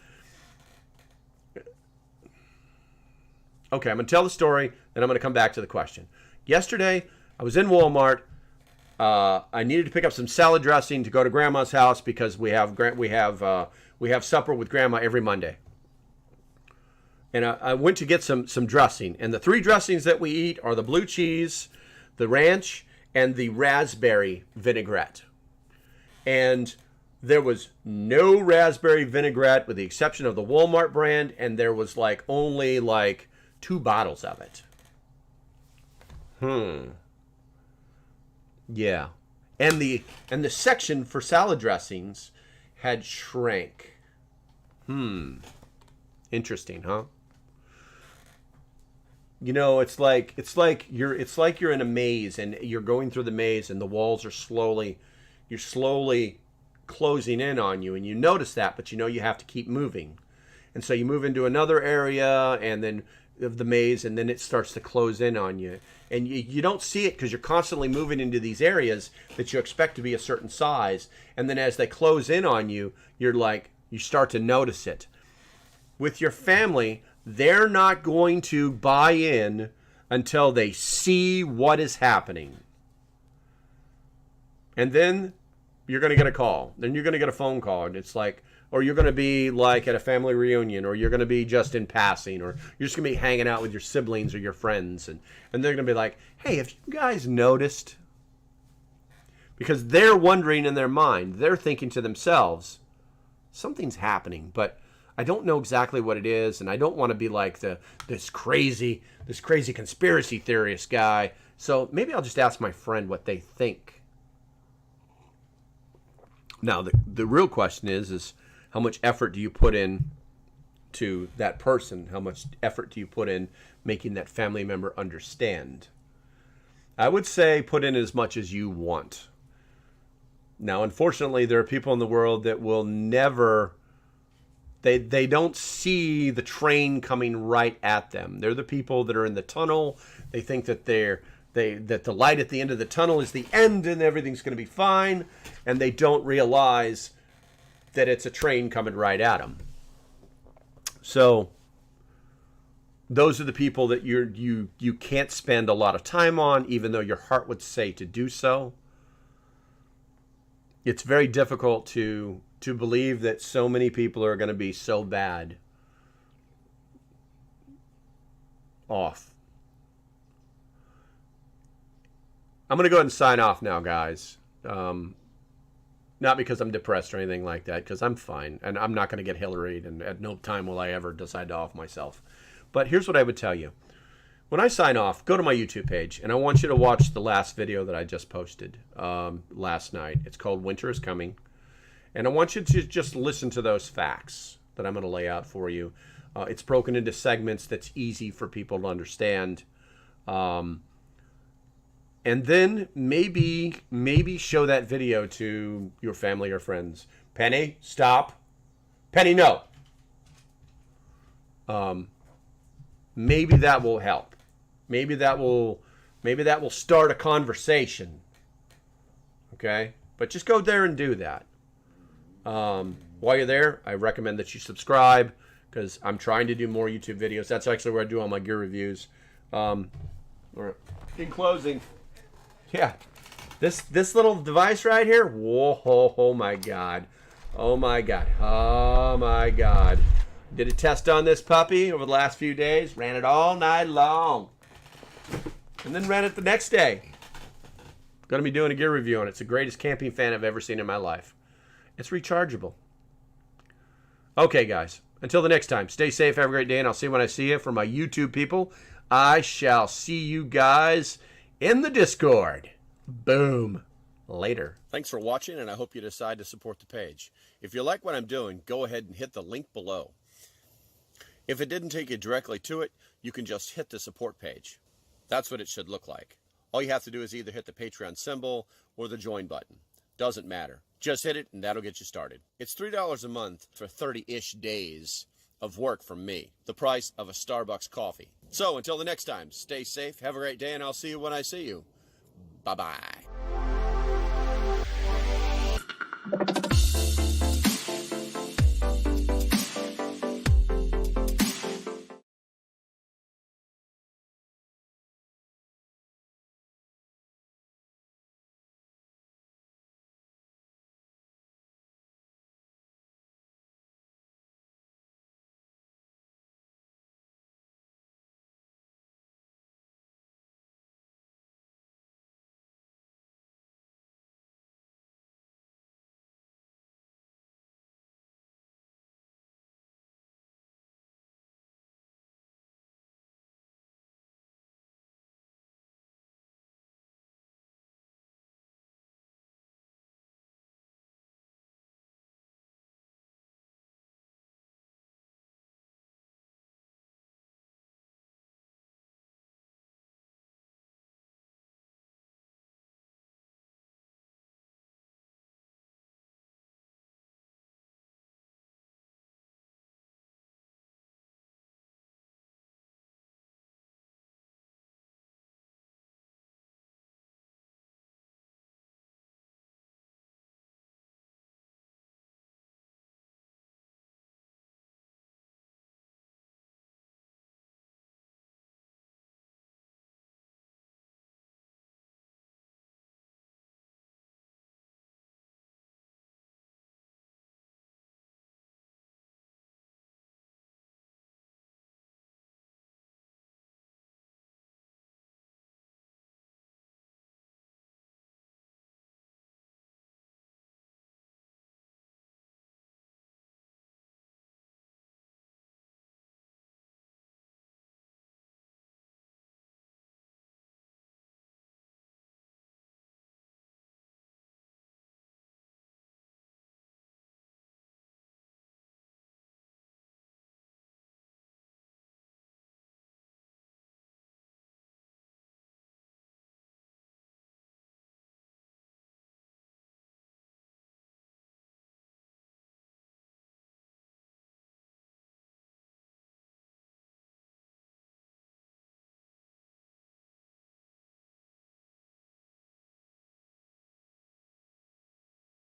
Okay, I'm going to tell the story, then I'm going to come back to the question. Yesterday, I was in Walmart. I needed to pick up some salad dressing to go to Grandma's house because we have supper with Grandma every Monday. And I went to get some dressing. And the 3 dressings that we eat are the blue cheese, the ranch, and the raspberry vinaigrette. And there was no raspberry vinaigrette with the exception of the Walmart brand, and there was only 2 bottles of it. Yeah. And the section for salad dressings had shrank. Interesting, huh? It's like you're in a maze, and you're going through the maze, and the walls are slowly closing in on you, and you notice that, but you have to keep moving. And so you move into another area, and then of the maze, and then it starts to close in on you. And you don't see it because you're constantly moving into these areas that you expect to be a certain size. And then as they close in on you, you start to notice it. With your family, they're not going to buy in until they see what is happening. And then you're going to get a call. Then you're going to get a phone call. And it's like, or you're going to be like at a family reunion, or you're going to be just in passing, or you're just going to be hanging out with your siblings or your friends. And they're going to be like, hey, have you guys noticed? Because they're wondering in their mind, they're thinking to themselves, something's happening, but I don't know exactly what it is, and I don't want to be like this crazy conspiracy theorist guy. So maybe I'll just ask my friend what they think. Now, the real question is how much effort do you put in to that person? How much effort do you put in making that family member understand? I would say put in as much as you want. Now, unfortunately, there are people in the world that will never... They don't see the train coming right at them. They're the people that are in the tunnel. They think that that the light at the end of the tunnel is the end and everything's going to be fine, and they don't realize that it's a train coming right at them. So those are the people that you can't spend a lot of time on, even though your heart would say to do so. It's very difficult to believe that so many people are going to be so bad off. I'm going to go ahead and sign off now, guys. Not because I'm depressed or anything like that, because I'm fine. And I'm not going to get Hillaried, and at no time will I ever decide to off myself. But here's what I would tell you. When I sign off, go to my YouTube page, and I want you to watch the last video that I just posted last night. It's called Winter is Coming. And I want you to just listen to those facts that I'm going to lay out for you. It's broken into segments that's easy for people to understand. And then maybe show that video to your family or friends. Penny, stop. Penny, no. Maybe that will help. Maybe that will start a conversation. Okay? But just go there and do that. While you're there, I recommend that you subscribe, because I'm trying to do more YouTube videos. That's actually where I do all my gear reviews. All right. In closing, yeah, this little device right here. Whoa! Oh my God! Oh my God! Oh my God! Did a test on this puppy over the last few days. Ran it all night long, and then ran it the next day. Going to be doing a gear review on it. It's the greatest camping fan I've ever seen in my life. It's rechargeable. Okay, guys. Until the next time, stay safe, have a great day, and I'll see you when I see you. For my YouTube people, I shall see you guys in the Discord. Boom. Later. Thanks for watching, and I hope you decide to support the page. If you like what I'm doing, go ahead and hit the link below. If it didn't take you directly to it, you can just hit the support page. That's what it should look like. All you have to do is either hit the Patreon symbol or the join button. Doesn't matter. Just hit it, and that'll get you started. It's $3 a month for 30-ish days of work from me. The price of a Starbucks coffee. So, until the next time, stay safe, have a great day, and I'll see you when I see you. Bye-bye.